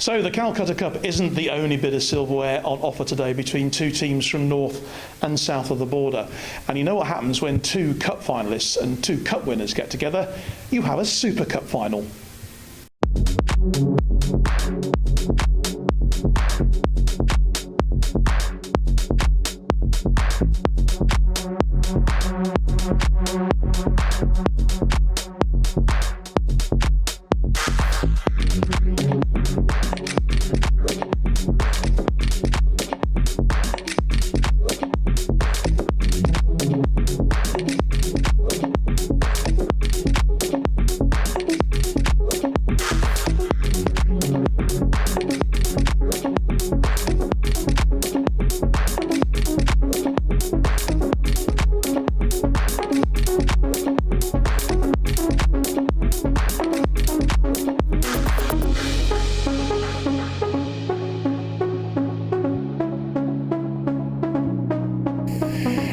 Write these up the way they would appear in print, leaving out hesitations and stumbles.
So the Calcutta Cup isn't the only bit of silverware on offer today between two teams from north and south of the border. And you know what happens when two cup finalists and two cup winners get together? You have a Super Cup final.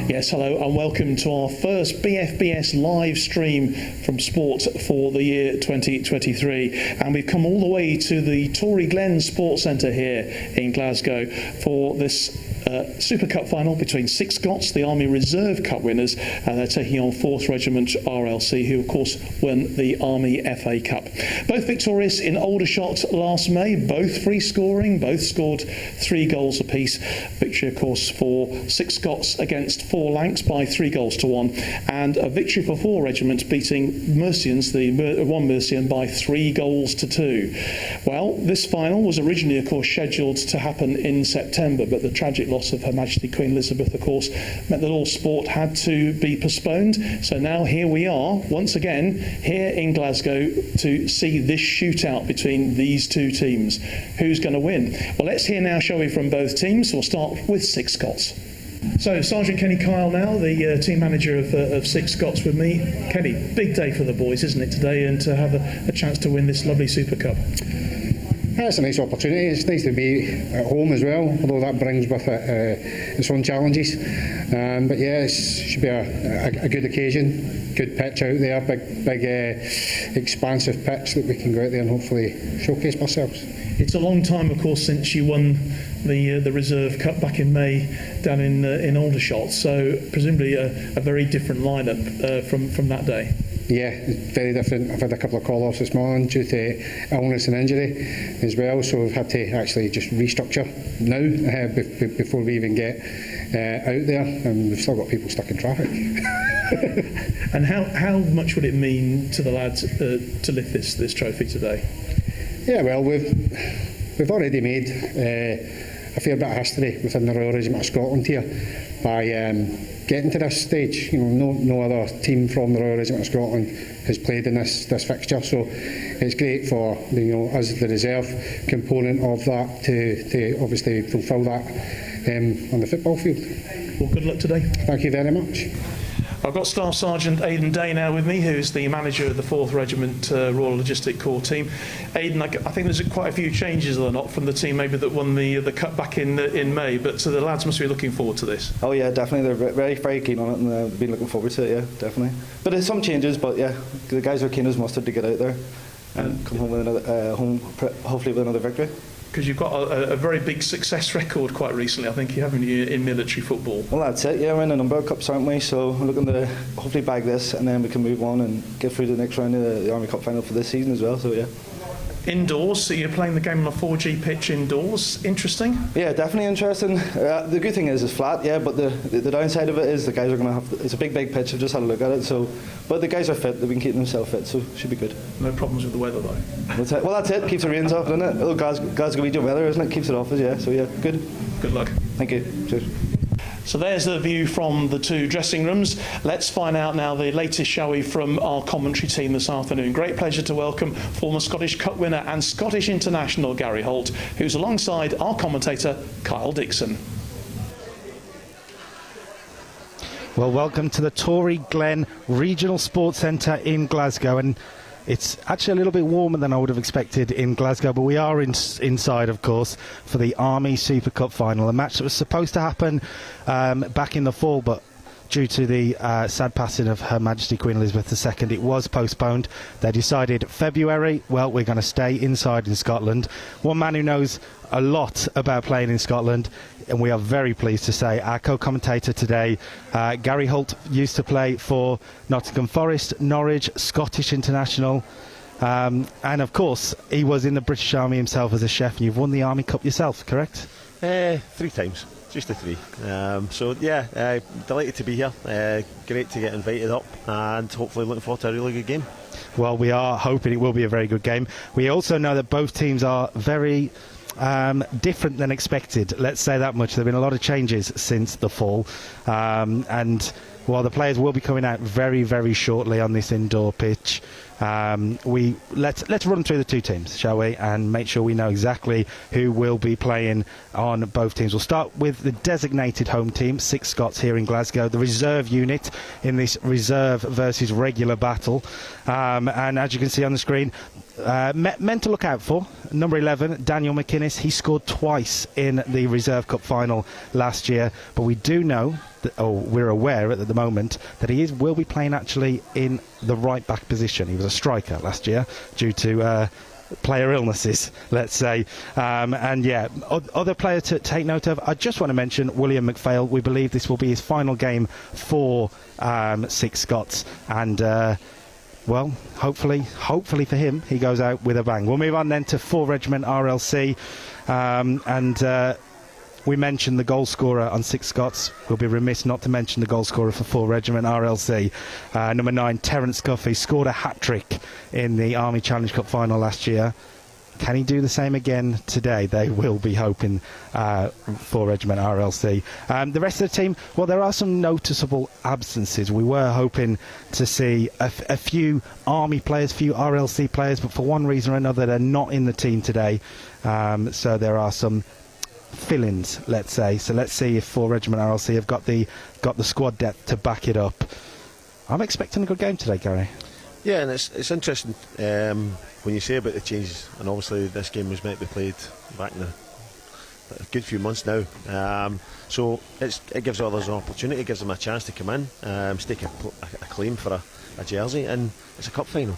Yes, hello and welcome to our first BFBS live stream from sport for the year 2023, and we've come all the way to the Tory Glen Sports Centre here in Glasgow for this Super Cup final between Six Scots, the Army Reserve Cup winners, and they're taking on 4th Regiment RLC, who of course won the Army FA Cup. Both victorious in Aldershot last May, both free scoring, both scored 3 goals apiece. Victory of course for Six Scots against 4 Lancs by 3 goals to 1, and a victory for 4 Regiment beating Mercians, the 1 Mercian, by 3 goals to 2. Well, this final was originally of course scheduled to happen in September, but the tragic loss of Her Majesty Queen Elizabeth, of course, meant that all sport had to be postponed. So now here we are, once again, here in Glasgow to see this shootout between these two teams. Who's going to win? Well, let's hear now, shall we, from both teams. We'll start with Six Scots. So, Sergeant Kenny Kyle now, the team manager of Six Scots with me. Kenny, big day for the boys, isn't it, today, and to have a chance to win this lovely Super Cup? It's a nice opportunity. It's nice to be at home as well, although that brings with it its own challenges. But yeah, it should be a good occasion, good pitch out there, big expansive pitch that we can go out there and hopefully showcase ourselves. It's a long time, of course, since you won the Reserve Cup back in May down in Aldershot, so presumably a very different lineup from that day. Yeah, it's very different. I've had a couple of call-offs this morning due to illness and injury as well, so we've had to actually just restructure now before we even get out there, and we've still got people stuck in traffic. And how much would it mean to the lads to lift this trophy today? Yeah, well, we've already made a fair bit of history within the Royal Regiment of Scotland here by getting to this stage. You know, no other team from the Royal Regiment of Scotland has played in this fixture, so it's great for us, the reserve component of that, to obviously fulfil that on the football field. Well, good luck today. Thank you very much. I've got Staff Sergeant Aidan Day now with me, who's the manager of the 4th Regiment Royal Logistic Corps team. Aidan, I think there's quite a few changes, are there not, from the team maybe that won the cup back in May, but the lads must be looking forward to this. Oh yeah, definitely. They're very, very keen on it, and they've been looking forward to it, yeah, definitely. But there's some changes, but yeah, the guys are keen as mustard to get out there and come home with another, hopefully with another victory. Because you've got a very big success record quite recently, I think, haven't you, in military football? Well, that's it, yeah, we're in a number of cups, aren't we? So we're looking to hopefully bag this, and then we can move on and get through to the next round of the Army Cup final for this season as well, so yeah. Indoors, so you're playing the game on a 4G pitch indoors. Interesting? Yeah, definitely interesting. The good thing is it's flat, yeah, but the downside of it is the guys are going to have... It's a big pitch, I've just had a look at it, so... But the guys are fit, they've been keeping themselves fit, so it should be good. No problems with the weather, though? Well, that's it. Keeps the rains off, doesn't it? Little Glasgow weather, isn't it? Keeps it off us, yeah, so yeah, good. Good luck. Thank you. Cheers. So there's the view from the two dressing rooms. Let's find out now the latest, shall we, from our commentary team this afternoon. Great pleasure to welcome former Scottish Cup winner and Scottish international Gary Holt, who's alongside our commentator Kyle Dixon. Well, welcome to the Tory Glen Regional Sports Centre in Glasgow, and it's actually a little bit warmer than I would have expected in Glasgow, but we are inside, of course, for the Army Super Cup final, a match that was supposed to happen back in the fall, but due to the sad passing of Her Majesty Queen Elizabeth II, it was postponed. They decided February, well, we're going to stay inside in Scotland. One man who knows a lot about playing in Scotland, and we are very pleased to say, our co-commentator today, Gary Holt, used to play for Nottingham Forest, Norwich, Scottish international, and of course he was in the British Army himself as a chef, and you've won the Army Cup yourself, correct? 3 times, just the 3. So yeah, delighted to be here, great to get invited up, and hopefully looking forward to a really good game. Well, we are hoping it will be a very good game. We also know that both teams are very different than expected, let's say that much. There have been a lot of changes since the fall, and while the players will be coming out very, very shortly on this indoor pitch, let's run through the 2 teams, shall we, and make sure we know exactly who will be playing on both teams. We'll start with the designated home team, 6 Scots here in Glasgow, the reserve unit in this reserve versus regular battle, and as you can see on the screen, men to look out for. Number 11, Daniel McInnes. He scored twice in the Reserve Cup final last year, but we do know that, we're aware at the moment that he will be playing actually in the right back position. He was a striker last year due to player illnesses, let's say, and yeah, other players to take note of. I just want to mention William McPhail. We believe this will be his final game for 6 Scots, and well, hopefully for him, he goes out with a bang. We'll move on then to 4 Regiment RLC, and we mentioned the goal scorer on 6 Scots. We'll be remiss not to mention the goal scorer for 4 Regiment RLC. Number 9, Terence Guffey, scored a hat-trick in the Army Challenge Cup final last year. Can he do the same again today? They will be hoping for Regiment RLC. The rest of the team, well, there are some noticeable absences. We were hoping to see a few Army players, few RLC players, but for one reason or another, they're not in the team today. So there are some fill-ins, let's say. So let's see if 4 Regiment RLC have got the squad depth to back it up. I'm expecting a good game today, Gary. Yeah, and it's interesting when you say about the changes, and obviously this game was meant to be played back in a good few months now, so it gives others an opportunity, it gives them a chance to come in, stake a claim for a jersey, and it's a cup final.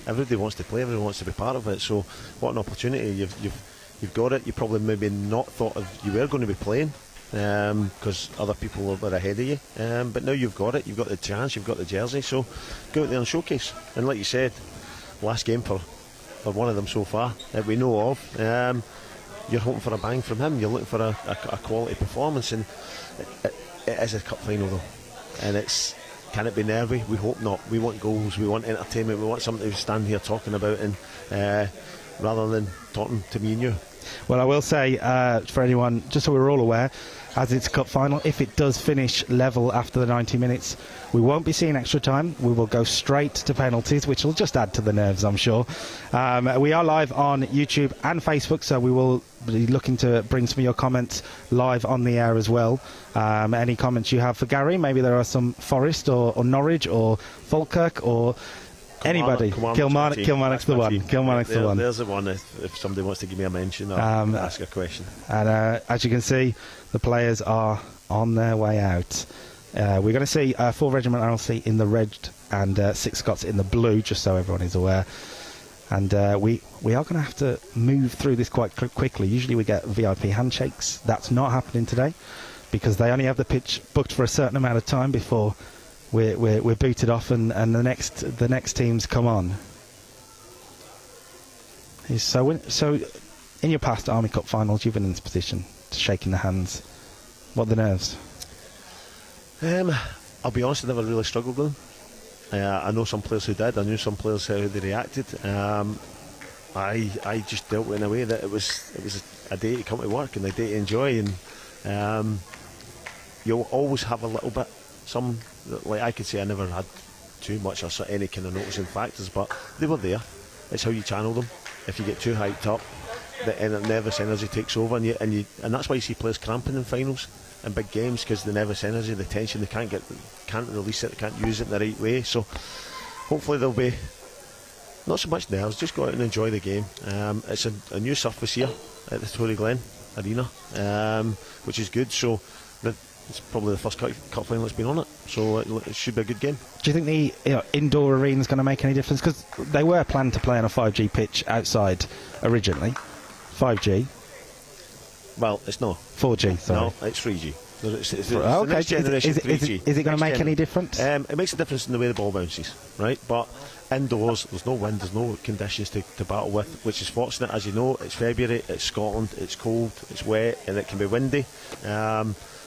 Everybody wants to play, everyone wants to be part of it, so what an opportunity. You've got it. You probably maybe not thought of you were going to be playing because other people were ahead of you, but now you've got it, you've got the chance, you've got the jersey, so go out there and showcase. And like you said, last game for one of them so far that we know of, you're hoping for a bang from him, you're looking for a quality performance, and it is a cup final though, and can it be nervy? We hope not. We want goals, we want entertainment, we want something to stand here talking about, and rather than talking to me and you. Well, I will say, for anyone, just so we're all aware, as it's a cup final, if it does finish level after the 90 minutes, we won't be seeing extra time. We will go straight to penalties, which will just add to the nerves, I'm sure. We are live on YouTube and Facebook, so we will be looking to bring some of your comments live on the air as well. Any comments you have for Gary? Maybe there are some Forest or Norwich or Falkirk or anybody. Kilmarnock's the one. Kilmarnock's the one. There's the one if somebody wants to give me a mention or ask a question. And as you can see, the players are on their way out. We're going to see 4 Regiment RLC in the red and 6 Scots in the blue, just so everyone is aware. And we are going to have to move through this quite quickly. Usually we get VIP handshakes. That's not happening today because they only have the pitch booked for a certain amount of time before we're booted off and the next teams come on. So in your past Army Cup finals, you've been in this position, shaking the hands. What are the nerves? I'll be honest, I never really struggled with them. I know some players who did. I knew some players how they reacted. I just dealt with it in a way that it was a day to come to work and a day to enjoy, and you'll always have a little bit. Some, like I could say, I never had too much or any kind of noticing factors, but they were there. It's how you channel them. If you get too hyped up, the nervous energy takes over, and that's why you see players cramping in finals and big games, because the nervous energy, the tension, they can't release it, they can't use it in the right way. So hopefully there'll be not so much nerves, just go out and enjoy the game. It's a new surface here at the Tory Glen Arena, which is good. So It's probably the first cup final that's been on it, so it should be a good game. Do you think the indoor arena is going to make any difference? Because they were planned to play on a 5G pitch outside originally. 5G. Well, it's not 4G. Sorry. No, it's 3G. It's okay. the next generation 3G. Is it going to make any difference? It makes a difference in the way the ball bounces, right? But indoors, there's no wind, there's no conditions to battle with, which is fortunate. As you know, it's February, it's Scotland, it's cold, it's wet, and it can be windy.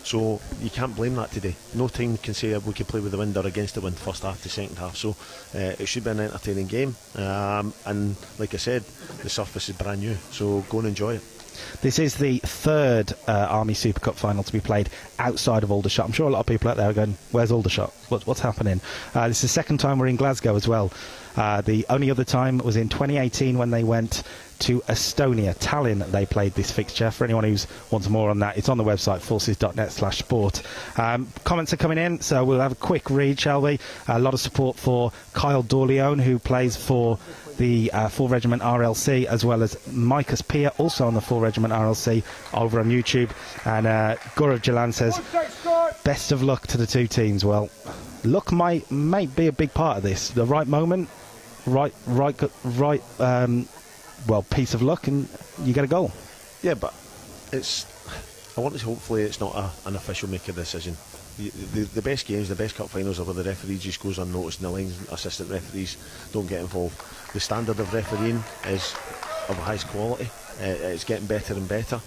So you can't blame that today. No team can say we can play with the wind or against the wind first half to second half. So it should be an entertaining game. And like I said, the surface is brand new, so go and enjoy it. This is the third Army Super Cup final to be played outside of Aldershot. I'm sure a lot of people out there are going, where's Aldershot? What's happening? This is the second time we're in Glasgow as well. The only other time was in 2018 when they went to Estonia, Tallinn. They played this fixture. For anyone who wants more on that, it's on the website, forces.net/sport. Comments are coming in, so we'll have a quick read, shall we? A lot of support for Kyle Dorleone, who plays for the 4 Regiment RLC, as well as Micus Pia, also on the 4 Regiment RLC, over on YouTube. And Gaurav Jalan says, best of luck to the two teams. Well, luck might be a big part of this. The right moment, right piece of luck, and you get a goal. Yeah, but I want to hopefully it's not an official make a decision. The best games, the best cup finals are where the referee just goes unnoticed and the line assistant referees don't get involved. The standard of refereeing is of the highest quality. It's getting better and better.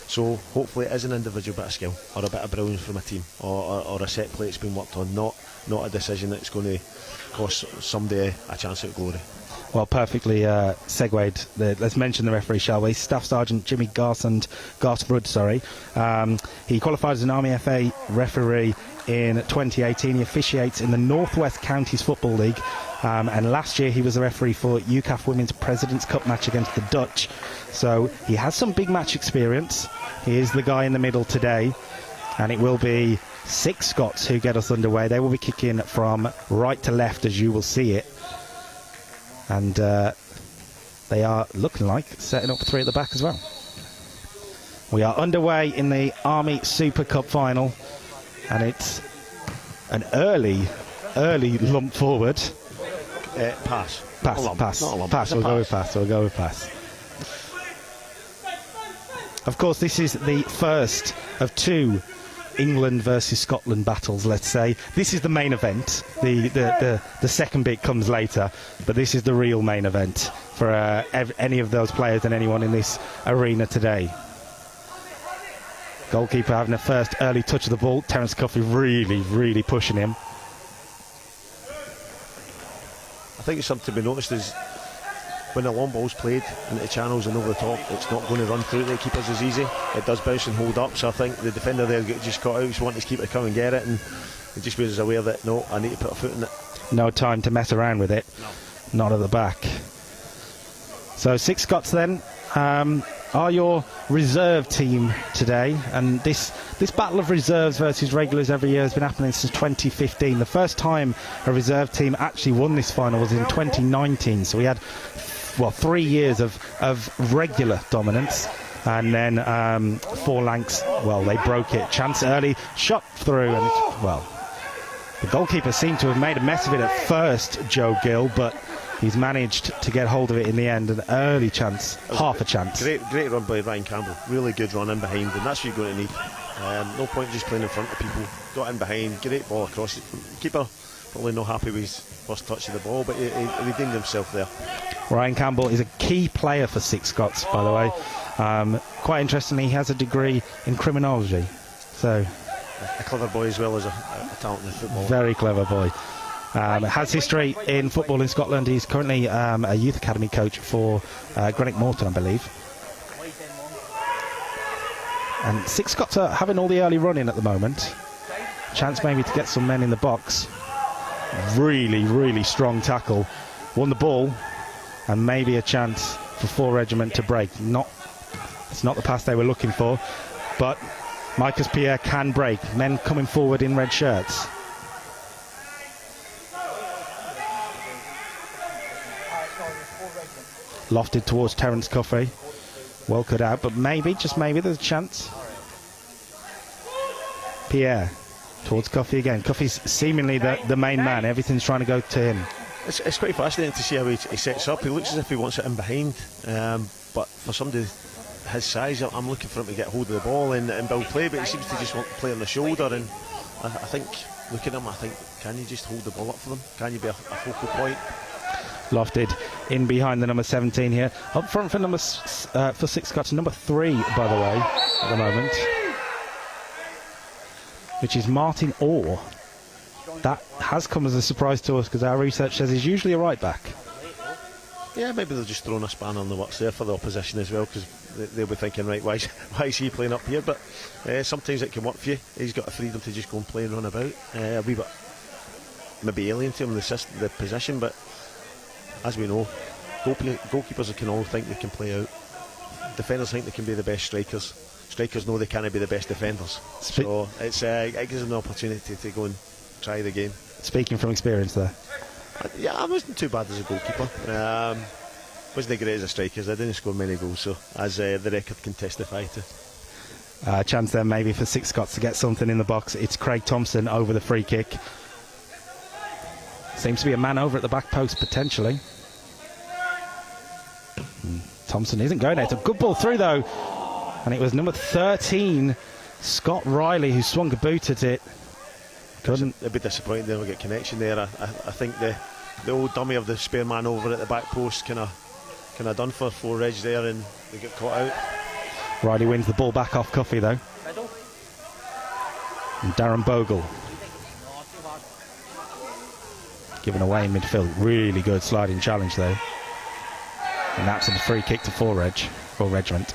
So hopefully it is an individual bit of skill or a bit of brilliance from a team or a set play that's been worked on, not a decision that's going to cost somebody a chance at glory. Well, perfectly segued. Let's mention the referee, shall we? Staff Sergeant Jimmy Garsrud. He qualified as an Army FA referee in 2018. He officiates in the North West Counties Football League. And last year he was a referee for UCAF Women's President's Cup match against the Dutch. So he has some big match experience. He is the guy in the middle today. And it will be 6 Scots who get us underway. They will be kicking from right to left, as you will see it. And they are looking like setting up 3 at the back as well. We are underway in the Army Super Cup final, and it's an early lump forward. Pass. Pass. We'll go with pass. Of course, this is the first of 2 England versus Scotland battles, let's say. This is the main event. The second bit comes later, but this is the real main event for any of those players and anyone in this arena today. Goalkeeper having a first early touch of the ball. Terence Coffey really pushing him. I think it's something to be noticed is when the long ball's played into the channels and over the top, it's not going to run through the keepers as easy. It does bounce and hold up, so I think the defender there just caught out. He's wanting his keeper to come and get it, and he just was aware that, no, I need to put a foot in it. No time to mess around with it. No. Not at the back. So 6 Scots then are your reserve team today, and this battle of reserves versus regulars every year has been happening since 2015. The first time a reserve team actually won this final was in 2019, so we had 3 years of regular dominance, and then 4 Lancs, well, they broke it. Chance early, shot through, and the goalkeeper seemed to have made a mess of it at first, Joe Gill, but he's managed to get hold of it in the end. An early chance, half a chance. Great run by Ryan Campbell. Really good run in behind, and that's what you're going to need. No point just playing in front of people. Got in behind, great ball across. Keeper probably not happy with his first touch of the ball, but he redeemed himself there. Ryan Campbell is a key player for 6 Scots, by the way. Quite interestingly, he has a degree in criminology. So a clever boy as well as a talented footballer. Very clever boy. Has history in football in Scotland. He's currently a youth academy coach for Greenock Morton, I believe. And 6 Scots are having all the early running at the moment. Chance maybe to get some men in the box. Really strong tackle. Won the ball, and maybe a chance for 4 Regiment to break. It's not the pass they were looking for, but Micus Pierre can break. Men coming forward in red shirts. Lofted towards Terence Coffey. Well cut out, but maybe, just maybe, there's a chance. Pierre towards Coffey again. Coffey's seemingly the main man. Everything's trying to go to him. It's quite fascinating to see how he sets up. He looks as if he wants it in behind, but for somebody his size, I'm looking for him to get hold of the ball and build play, but he seems to just want to play on the shoulder. And I think, looking at him, I think, can you just hold the ball up for them? Can you be a focal point? Lofted in behind the number 17 here. Up front for for 6 Scots, number 3, by the way, at the moment, which is Martin Orr. That has come as a surprise to us because our research says he's usually a right back. Yeah, maybe they're just throwing a spanner in the works there for the opposition as well, because they'll be thinking, right, why is he playing up here? But sometimes it can work for you. He's got the freedom to just go and play and run about. A wee bit maybe alien to him, the position, but as we know, goalkeepers can all think they can play out. Defenders think they can be the best strikers. Strikers know they can't be the best defenders. So it gives them the opportunity to go and try the game. Speaking from experience there. Yeah, I wasn't too bad as a goalkeeper. Wasn't great as a striker. I didn't score many goals, so as the record can testify to. Chance then maybe for 6 Scots to get something in the box. It's Craig Thompson over the free kick. Seems to be a man over at the back post potentially. Thompson isn't going there. It's a good ball through though, and it was number 13, Scott Riley, who swung a boot at it. It'd be disappointing they don't get connection there. I think the old dummy of the spare man over at the back post kind of done for Reg there, and they get caught out. Riley wins the ball back off Coffey though. And Darren Bogle given away in midfield. Really good sliding challenge though. And that's a free kick to for Regiment.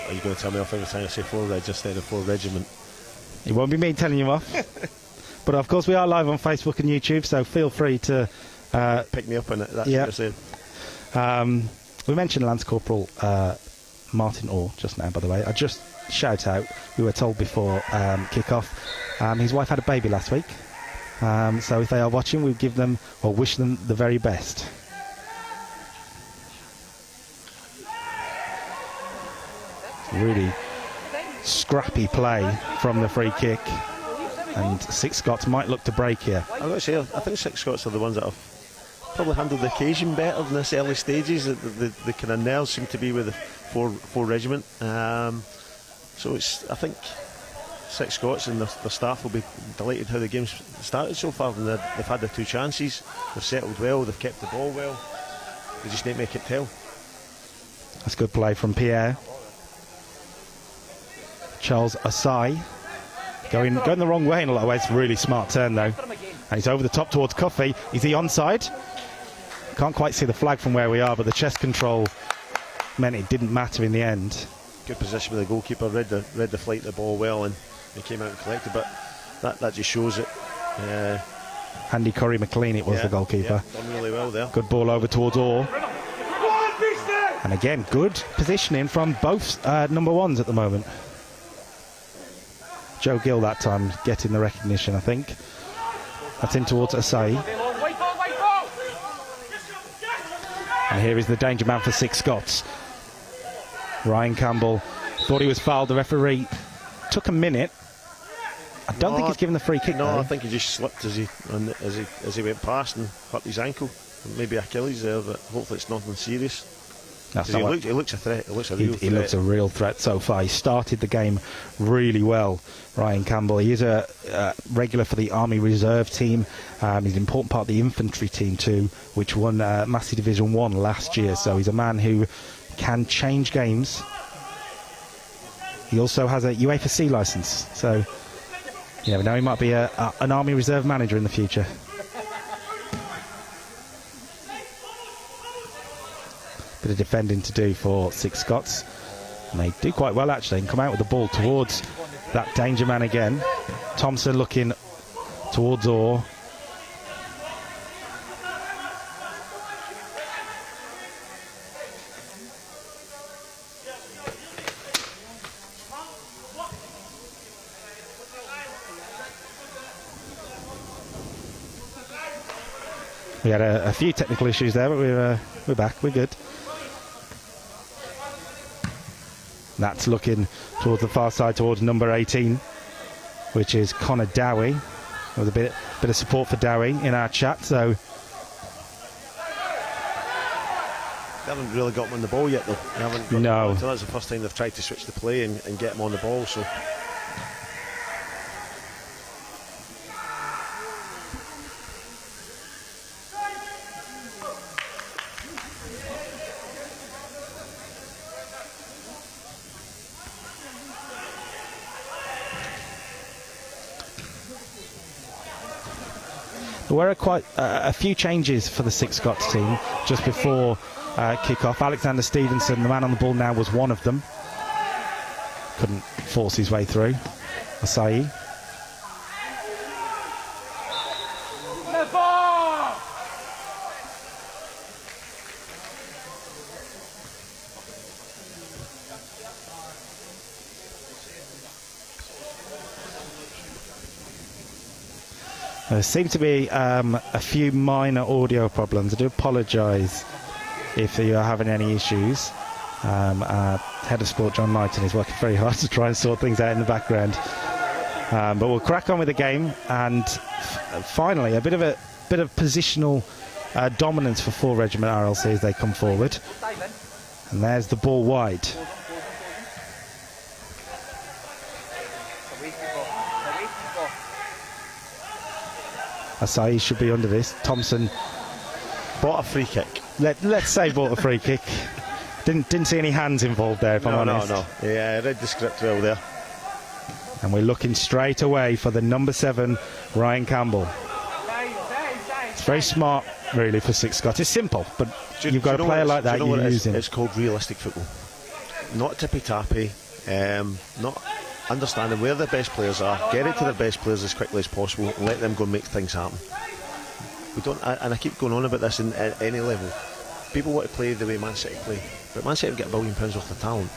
Are you going to tell me off every time I say for Reg instead of for Regiment? It won't be me telling you off. But of course we are live on Facebook and YouTube, so feel free to pick me up on it. That's what you're saying. We mentioned Lance Corporal Martin Orr just now, by the way. I just shout out, we were told before kick-off, his wife had a baby last week. So if they are watching, we give them or wish them the very best. Really scrappy play from the free kick, and 6 Scots might look to break here. I've got to say, I think 6 Scots are the ones that have probably handled the occasion better in this early stages. The kind of nerves seem to be with the 4 Regiment. So I think 6 Scots and the staff will be delighted how the game's started so far. And they've had their 2 chances, they've settled well, they've kept the ball well. They just need to make it tell. That's good play from Pierre. Charles Asai going the wrong way in a lot of ways. Really smart turn though, and he's over the top towards Coffey. Is he onside? Can't quite see the flag from where we are, but the chest control meant it didn't matter in the end. Good position with the goalkeeper, read the flight of the ball well, and he came out and collected. But that just shows it. Andy Curry McLean, it was the goalkeeper. Yeah, done really well there. Good ball over towards Orr. And again, good positioning from both number 1s at the moment. Joe Gill that time getting the recognition, I think. That's in towards Asai. And here is the danger man for 6 Scots. Ryan Campbell thought he was fouled. The referee took a minute. I don't think he's given the free kick. No, though. I think he just slipped as he went past and hurt his ankle. Maybe Achilles there, but hopefully it's nothing serious. He looks a threat. He looks a real threat. He looks a real threat so far. He started the game really well, Ryan Campbell. He is a regular for the Army Reserve team. He's an important part of the infantry team too, which won Massey Division 1 last year. So he's a man who can change games. He also has a UEFA C licence. So you never know, he might be an Army Reserve manager in the future. Bit of defending to do for 6 Scots, and they do quite well actually and come out with the ball towards that danger man again. Thompson looking towards Orr. We had a few technical issues there, but we're back, we're good. That's looking towards the far side, towards number 18, which is Connor Dowie. There was a bit of support for Dowie in our chat, so... They haven't really got him on the ball yet, though. They haven't got No. So that's the first time they've tried to switch the play and get him on the ball, so... There were quite a few changes for the Six Scots team just before kick-off. Alexander Stevenson, the man on the ball now, was one of them. Couldn't force his way through. Asai. There seem to be a few minor audio problems. I do apologise if you're having any issues. Our head of sport, John Knighton, is working very hard to try and sort things out in the background. But we'll crack on with the game, and finally a bit of positional dominance for 4 Regiment RLC as they come forward. And there's the ball wide. Asai should be under this. Thompson bought a free kick. Let's say bought a free kick. Didn't see any hands involved there, if I'm honest. No. Yeah, I read the script well there. And we're looking straight away for the number 7, Ryan Campbell. It's very smart, really, for Six Scots. It's simple, but you've got a player like that you're using. It's called realistic football. Not tippy-tappy, not understanding where the best players are, get it to the best players as quickly as possible, and let them go and make things happen. We don't, and I keep going on about this at any level. People want to play the way Man City play, but Man City have got £1 billion worth of talent.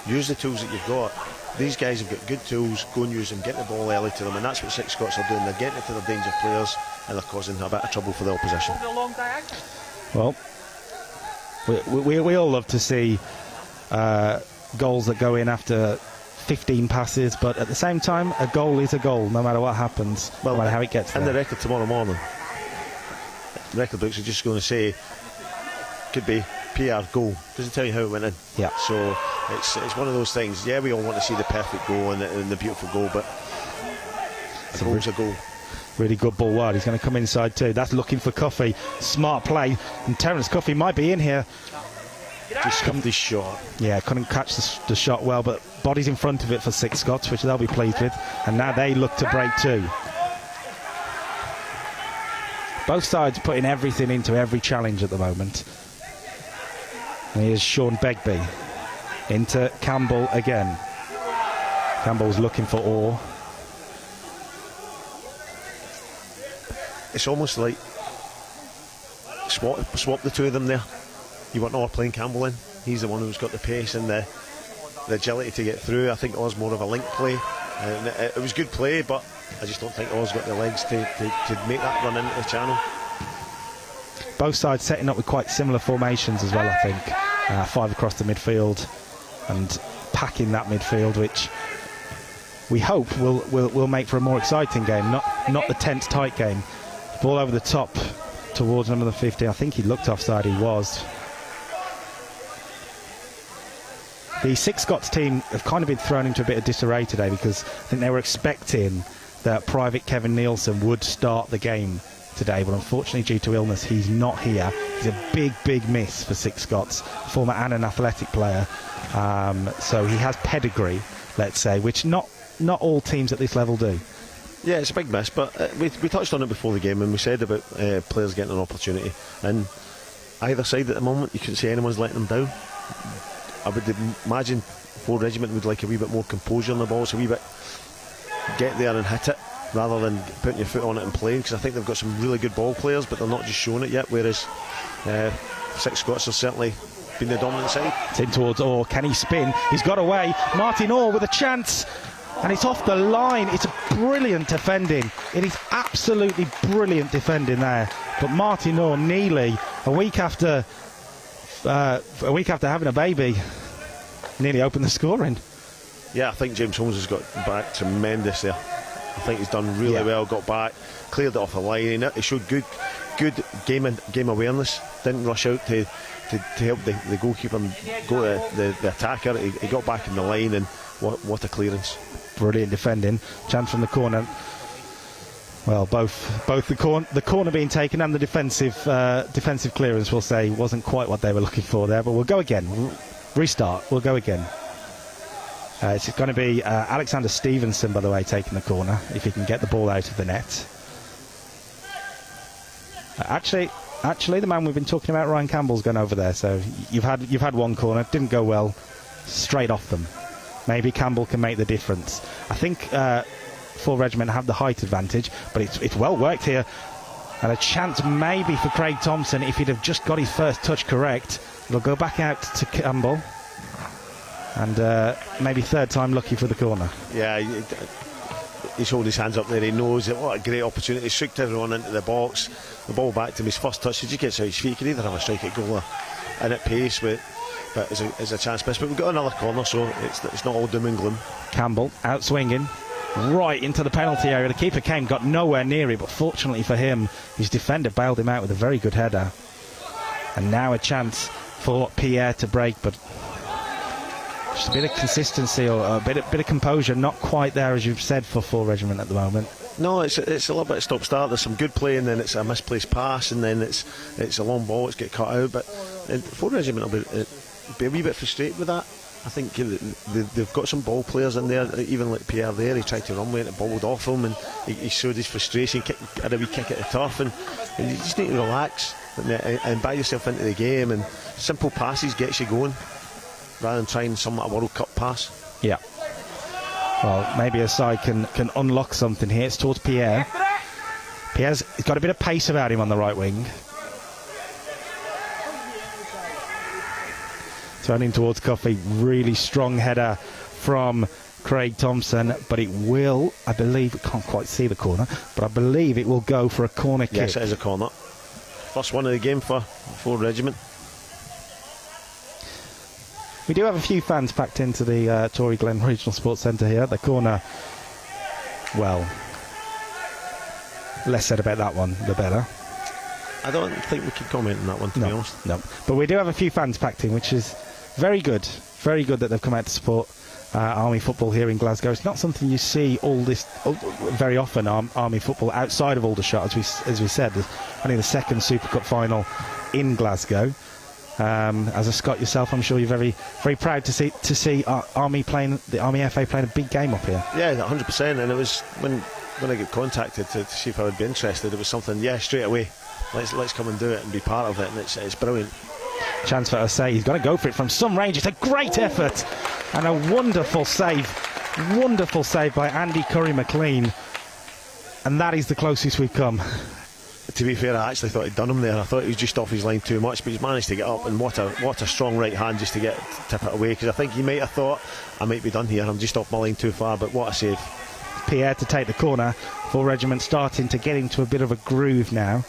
Use the tools that you've got. These guys have got good tools. Go and use them. Get the ball early to them, and that's what Six Scots are doing. They're getting it to their danger players, and they're causing a bit of trouble for the opposition. Well, we all love to see goals that go in after 15 passes, but at the same time, a goal is a goal, no matter what happens, no matter how it gets there. And the record tomorrow morning, the record books are just going to say, could be PR goal. Doesn't tell you how it went in. Yeah. So it's one of those things. Yeah, we all want to see the perfect goal and the beautiful goal, but a goal's a goal. Really good ball wide. He's going to come inside too. That's looking for Cuffey. Smart play. And Terence Cuffey might be in here. Just scuffed his shot. Yeah, couldn't catch the shot well, but body's in front of it for Six Scots, which they'll be pleased with. And now they look to break too. Both sides putting everything into every challenge at the moment. And here's Sean Begbie into Campbell again. Campbell's looking for Orr. It's almost like swap the two of them there. You want Orr playing Campbell in. He's the one who's got the pace and the agility to get through. I think Orr's more of a link play. And it was good play, but I just don't think Orr's got the legs to make that run into the channel. Both sides setting up with quite similar formations as well, I think. 5 across the midfield and packing that midfield, which we hope will make for a more exciting game, not the tense, tight game. Ball over the top towards number 50. I think he looked offside. He was. The Six Scots team have kind of been thrown into a bit of disarray today because I think they were expecting that Private Kevin Nielsen would start the game today, but unfortunately due to illness he's not here. He's a big miss for Six Scots, former Annan Athletic player, so he has pedigree, let's say, which not all teams at this level do. Yeah, it's a big miss, but we touched on it before the game and we said about players getting an opportunity, and either side at the moment you couldn't say anyone's letting them down. I would imagine 4 Regiment would like a wee bit more composure on the ball, so a wee bit get there and hit it rather than putting your foot on it and playing, because I think they've got some really good ball players but they're not just showing it yet, whereas Six Scots have certainly been the dominant side. It's in towards Orr. Can he spin? He's got away. Martin Orr with a chance, and it's off the line. It's a brilliant defending. It is absolutely brilliant defending there. But Martin Orr, Neely, a week after having a baby, nearly opened the scoring. Yeah, I think James Holmes has got back tremendous there. I think he's done really well, got back, cleared it off the line. He showed good game awareness, didn't rush out to help the goalkeeper go to the attacker. He got back in the line, and what a clearance. Brilliant defending. Chance from the corner. Well, both the corner being taken and the defensive clearance, we'll say, wasn't quite what they were looking for there. But we'll go again. Restart. We'll go again. It's going to be Alexander Stevenson, by the way, taking the corner, if he can get the ball out of the net. Actually, the man we've been talking about, Ryan Campbell's gone over there. So you've had one corner, didn't go well, straight off them. Maybe Campbell can make the difference. I think Full Regiment have the height advantage, but it's well worked here. And a chance maybe for Craig Thompson if he'd have just got his first touch correct. It'll go back out to Campbell. And maybe third time lucky for the corner. Yeah, he's holding his hands up there. He knows that what a great opportunity. He shook everyone into the box. The ball back to him, his first touch. He just gets out his feet. He could either have a strike at goal and at pace, but it's a chance miss. But we've got another corner, so it's not all doom and gloom. Campbell out swinging right into the penalty area. The keeper got nowhere near it, but fortunately for him, his defender bailed him out with a very good header. And now a chance for Pierre to break, but just a bit of consistency or a bit of composure, not quite there, as you've said, for Full Regiment at the moment. No, it's a little bit of stop-start. There's some good play, and then it's a misplaced pass, and then it's a long ball. It's get cut out, but Full Regiment will be a wee bit frustrated with that. I think they've got some ball players in there, even like Pierre there. He tried to run with it, it balled off him, and he showed his frustration, had a wee kick at the turf, and you just need to relax and buy yourself into the game, and simple passes gets you going, rather than trying some World Cup pass. Yeah. Well, maybe a side can unlock something here. It's towards Pierre. Pierre's got a bit of pace about him on the right wing. Turning towards Coffey. Really strong header from Craig Thompson, but it will, I believe, can't quite see the corner, but I believe it will go for a corner kick. Yes, it is a corner. First one of the game for Full Regiment. We do have a few fans packed into the Tory Glen Regional Sports Centre here. The corner, well, less said about that one, the better. I don't think we can comment on that one, to be honest. No, but we do have a few fans packed in, which is very good. Very good that they've come out to support Army football here in Glasgow. It's not something you see very often, Army football outside of Aldershot, as we said. There's only the second Super Cup final in Glasgow. As a Scot yourself, I'm sure you're very, very proud to see Army playing, the Army FA playing a big game up here. Yeah, 100%. And it was when I got contacted to see if I would be interested, it was something. Yeah, straight away. Let's come and do it and be part of it, and it's brilliant. Chance for Osei. He's going to go for it from some range. It's a great effort and a wonderful save by Andy Curry-McLean, and that is the closest we've come. To be fair, I actually thought he'd done him there. I thought he was just off his line too much, but he's managed to get up, and what a strong right hand just to tip it away, because I think he might have thought, I might be done here, I'm just off my line too far, but what a save. Pierre to take the corner. Full Regiment starting to get into a bit of a groove now.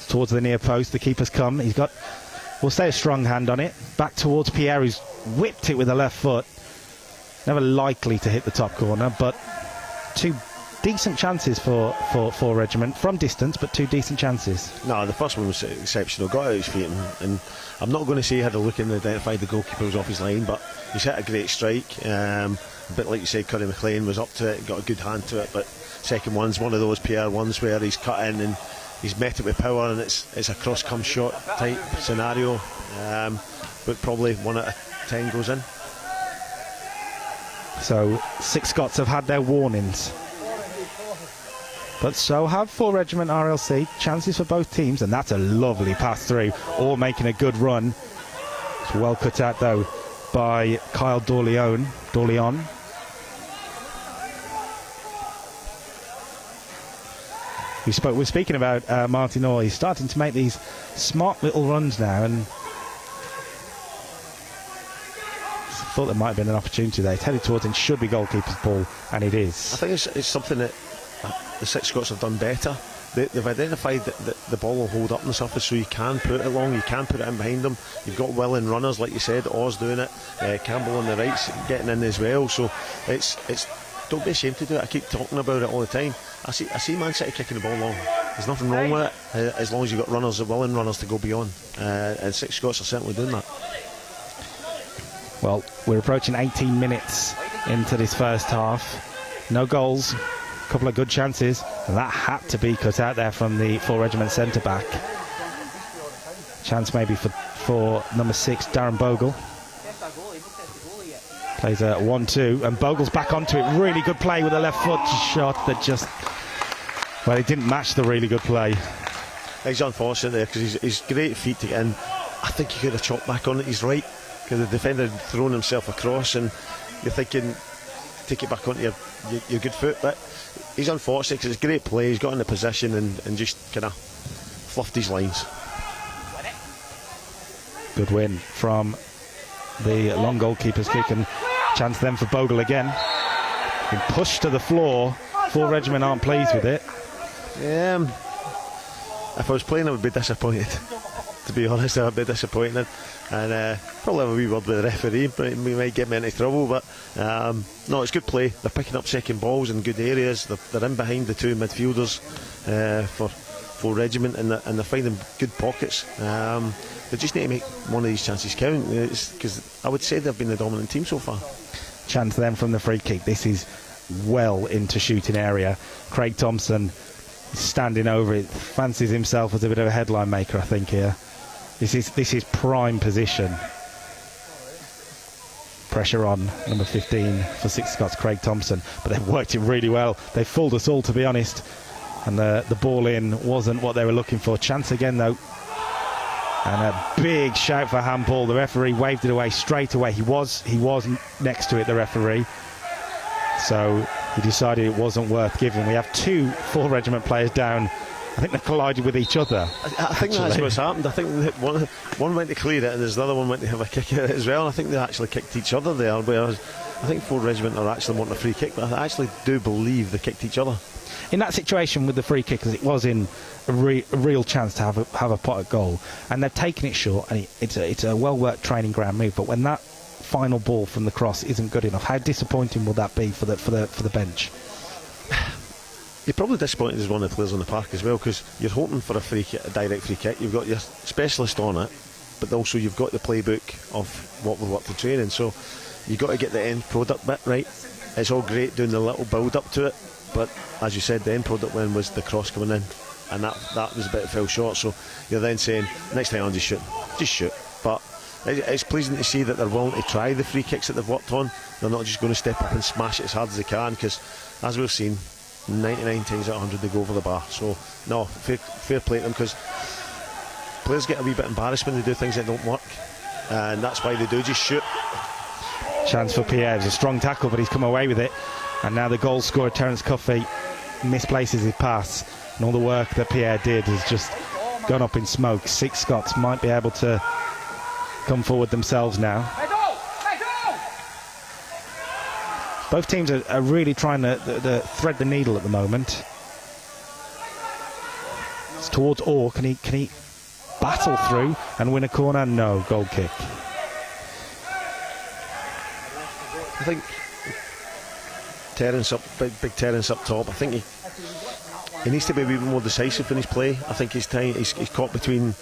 Towards the near post, the keeper's come. He's got, we'll say, a strong hand on it. Back towards Pierre, who's whipped it with the left foot. Never likely to hit the top corner, but two decent chances for Regiment from distance, but two decent chances. No, the first one was exceptional. Got out his feet, and I'm not going to say he had a look and identified the goalkeeper was off his line, but he's hit a great strike. A bit like you say, Curry McLean was up to it, got a good hand to it, but second one's one of those Pierre ones where he's cut in and he's met it with power, and it's a cross come shot type scenario, but probably 1 out of 10 goes in. So 6 Scots have had their warnings, but so have Full Regiment RLC. Chances for both teams, and that's a lovely pass through, all making a good run. It's well cut out though by Kyle Dorleon. We're speaking about Martin Orr. He's starting to make these smart little runs now, and thought there might have been an opportunity there. It's headed towards him, should be goalkeeper's ball, and it is. I think it's something that the 6 Scots have done better they've identified that the ball will hold up on the surface, so you can put it long, you can put it in behind them. You've got willing runners, like you said, Oz doing it, Campbell on the right's getting in as well. So it's don't be ashamed to do it. I keep talking about it all the time. I see Man City kicking the ball long. There's nothing wrong with it, as long as you've got runners, willing runners to go beyond. And 6 Scots are certainly doing that. Well, we're approaching 18 minutes into this first half. No goals, a couple of good chances, and that had to be cut out there from the 4 Regiment centre-back. Chance maybe for number 6, Darren Bogle. Plays a 1-2, and Bogle's back onto it. Really good play with a left foot shot that just, well, it didn't match the really good play. He's unfortunate there because he's great feet to get in. I think he could have chopped back on it. He's right, because the defender had thrown himself across, and you're thinking, take it back onto your good foot. But he's unfortunate because it's great play. He's got in the position and just kind of fluffed his lines. Good win from the long goalkeeper's kick, and chance then for Bogle again. Been pushed to the floor. 4 Regiment aren't pleased with it. If I was playing, I would be disappointed. To be honest, I would be disappointed, and probably have a wee word with the referee, but we might get me into trouble. But no, it's good play. They're picking up second balls in good areas. They're in behind the 2 midfielders for 4 Regiment, and they're finding good pockets. They just need to make one of these chances count, because I would say they've been the dominant team so far. Chance then from the free kick. This is well into shooting area. Craig Thompson standing over it, fancies himself as a bit of a headline maker, I think, here. This is prime position. Pressure on number 15 for 6 Scots, Craig Thompson, but they've worked it really well. They've fooled us all, to be honest, and the ball in wasn't what they were looking for. Chance again though, and a big shout for handball. The referee waved it away straight away. He was next to it, the referee, so he decided it wasn't worth giving. We have 2 4 Regiment players down. I think they collided with each other. I think that's what's happened. I think one went to clear it, and there's the other one went to have a kick at it as well. I think they actually kicked each other there, whereas I think 4 Regiment are actually wanting a free kick, but I actually do believe they kicked each other. In that situation with the free kick, because it was in a real chance to have a pot at goal, and they've taken it short, and it's a well-worked training ground move. But when that final ball from the cross isn't good enough, how disappointing will that be for the bench? You're probably disappointed as one of the players on the park as well, because you're hoping for a free kick, a direct free kick. You've got your specialist on it, but also you've got the playbook of what we've worked in training. So you've got to get the end product bit right. It's all great doing the little build up to it, but as you said, the end product then was the cross coming in, and that was a bit fell short. So you're then saying, next time on, just shoot. But it's pleasing to see that they're willing to try the free kicks that they've worked on. They're not just going to step up and smash it as hard as they can, because as we've seen, 99 times out of 100 they go over the bar. So no, fair play to them, because players get a wee bit embarrassed when they do things that don't work, and that's why they do just shoot. Chance for Pierre. It's a strong tackle, but he's come away with it, and now the goal scorer Terence Cuffey misplaces his pass, and all the work that Pierre did has just gone up in smoke. 6 Scots might be able to come forward themselves now. Both teams are really trying to thread the needle at the moment. It's towards Orr. Can he battle through and win a corner? No. Goal kick. I think Terence big Terence up top. I think he needs to be a wee bit more decisive in his play. I think he's caught between,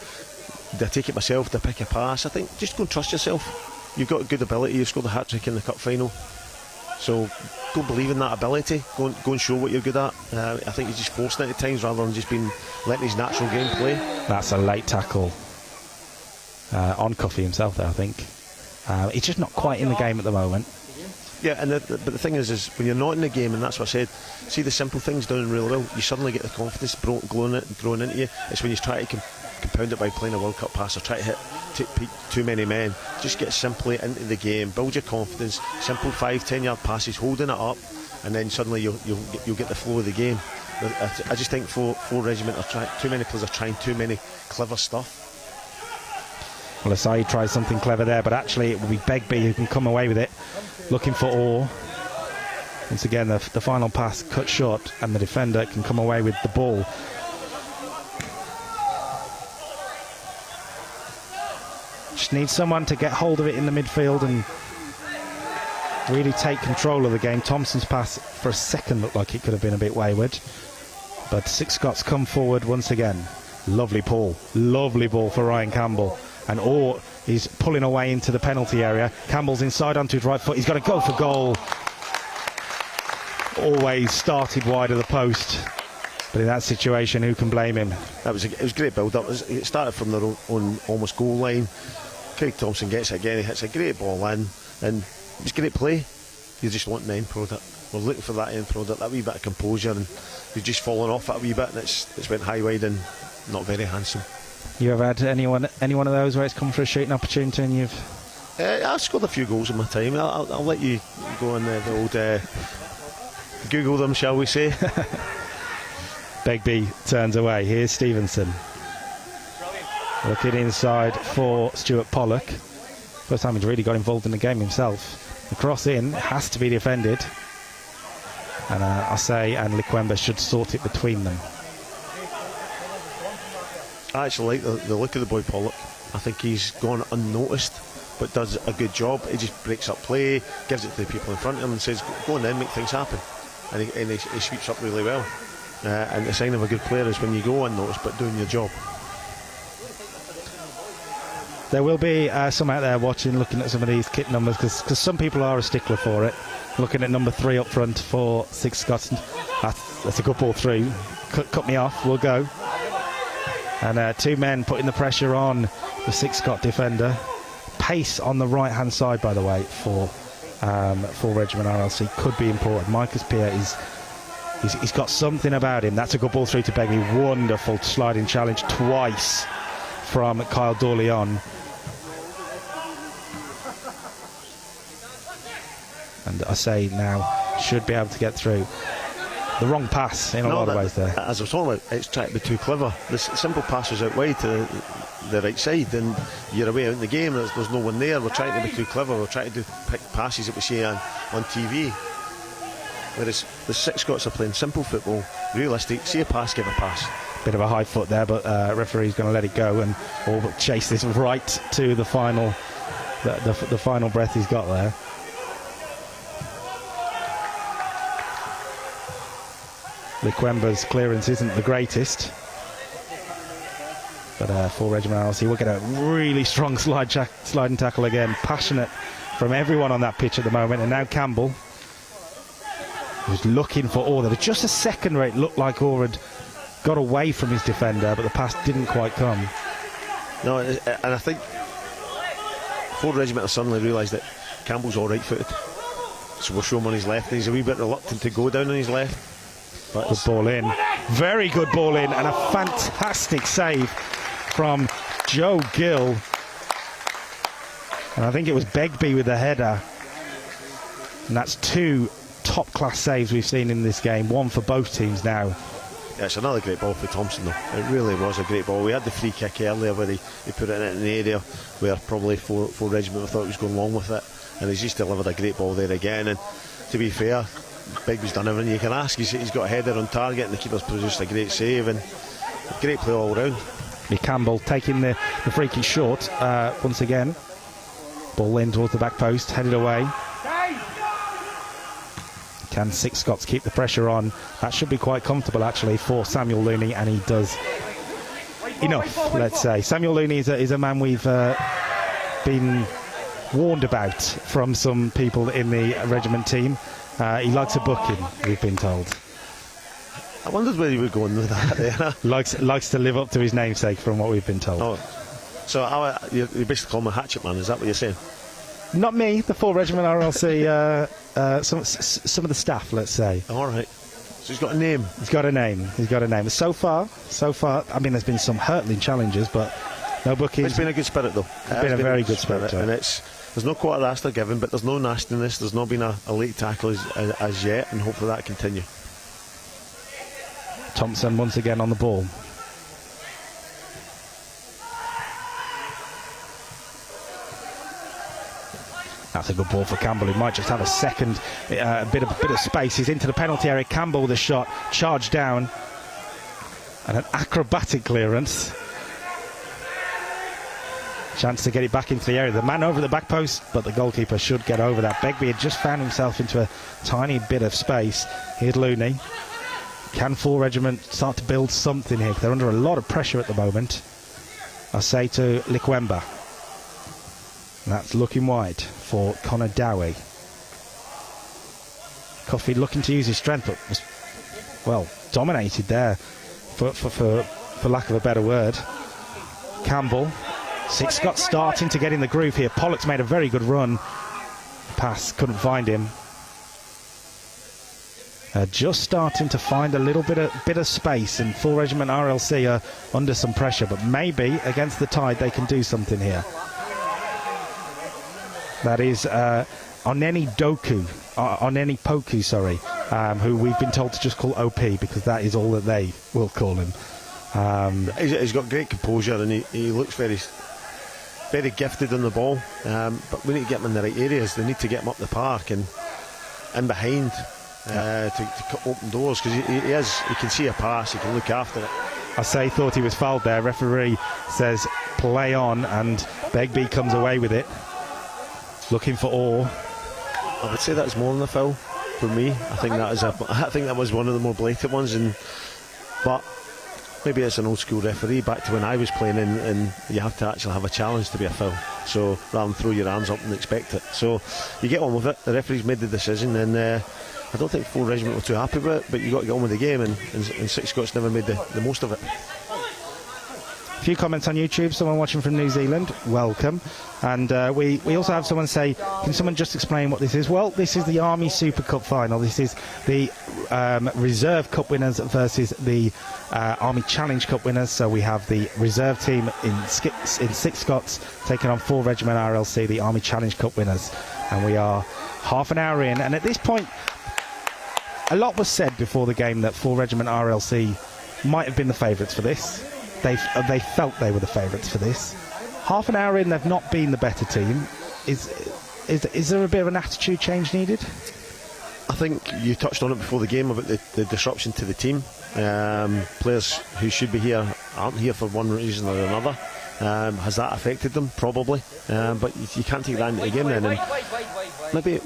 do I take it myself, do I pick a pass? I think just go and trust yourself. You've got good ability. You scored a hat-trick in the cup final. So go believe in that ability. Go and show what you're good at. I think he's just forcing it at times rather than just letting his natural game play. That's a late tackle on Cuffey himself there, I think. He's just not quite in the game at the moment. Yeah, but the thing is when you're not in the game, and that's what I said, see the simple things done really well, you suddenly get the confidence grown into you. It's when you try to compound it by playing a World Cup pass or try to hit too many men. Just get simply into the game, build your confidence, simple 5-10 yard passes, holding it up, and then suddenly you'll get the flow of the game. I just think 4 Regiment too many players are trying too many clever stuff. Well, Asai tries something clever there, but actually it will be Begbie who can come away with it, looking for Orr. Once again, the final pass cut short, and the defender can come away with the ball. just needs someone to get hold of it in the midfield and really take control of the game. Thompson's pass for a second looked like it could have been a bit wayward, but Six Scots come forward once again. Lovely ball for Ryan Campbell, and Orr is pulling away into the penalty area. Campbell's inside onto his right foot. He's got to go for goal. Always started wide of the post, but in that situation, who can blame him? It was great build-up. It started from their own almost goal line. Craig Thompson gets it again. He hits a great ball in, and it was great play. You just want an end product. We're looking for that end product, that wee bit of composure, and you've just fallen off that wee bit, and it's went high wide and not very handsome. You ever had any one of those where it's come for a shooting opportunity and you've... I've scored a few goals in my time. I'll let you go on the old Google them, shall we say. Begbie turns away. Here's Stevenson. Looking inside for Stuart Pollock. First time he's really got involved in the game himself. The cross in has to be defended. And Assay and Likwemba should sort it between them. I actually like the look of the boy Pollock. I think he's gone unnoticed, but does a good job. He just breaks up play, gives it to the people in front of him and says, go on then, make things happen. And he sweeps up really well. And the sign of a good player is when you go unnoticed but doing your job. There will be some out there watching, looking at some of these kit numbers, because some people are a stickler for it. Looking at number 3 up front for Six Scots. That's a good ball through. Cut me off, we'll go. And 2 men putting the pressure on the Six Scot defender. Pace on the right-hand side, by the way, for Regiment RLC could be important. Micah's Pierre he's got something about him. That's a good ball through to Begbie. Wonderful sliding challenge twice from Kyle Dorleon. And I say now should be able to get through. The wrong pass in a lot of ways there. As I was talking about, it's trying to be too clever. The simple pass was out wide to the right side, and you're away out in the game. There's no one there. We're trying to be too clever. We're trying to pick passes that we see on TV. Whereas the Six Scots are playing simple football, realistic. See a pass, give a pass. Bit of a high foot there, but referee's going to let it go and or chase this right to the final, the final breath he's got there. Likwemba's clearance isn't the greatest, but for Regiment RLC we'll get a really strong sliding tackle again. Passionate from everyone on that pitch at the moment. And now Campbell, who's looking for Orr. There was just a second where it looked like Orr had got away from his defender, but the pass didn't quite come. No, and I think Ford Regiment have suddenly realised that Campbell's all right footed, so we'll show him on his left, and he's a wee bit reluctant to go down on his left. But good ball in, very good ball in, and a fantastic save from Joe Gill. And I think it was Begbie with the header, and that's 2 top-class saves we've seen in this game, one for both teams now. Yeah, it's another great ball for Thompson though. It really was a great ball. We had the free kick earlier where he put it in the area where probably four Regiment thought he was going long with it, and he's just delivered a great ball there again. And to be fair, Begbie's done everything you can ask. He's got a header on target, and the keeper's produced a great save, and a great play all round. Campbell taking the free kick short once again. Ball in towards the back post, headed away. Can Six Scots keep the pressure on? That should be quite comfortable actually for Samuel Looney, and he does enough, let's say. Samuel Looney is a man we've been warned about from some people in the regiment team. He likes a booking, we've been told. I wondered where you were going with that there. likes to live up to his namesake from what we've been told. Oh, so you basically call him a hatchet man, is that what you're saying? Not me, the full Regiment RLC, some of the staff, let's say. All right. So he's got a name. He's got a name. So far, I mean, there's been some hurtling challenges, but no booking. It's been a good spirit, though. It's been a very good spirit. And there's no quarter after given, but there's no nastiness. There's not been a late tackle as yet, and hopefully that continue. Thompson once again on the ball. That's a good ball for Campbell. He might just have a second, a bit of space. He's into the penalty area. Campbell with a shot, charged down, and an acrobatic clearance. Chance to get it back into the area. The man over the back post, but the goalkeeper should get over that. Begbie had just found himself into a tiny bit of space. Here's Looney. Can Full Regiment start to build something here? They're under a lot of pressure at the moment. I say to Likwemba. And that's looking wide for Connor Dowie. Coffey looking to use his strength, but was, well, dominated there, for lack of a better word. Campbell. SCOTS starting to get in the groove here. Pollock's made a very good run. Pass, couldn't find him. Just starting to find a little bit of space, and Full Regiment RLC are under some pressure, but maybe against the tide they can do something here. That is Oneni Poku, sorry, who we've been told to just call OP because that is all that they will call him. He's got great composure, and he looks very gifted on the ball, but we need to get him in the right areas. They need to get him up the park and in behind to open doors, because he can see a pass, he can look after it. I say thought he was fouled there. Referee says play on, and Begbie comes away with it, looking for Orr. I would say that's more than a foul for me. I think that was one of the more blatant ones, but maybe it's an old school referee back to when I was playing, and you have to actually have a challenge to be a foul, so rather than throw your arms up and expect it. So you get on with it. The referee's made the decision, and I don't think Full Regiment were too happy with it, but you got to get on with the game, and SCOTS never made the most of it. A few comments on YouTube. Someone watching from New Zealand, welcome. And we also have someone say, can someone just explain what this is? Well, this is the Army Super Cup final. This is the Reserve Cup winners versus the Army Challenge Cup winners. So we have the reserve team in SCOTS taking on Full Regiment RLC, the Army Challenge Cup winners. And we are half an hour in, and at this point a lot was said before the game that Full Regiment RLC might have been the favourites for this. They felt they were the favourites for this. Half an hour in, they've not been the better team. Is there a bit of an attitude change needed? I think you touched on it before the game about the disruption to the team. Players who should be here aren't here for one reason or another. Has that affected them? Probably. But you can't take that into the game then. And maybe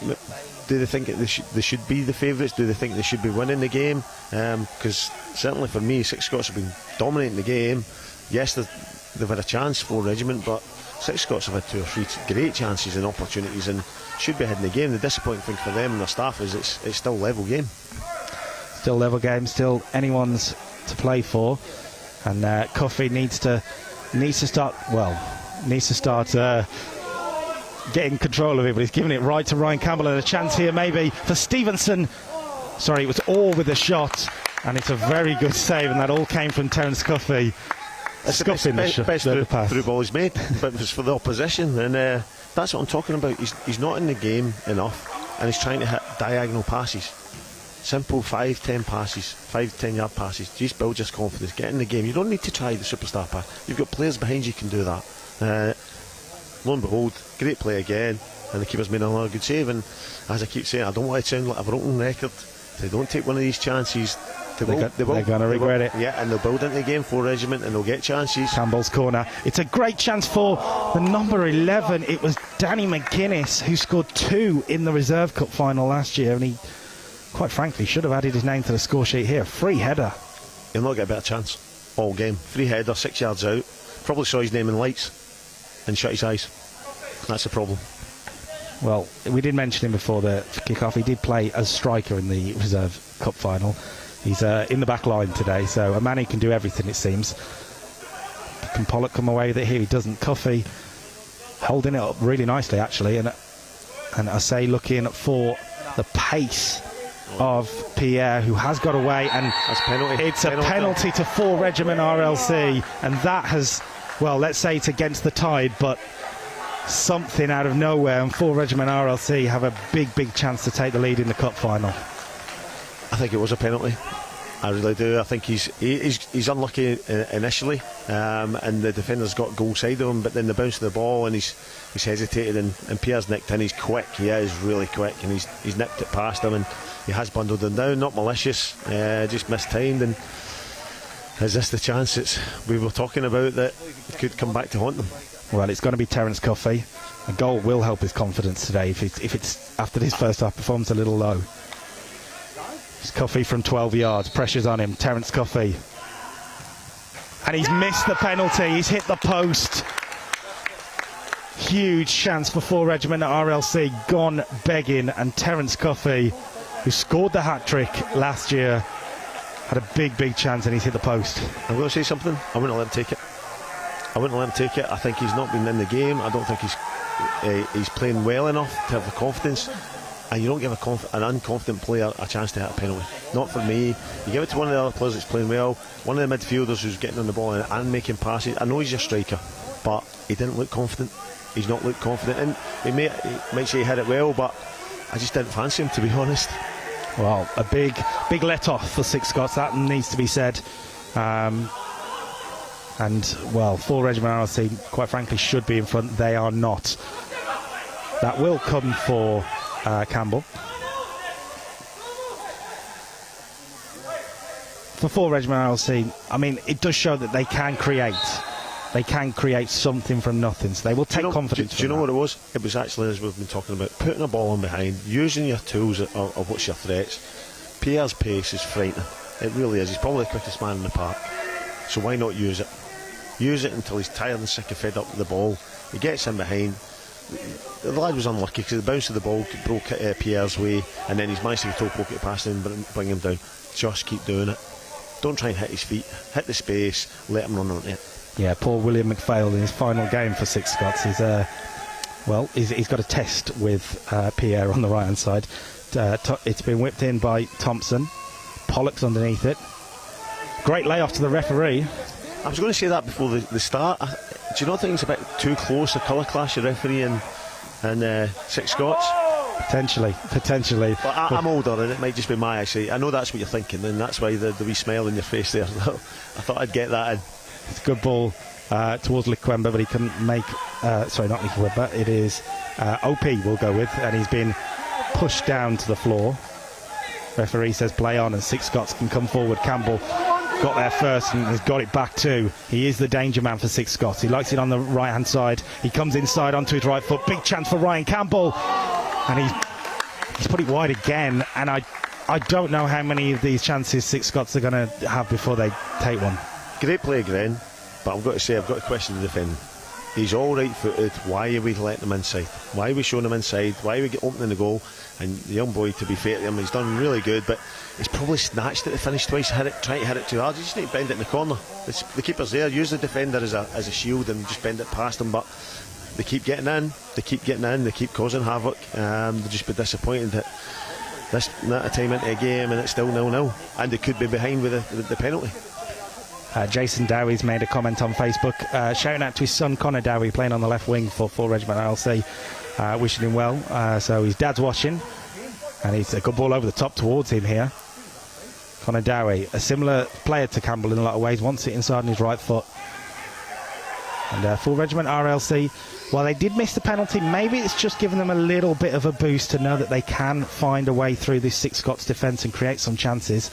do they think they should be the favourites? Do they think they should be winning the game? Because certainly for me, SCOTS have been dominating the game. Yes, they've had a chance, Full Regiment, but SCOTS have had 2 or 3 great chances and opportunities and should be ahead in the game. The disappointing thing for them and their staff is it's still level game. Still level game, still anyone's to play for. And Coffey needs to start getting control of it, but he's giving it right to Ryan Campbell, and a chance here maybe for Stevenson. Sorry, it was Orr with a shot, and it's a very good save, and that all came from Terence Coffey. It's the best through ball he's made, but it was for the opposition, and that's what I'm talking about. He's not in the game enough, and he's trying to hit diagonal passes. Simple 5-10 passes, 5-10 yard passes. Just build your confidence, get in the game. You don't need to try the superstar pass. You've got players behind you can do that. Lo and behold, great play again, and the keeper's made another good save. And as I keep saying, I don't want to sound like a broken record. If they don't take one of these chances, they're going to regret it. Yeah, and they'll build into the game, Full Regiment, and they'll get chances. Campbell's corner. It's a great chance for the number 11. It was Danny McGuinness who scored 2 in the Reserve Cup final last year, and he, quite frankly, should have added his name to the score sheet here. Free header. He'll not get a better chance all game. Free header, 6 yards out. Probably saw his name in lights and shut his eyes. That's the problem. Well, we did mention him before the kick-off. He did play as striker in the Reserve Cup final. He's in the back line today, so a man who can do everything, it seems. Can Pollock come away with it here? He doesn't. Coffey holding it up really nicely, actually, and I say looking for the pace of Pierre, who has got away, and it's a penalty to Full Regiment RLC, and that has, well, let's say it's against the tide, but something out of nowhere, and Full Regiment RLC have a big chance to take the lead in the cup final. I think it was a penalty. I really do. I think he's unlucky initially, and the defender's got goal side of him, but then the bounce of the ball, and he's hesitated, and Pierre's nicked in. He's quick. He is really quick, and he's nipped it past him, and he has bundled him down. Not malicious, just mistimed. And is this the chance we were talking about that could come back to haunt them? Well, it's going to be Terence Coffey. A goal will help his confidence today if it's after this first half performance a little low. It's Coffey from 12 yards. Pressure's on him. Terence Coffey. And he's missed the penalty. He's hit the post. Huge chance for 4 Regiment at RLC. Gone begging. And Terence Coffey, who scored the hat-trick last year, had a big chance and he's hit the post. I'm going to say something. I wouldn't let him take it. I think he's not been in the game. I don't think he's playing well enough to have the confidence. And you don't give an unconfident player a chance to hit a penalty. Not for me. You give it to one of the other players that's playing well, one of the midfielders who's getting on the ball and making passes. I know he's a striker, but he didn't look confident. He's not looked confident, and he might say he hit it well, but I just didn't fancy him, to be honest. Well, a big let off for Six Scots, that needs to be said. And well, 4 Regiment RLC, quite frankly, should be in front. They are not. That will come for Campbell. For 4 Regiment RLC, I mean, it does show that they can create. They can create something from nothing. So they will take confidence. Do you know what it was? It was actually, as we've been talking about, putting a ball in behind, using your tools of what's your threats. Pierre's pace is frightening. It really is. He's probably the quickest man in the park. So why not use it? Use it until he's tired and sick and fed up with the ball. He gets in behind. The lad was unlucky because the bounce of the ball broke Pierre's way, and then he's managed to toe poke it past him and bring him down. Just keep doing it. Don't try and hit his feet. Hit the space. Let him run on it. Yeah, poor William McPhail in his final game for Six Scots. He's got a test with Pierre on the right hand side. It's been whipped in by Thompson. Pollock's underneath it. Great layoff to the referee. I was going to say that before the start. Do you not think it's a bit too close, a colour clash, the referee and Six Scots? Potentially. But I'm older and it might just be my eyesight. I know that's what you're thinking, and that's why the wee smile on your face there. I thought I'd get that in. It's a good ball towards Likwemba, but he couldn't make... sorry, not Likwemba. It is OP we'll go with, and he's been pushed down to the floor. Referee says play on, and Six Scots can come forward. Campbell got there first and has got it back too. He is the danger man for Six Scots. He likes it on the right hand side. He comes inside onto his right foot. Big chance for Ryan Campbell, and he's put it wide again. And I don't know how many of these chances Six Scots are going to have before they take one. Great play, Gren, but I've got to question the defending. He's all right footed. Why are we letting him inside? Why are we showing him inside? Why are we opening the goal? And the young boy, to be fair to him, he's done really good, but he's probably snatched it to finish twice, trying to hit it too hard. You just need to bend it in the corner. The keeper's there, use the defender as a shield and just bend it past him, but they keep getting in, they keep causing havoc. They'll just be disappointed that this not a time into a game and it's still 0-0, and they could be behind with the penalty. Jason Dowie's made a comment on Facebook, shouting out to his son Connor Dowie, playing on the left wing for 4 Regiment RLC, wishing him well. So his dad's watching, and he's a good ball over the top towards him here. Connor Dowie, a similar player to Campbell in a lot of ways, wants it inside on his right foot. And 4 Regiment RLC, while they did miss the penalty, maybe it's just given them a little bit of a boost to know that they can find a way through this Six Scots defence and create some chances.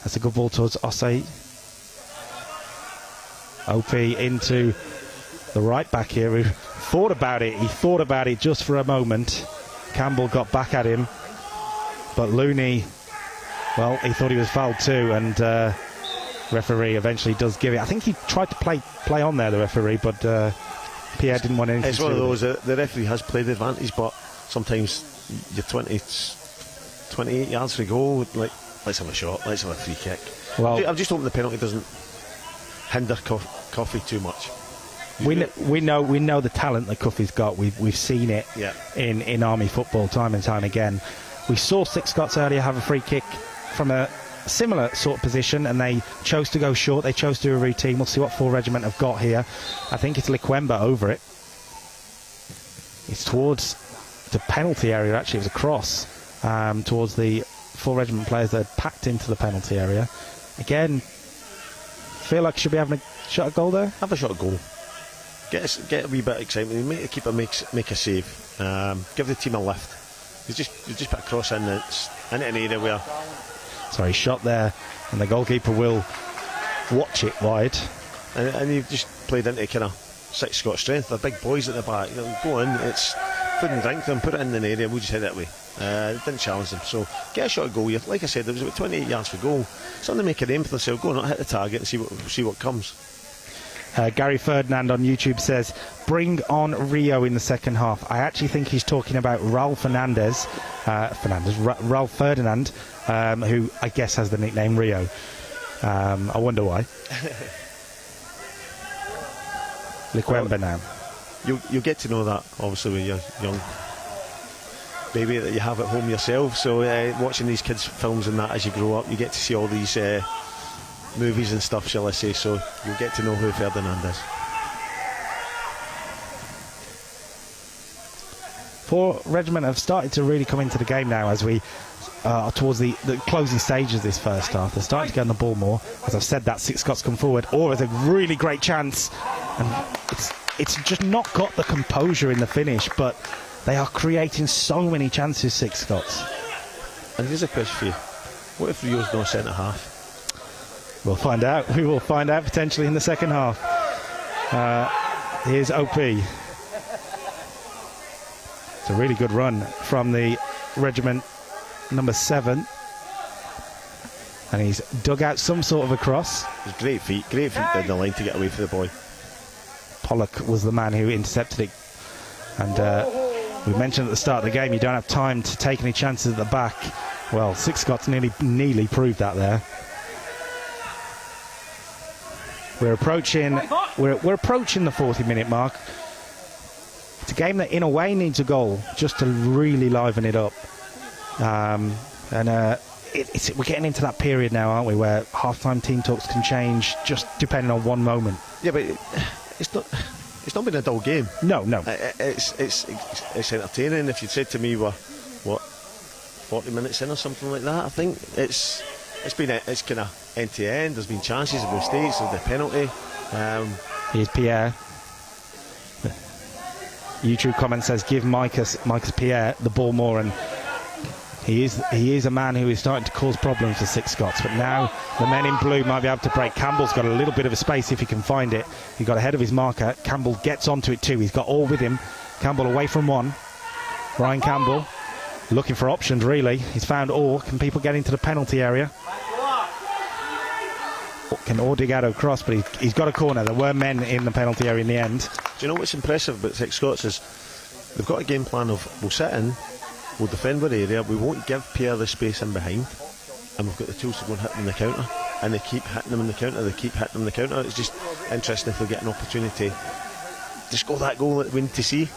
That's a good ball towards Osei. OP into the right back here, who thought about it. He thought about it just for a moment. Campbell got back at him, but Looney, well, he thought he was fouled too, and referee eventually does give it. I think he tried to play on there, the referee, but Pierre didn't want anything. It's one of those, the referee has played the advantage, but sometimes you're 28 yards to go, like, let's have a shot, let's have a free kick. Well, I'm just hoping the penalty doesn't hinder Coffey too much. We know the talent that Coffey's got. We've seen it in Army football time and time again. We saw Six Scots earlier have a free kick from a similar sort of position, and they chose to go short. They chose to do a routine. We'll see what 4 Regiment have got here. I think it's Likwemba over it. It's towards the penalty area. Actually, it was a cross towards the 4 Regiment players that had packed into the penalty area. Again, feel like should be having a shot at goal there. Have a shot at goal. Get a wee bit of excitement. Make the keeper make a save. Give the team a lift. You just put a cross in into an area where. Sorry, shot there, and the goalkeeper will watch it wide. And you've just played into kind of 6 Scotts strength. They're big boys at the back. Go in, it's food and drink them, put it in the area, we'll just head that way. Didn't challenge them. So get a shot at goal. Like I said, there was about 28 yards for goal. Something to make an aim for themselves. Go and hit the target and see what comes. Gary Ferdinand on YouTube says, bring on Rio in the second half. I actually think he's talking about Ralph Ralph Ferdinand, who I guess has the nickname Rio. I wonder why. Liquemba now. You'll get to know that, obviously, when you're young. Baby that you have at home yourself. So watching these kids' films and that as you grow up, you get to see all these movies and stuff, shall I say. So you'll get to know who Ferdinand is. Four Regiment have started to really come into the game now as we are towards the closing stages of this first half. They're starting to get on the ball more. As I've said, that 6 Scots come forward. Or it's a really great chance. And it's just not got the composure in the finish, but they are creating so many chances, 6 Scots. And here's a question for you. What if Rio's no centre half? We'll find out. We will find out potentially in the second half. Here's OP. It's a really good run from the regiment number 7. And he's dug out some sort of a cross. It's great feet down the line to get away from the boy. Pollock was the man who intercepted it. And we mentioned at the start of the game, you don't have time to take any chances at the back. Well, 6 Scots nearly proved that there. We're approaching the 40-minute mark. It's a game that, in a way, needs a goal just to really liven it up. We're getting into that period now, aren't we, where half-time team talks can change just depending on one moment. Yeah, but it's not been a dull game. No. It's entertaining. If you'd said to me, what 40 minutes in or something like that, I think it's kind of end to end. There's been chances of mistakes, there's the penalty. Here's Pierre. YouTube comment says, give Marcus Pierre the ball more, and he is a man who is starting to cause problems for 6 Scots. But now the men in blue might be able to break. Campbell's got a little bit of a space if he can find it. He got ahead of his marker. Campbell gets onto it too. He's got all with him. Campbell away from one. Ryan Campbell looking for options, really. He's found all. Can people get into the penalty area? Can Ordigado cross, but he's got a corner. There were men in the penalty area in the end. Do you know what's impressive about 6 Scots is they've got a game plan of we'll sit in, we'll defend our area, we won't give Pierre the space in behind, and we've got the tools to go and hit them in the counter. And they keep hitting them in the counter, It's just interesting if they get an opportunity to score that goal that we need to see.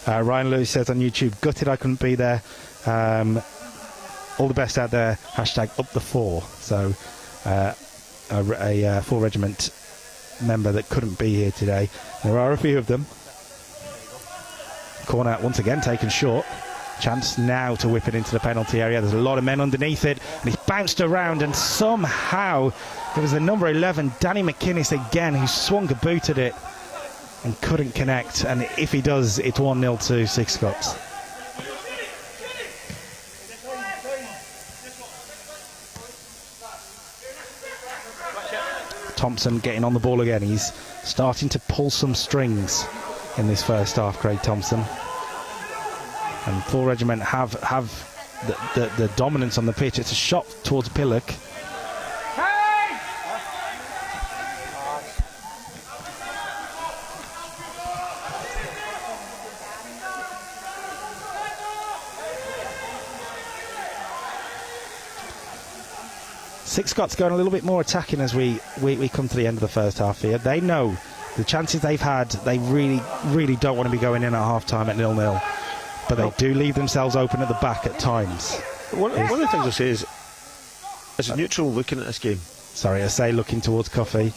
Ryan Lewis says on YouTube, gutted I couldn't be there. All the best out there, hashtag up the 4. So a 4 Regiment member that couldn't be here today. There are a few of them. Corner once again taken short. Chance now to whip it into the penalty area. There's a lot of men underneath it, and he's bounced around, and somehow it was the number 11, Danny McInnes again, who swung a boot at it and couldn't connect. And if he does, it's 1-0 to 6 Scots. Thompson getting on the ball again. He's starting to pull some strings in this first half, Craig Thompson. And 4 Regiment have the dominance on the pitch. It's a shot towards Pillock. Six Scots going a little bit more attacking as we come to the end of the first half here. They know the chances they've had, they really don't want to be going in at half-time at 0-0. But they do leave themselves open at the back at times. One of the things I'll say is, as a neutral looking at this game. Sorry, I say looking towards Coffey.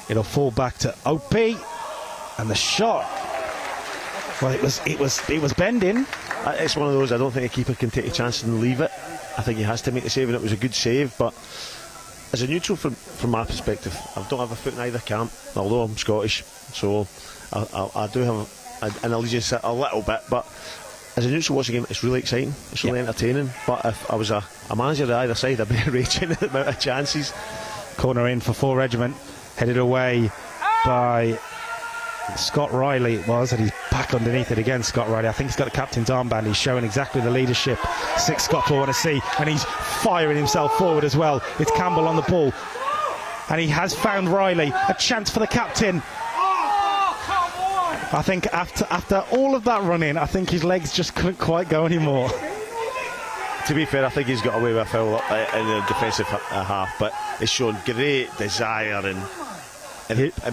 It'll fall back to OP. And the shot. Well, it was bending. It's one of those, I don't think a keeper can take a chance and leave it. I think he has to make the save, and it was a good save. But as a neutral, from my perspective, I don't have a foot in either camp, although I'm Scottish. So I do have an allegiance a little bit. But as a neutral watching game, it's really exciting, it's really entertaining. But if I was a manager at either side, I'd be raging at the amount of chances. Corner in for 4 Regiment, headed away by Scott Riley it was, and he's back underneath it again. Scott Riley, I think he's got the captain's armband. He's showing exactly the leadership Six Scots want to see, and he's firing himself forward as well. It's Campbell on the ball, and he has found Riley. A chance for the captain. I think after all of that running, I think his legs just couldn't quite go anymore. To be fair, I think he's got away with a foul in the defensive half, but he's shown great desire and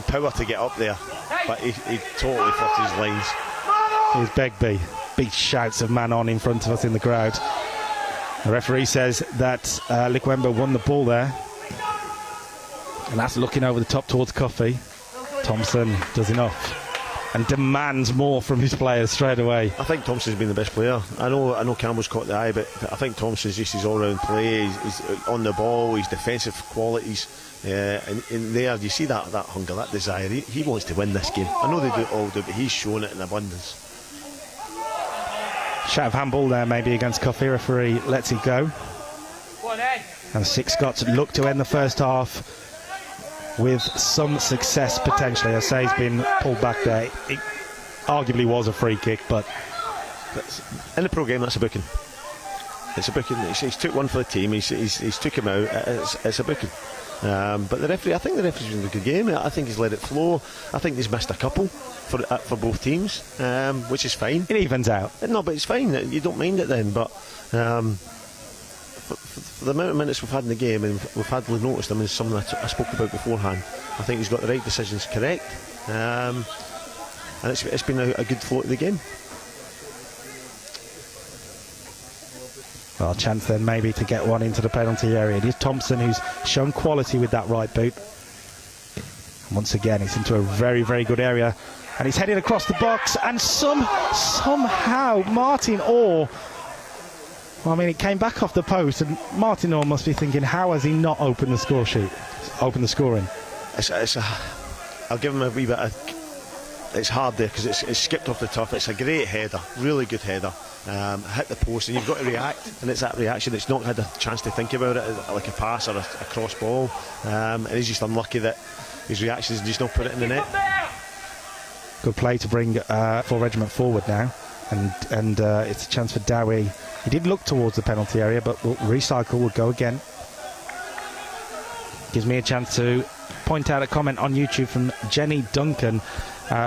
power to get up there, but he totally flipped his lines. Here's Begbie. Big shouts of man on in front of us in the crowd. The referee says that Likwemba won the ball there, and that's looking over the top towards Coffey. Thompson does enough and demands more from his players straight away. I think Thompson's been the best player. I know Campbell's caught the eye, but I think Thompson's just his all-round play. He's on the ball, his defensive qualities, and in there you see that hunger, that desire. He wants to win this game. I know they all do, but he's shown it in abundance. Shout of handball there maybe against Coffey. Referee lets it go. And Six Scots look to end the first half with some success potentially. I say he's been pulled back there. It arguably was a free kick, but in the pro game, that's a booking. It's a booking. He's took one for the team. He's took him out. It's a booking. But the referee, I think the referee's been a good game. I think he's let it flow. I think he's missed a couple for both teams, which is fine. It evens out. No, but it's fine. You don't mind it then. But for the amount of minutes we've had in the game, and we've hardly noticed them, is something I spoke about beforehand. I think he's got the right decisions correct, and it's been a good flow to the game. Well, a chance then maybe to get one into the penalty area. It is Thompson who's shown quality with that right boot. And once again, it's into a very, very good area, and he's heading across the box, and somehow Martin Orr, well, I mean, it came back off the post, and Martin Orr must be thinking, how has he not opened the score sheet, opened the scoring? I'll give him a wee bit of... It's hard there because it's skipped off the top. It's a great header, really good header. Hit the post, and you've got to react, and it's that reaction. It's not had a chance to think about it like a pass or a cross ball, and he's just unlucky that his reaction is just not put it in the net. Good play to bring full regiment forward now, and it's a chance for Dowie. He did look towards the penalty area, but will recycle, will go again. Gives me a chance to point out a comment on YouTube from Jenny Duncan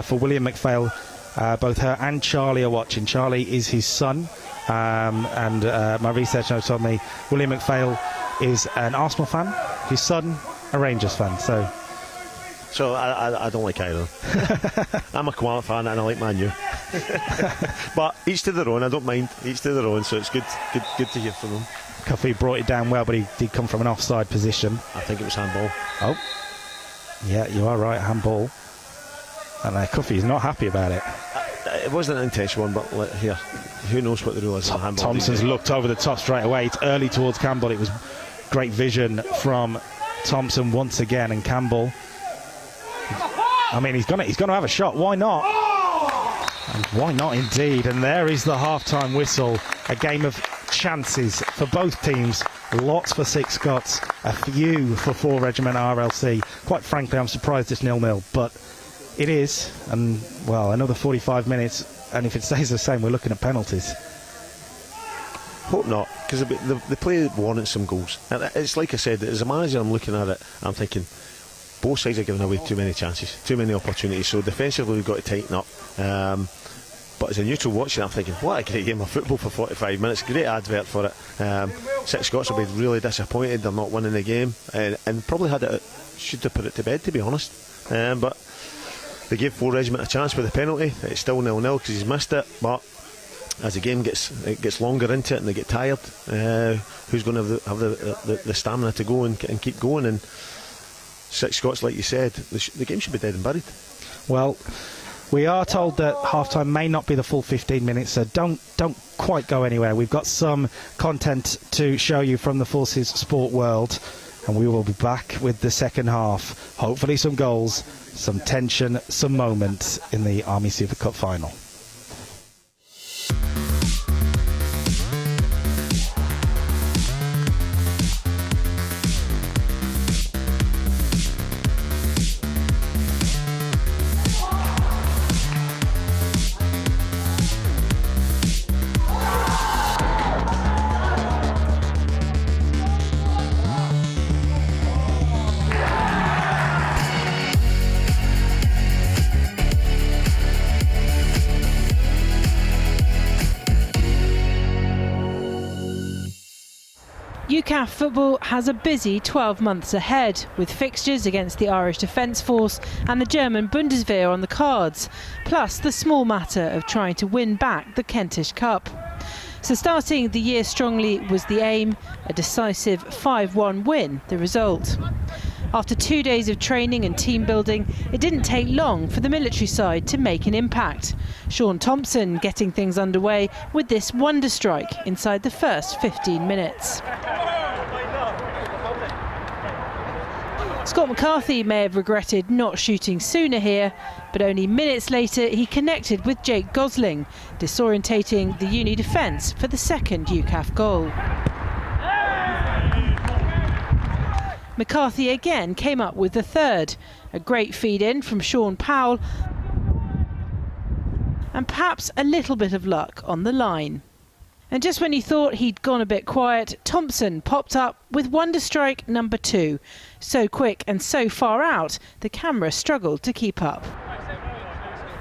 for William McPhail. Both her and Charlie are watching. Charlie is his son, and my research note told me William McPhail is an Arsenal fan, his son a Rangers fan. So I don't like either. I'm a Koala fan and I like Man U. But each to their own. I don't mind. Each to their own. So it's good to hear from them. Coffey brought it down well, but he did come from an offside position. I think it was handball. Oh, yeah, you are right, handball. And Coffey is not happy about it. It wasn't an intentional one, but here, who knows what the rule is on handball. Thompson's looked over the top straight away. It's early towards Campbell. It was great vision from Thompson once again, and Campbell, I mean, he's gonna have a shot. Why not? And why not indeed? And there is the half-time whistle. A game of chances for both teams. Lots for Six Scots, a few for 4 Regiment RLC. Quite frankly, I'm surprised it's 0-0, but it is. And well, another 45 minutes, and if it stays the same, we're looking at penalties. Hope not, because the play warrants some goals. And it's like I said, as a manager, I'm looking at it, I'm thinking both sides are giving away too many chances, too many opportunities. So defensively, we've got to tighten up. But as a neutral watching, I'm thinking, what a great game of football for 45 minutes. Great advert for it. Six Scots will be really disappointed they're not winning the game, and probably should have put it to bed, to be honest. But they gave 4 Regiment a chance with the penalty. It's still 0-0 because he's missed it. But as the game gets longer into it and they get tired, who's going to have the stamina to go and keep going? And Six Scots, like you said, the game should be dead and buried. Well, we are told that half-time may not be the full 15 minutes, so don't quite go anywhere. We've got some content to show you from the Forces Sport world, and we will be back with the second half. Hopefully some goals, some tension, some moments in the Army Super Cup final. UCAF football has a busy 12 months ahead, with fixtures against the Irish Defence Force and the German Bundeswehr on the cards, plus the small matter of trying to win back the Kentish Cup. So starting the year strongly was the aim, a decisive 5-1 win the result. After 2 days of training and team building, it didn't take long for the military side to make an impact. Sean Thompson getting things underway with this wonder strike inside the first 15 minutes. Scott McCarthy may have regretted not shooting sooner here, but only minutes later he connected with Jake Gosling, disorientating the uni defence for the second UCAF goal. McCarthy again came up with the third, a great feed-in from Sean Powell, and perhaps a little bit of luck on the line. And just when you thought he'd gone a bit quiet, Thompson popped up with wonder strike number 2. So quick and so far out, the camera struggled to keep up.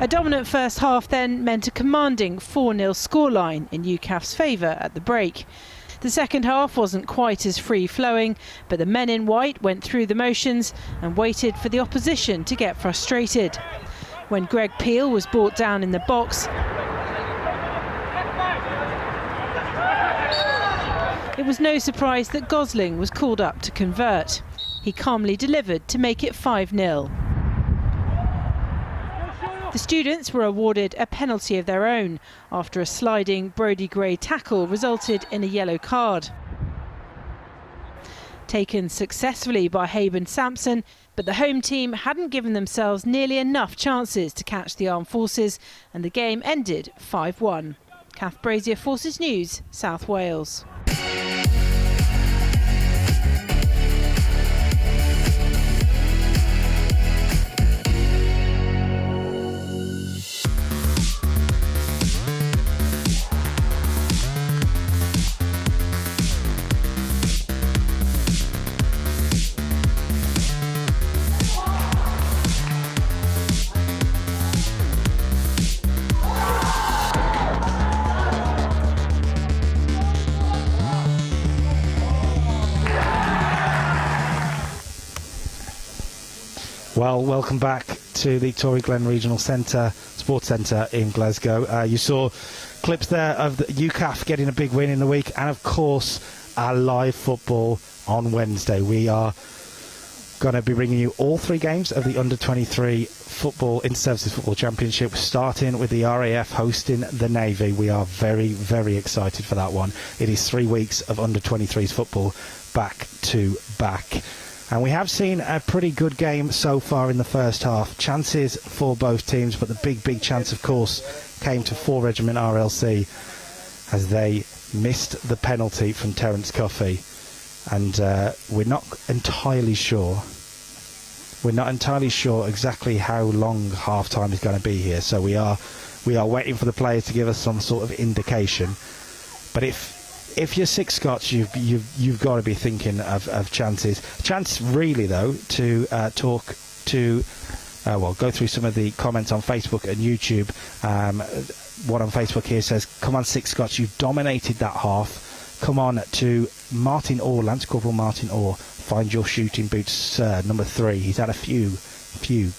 A dominant first half then meant a commanding 4-0 scoreline in UCAF's favour at the break. The second half wasn't quite as free-flowing, but the men in white went through the motions and waited for the opposition to get frustrated. When Greg Peel was brought down in the box, it was no surprise that Gosling was called up to convert. He calmly delivered to make it 5-0. The students were awarded a penalty of their own after a sliding Brodie Gray tackle resulted in a yellow card. Taken successfully by Haben Sampson, but the home team hadn't given themselves nearly enough chances to catch the armed forces, and the game ended 5-1. Kath Brazier, Forces News, South Wales. Well, welcome back to the Tory Glen Regional Centre, Sports Centre in Glasgow. You saw clips there of the UCAF getting a big win in the week, and of course our live football on Wednesday. We are going to be bringing you all 3 games of the Under-23 Football Inter-Services Football Championship, starting with the RAF hosting the Navy. We are very, very excited for that one. It is 3 weeks of Under-23s football back to back. And we have seen a pretty good game so far in the first half. Chances for both teams, but the big chance, of course, came to 4 Regiment RLC as they missed the penalty from Terence Cuffey. And we're not entirely sure exactly how long half-time is going to be here. So we are waiting for the players to give us some sort of indication. But if you're Six Scots, you've got to be thinking of chances. Chance really though to go through some of the comments on Facebook and YouTube. One on Facebook here says, "Come on, Six Scots, you've dominated that half. Come on to Martin Orr, Lance Corporal Martin Orr. Find your shooting boots, sir. Number 3. He's had a few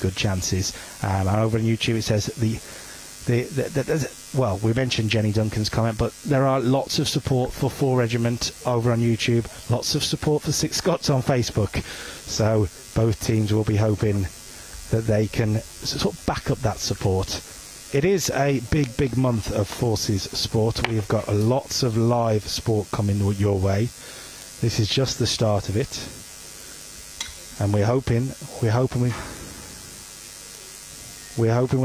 good chances." And over on YouTube it says well, we mentioned Jenny Duncan's comment, but there are lots of support for 4 Regiment over on YouTube, lots of support for Six Scots on Facebook. So both teams will be hoping that they can sort of back up that support. It is a big month of Forces sport. We have got lots of live sport coming your way. This is just the start of it, and we're hoping we're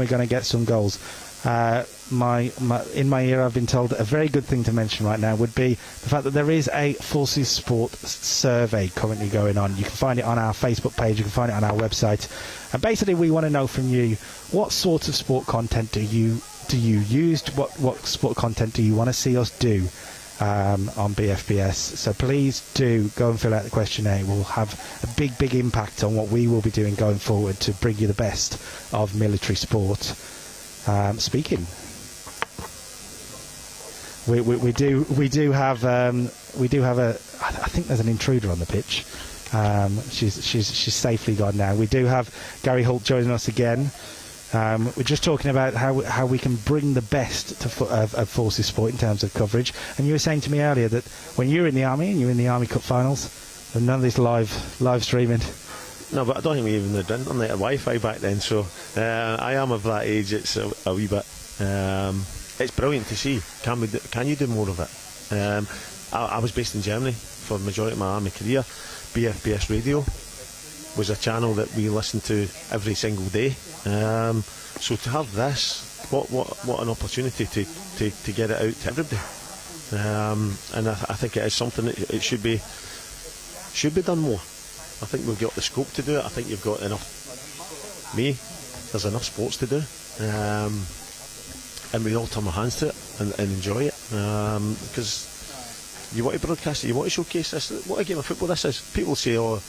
going to get some goals. In my ear, I've been told that a very good thing to mention right now would be the fact that there is a Forces Sport survey currently going on. You can find it on our Facebook page, you can find it on our website, and basically we want to know from you, what sort of sport content do you use? What sport content do you want to see us do on BFBS? So please do go and fill out the questionnaire. It will have a big impact on what we will be doing going forward to bring you the best of military sport. Speaking, we do have a I think there's an intruder on the pitch. She's safely gone now. We do have Gary Holt joining us again. We're just talking about how we can bring the best of Forces Sport in terms of coverage. And you were saying to me earlier that when you were in the Army and you were in the Army Cup finals, and none of this live streaming. No, but I don't think we even had internet or Wi-Fi back then, so I am of that age. It's a wee bit. It's brilliant to see. Can you do more of it? I was based in Germany for the majority of my Army career. BFBS radio was a channel that we listened to every single day. So to have this, what an opportunity to get it out to everybody. And I think it is something that it should be done more. I think we've got the scope to do it. I think you've got enough. There's enough sports to do, and we all turn our hands to it and enjoy it, because you want to broadcast it, you want to showcase this. What a game of football this is. People say, oh,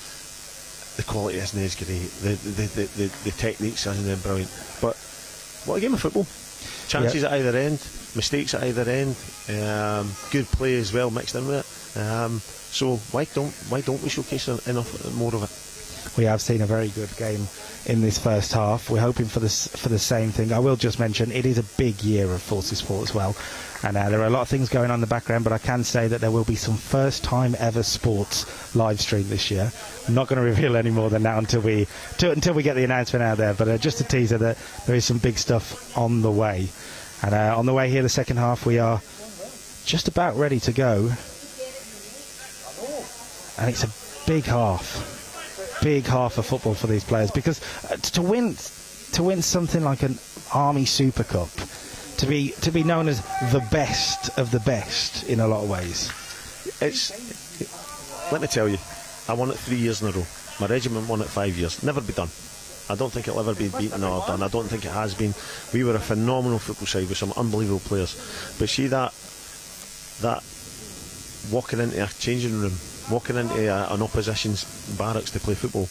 the quality isn't as great, the techniques isn't brilliant, but what a game of football. Chances at either end, mistakes at either end, good play as well mixed in with it. So why don't we showcase enough more of it? We have seen a very good game in this first half. We're hoping for the same thing. I will just mention it is a big year of Forces Sport as well, and there are a lot of things going on in the background, but I can say that there will be some first time ever sports live stream this year. I'm not going to reveal any more than that until we get the announcement out there, but just a teaser that there is some big stuff on the way. And on the way here, the second half, we are just about ready to go. And it's a big half of football for these players, because to win something like an Army Super Cup, to be known as the best of the best in a lot of ways. Let me tell you, I won it 3 years in a row. My regiment won it 5 years. Never be done. I don't think it'll ever be beaten or done. I don't think it has been. We were a phenomenal football side with some unbelievable players. But see that walking into a changing room, walking into an opposition's barracks to play football,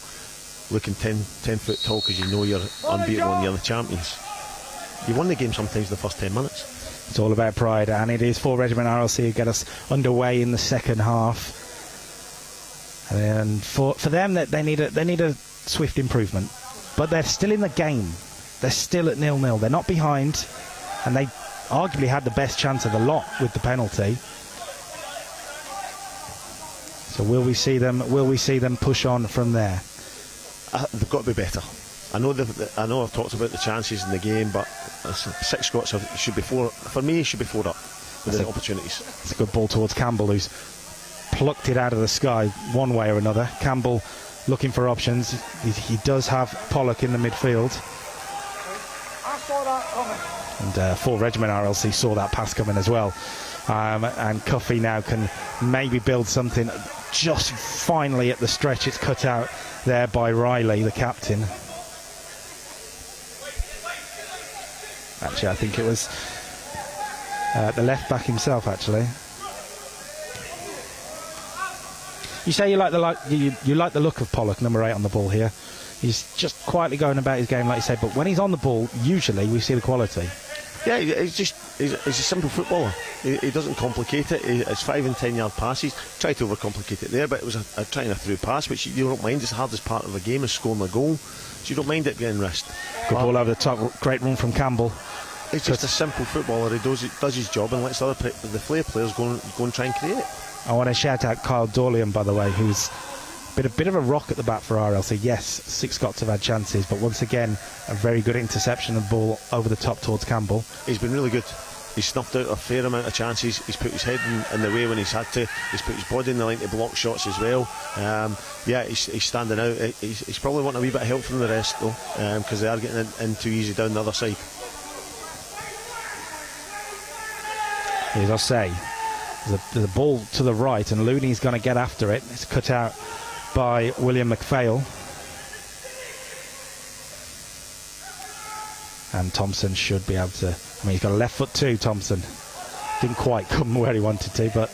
looking 10 foot tall because you know you're unbeatable and you're the champions. You won the game sometimes the first 10 minutes. It's all about pride, and it is for Regiment RLC who get us underway in the second half. And for them, that they need a swift improvement, but they're still in the game. They're still at 0-0. They're not behind, and they arguably had the best chance of the lot with the penalty. So will we see them push on from there? They've got to be better. I know I've talked about the chances in the game, but 6 Scots should be 4. For me, should be 4 up with the opportunities. It's a good ball towards Campbell, who's plucked it out of the sky one way or another. Campbell looking for options. He does have Pollock in the midfield. I saw that coming. And 4 Regiment RLC saw that pass coming as well. And Cuffy now can maybe build something. Just finally at the stretch, it's cut out there by Riley, the captain. Actually, I think it was the left back himself, actually. You say you like the look of Pollock, number 8 on the ball here. He's just quietly going about his game, like you said, but when he's on the ball, usually we see the quality. Yeah, he's a simple footballer. He doesn't complicate it. It's 5 and 10 yard passes. Try to overcomplicate it there, but it was trying a through pass, which you don't mind. It's the hardest part of the game is scoring a goal, so you don't mind it being risked. Good ball over the top. Great run from Campbell. He's just a simple footballer. He does his job and lets the players go and try and create it. I want to shout out Kyle Dorlian, by the way, who's a bit of a rock at the bat for RLC. Yes, 6 Scots have had chances, but once again, a very good interception of the ball over the top towards Campbell. He's been really good. He's snuffed out a fair amount of chances. He's put his head in the way when he's had to. He's put his body in the line to block shots as well. He's standing out. He's probably wanting a wee bit of help from the rest, though, because they are getting in too easy down the other side. As I say, there's a ball to the right, and Looney's going to get after it. It's cut out by William McPhail. And Thompson should be able to... I mean, he's got a left foot too, Thompson. Didn't quite come where he wanted to, but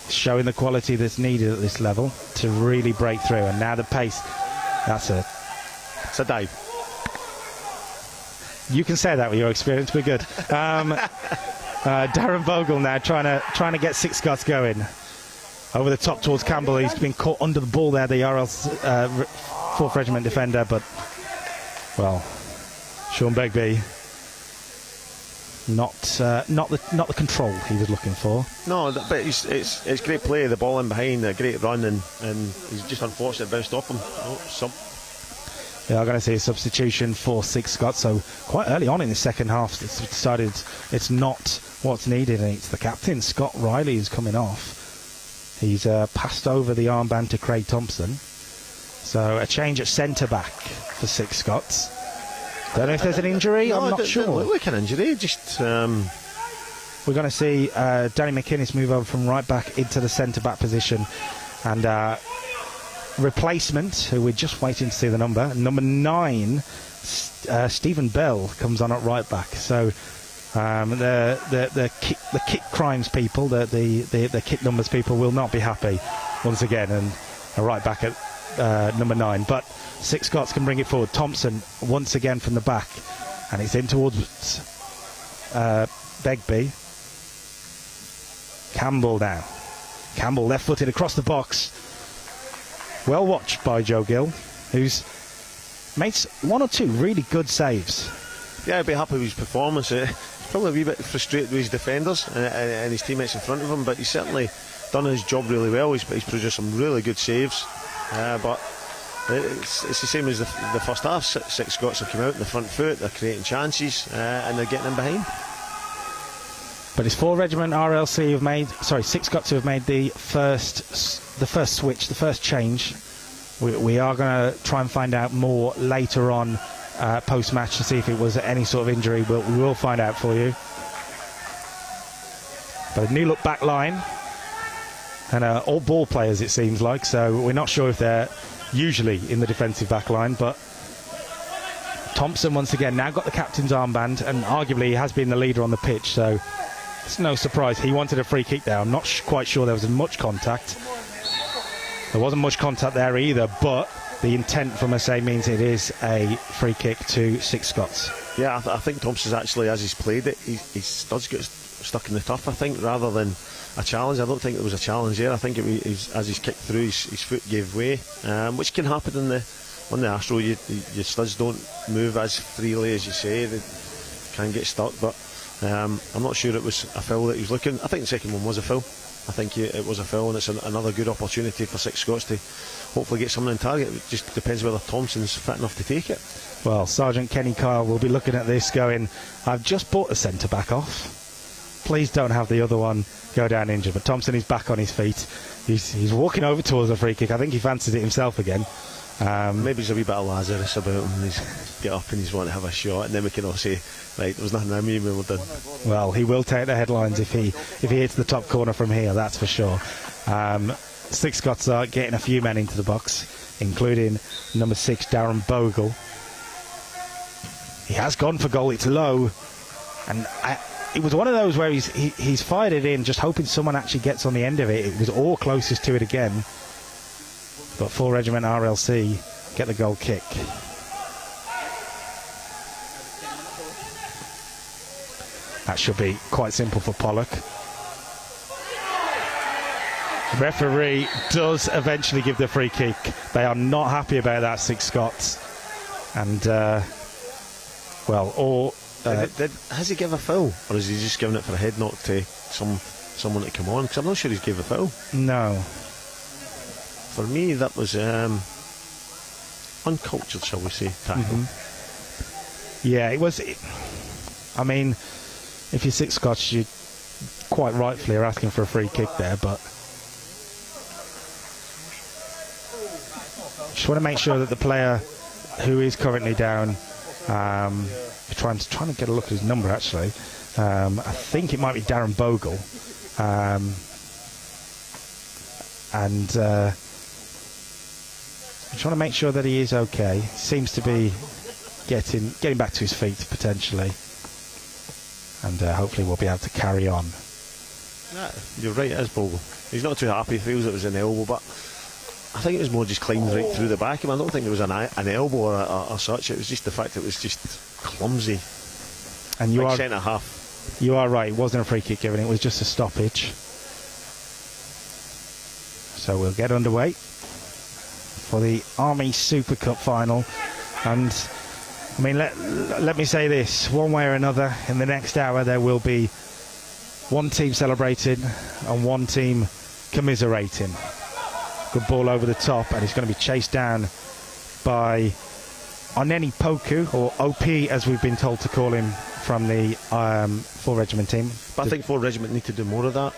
showing the quality that's needed at this level to really break through. And now the pace. It's a dive. You can say that with your experience. We're good. Darren Bogle now trying to get 6 Scots going. over the top towards Campbell. He's been caught under the ball there, the RLC 4th Regiment defender, but, well, Sean Begbie, not the control he was looking for. No, but it's great play, the ball in behind, a great run, and he's just unfortunate bounced off him. Yeah, I'm going to see a substitution for SCOTS. So quite early on in the second half, it's decided it's not what's needed, and it's the captain, Scott Riley, who's coming off. He's passed over the armband to Craig Thompson. So a change at centre-back for SCOTS. Don't know if there's an injury, No, I'm not sure. Look like an injury, just... We're going to see Danny McInnes move over from right-back into the centre-back position. And... replacement, who we're just waiting to see the number 9, Stephen Bell comes on at right back. So the kit crimes people, the kit numbers people will not be happy once again, and a right back at number 9. But SCOTS can bring it forward. Thompson once again from the back, and it's in towards Begbie. Campbell now. Campbell left-footed across the box. Well watched by Joe Gill, who's made 1 or 2 really good saves. Yeah, I'd be happy with his performance. He's probably a wee bit frustrated with his defenders and his teammates in front of him, but he's certainly done his job really well. He's produced some really good saves. But it's the same as the first half. SCOTS have come out in the front foot, they're creating chances, and they're getting in behind. But it's 4 Regiment RLC who've made, SCOTS who have made the first switch, the first change. We are going to try and find out more later on post-match to see if it was any sort of injury, but we will find out for you. But a new look back line, and all ball players it seems like, so we're not sure if they're usually in the defensive back line, but Thompson once again now got the captain's armband, and arguably he has been the leader on the pitch, so it's no surprise he wanted a free kick there. I'm not quite sure there was much contact. There wasn't much contact there either, but the intent from Massey means it is a free kick to SCOTS. Yeah, I think Thompson's actually, as he's played it, he does get stuck in the turf, I think, rather than a challenge. I don't think there was a challenge there. I think as he's kicked through, his foot gave way, which can happen on the Astro. Your studs don't move as freely as you say. They can get stuck, but I'm not sure it was a foul that he was looking. I think the second one was a foul. I think it was a foul, and it's another good opportunity for SCOTS to hopefully get someone on target. It just depends whether Thompson's fit enough to take it. Well, Sergeant Kenny Kyle will be looking at this going, I've just bought a centre-back off. Please don't have the other one go down injured. But Thompson is back on his feet. He's walking over towards the free kick. I think he fancies it himself again. Maybe there's a wee bit of Lazarus about him. He's get up and he's wanting to have a shot, and then we can all say, right, there was nothing in me when we're done. Well, he will take the headlines if he hits the top corner from here, that's for sure. SCOTS are getting a few men into the box, including number 6 Darren Bogle. He has gone for goal. It's low, and it was one of those where he's fired it in, just hoping someone actually gets on the end of it. It was all closest to it again. But 4 Regiment RLC get the goal kick. That should be quite simple for Pollock. The referee does eventually give the free kick. They are not happy about that, SCOTS. And, has he given a foul? Or is he just giving it for a head knock to someone to come on? Because I'm not sure he's given a foul. No. For me, that was uncultured, shall we say, tackle. Mm-hmm. Yeah, it was. I mean, if you're SCOTS, you quite rightfully are asking for a free kick there, but just want to make sure that the player who is currently down, trying to get a look at his number actually. I think it might be Darren Bogle, and. I'm trying to make sure that he is okay. Seems to be getting back to his feet potentially, and hopefully we'll be able to carry on. Yeah, you're right, it is Bogle. He's not too happy. He feels it was an elbow, but I think it was more just climbed right through the back of him. I don't think it was an elbow or such. It was just the fact it was just clumsy. And you like are centre half. You are right. It wasn't a free kick given. It was just a stoppage. So we'll get underway for the Army Super Cup final. And I mean, let me say this, one way or another, in the next hour there will be one team celebrating and one team commiserating. Good ball over the top, and it's going to be chased down by Oneni Poku, or OP as we've been told to call him, from the 4 Regiment team. But I think 4 Regiment need to do more of that.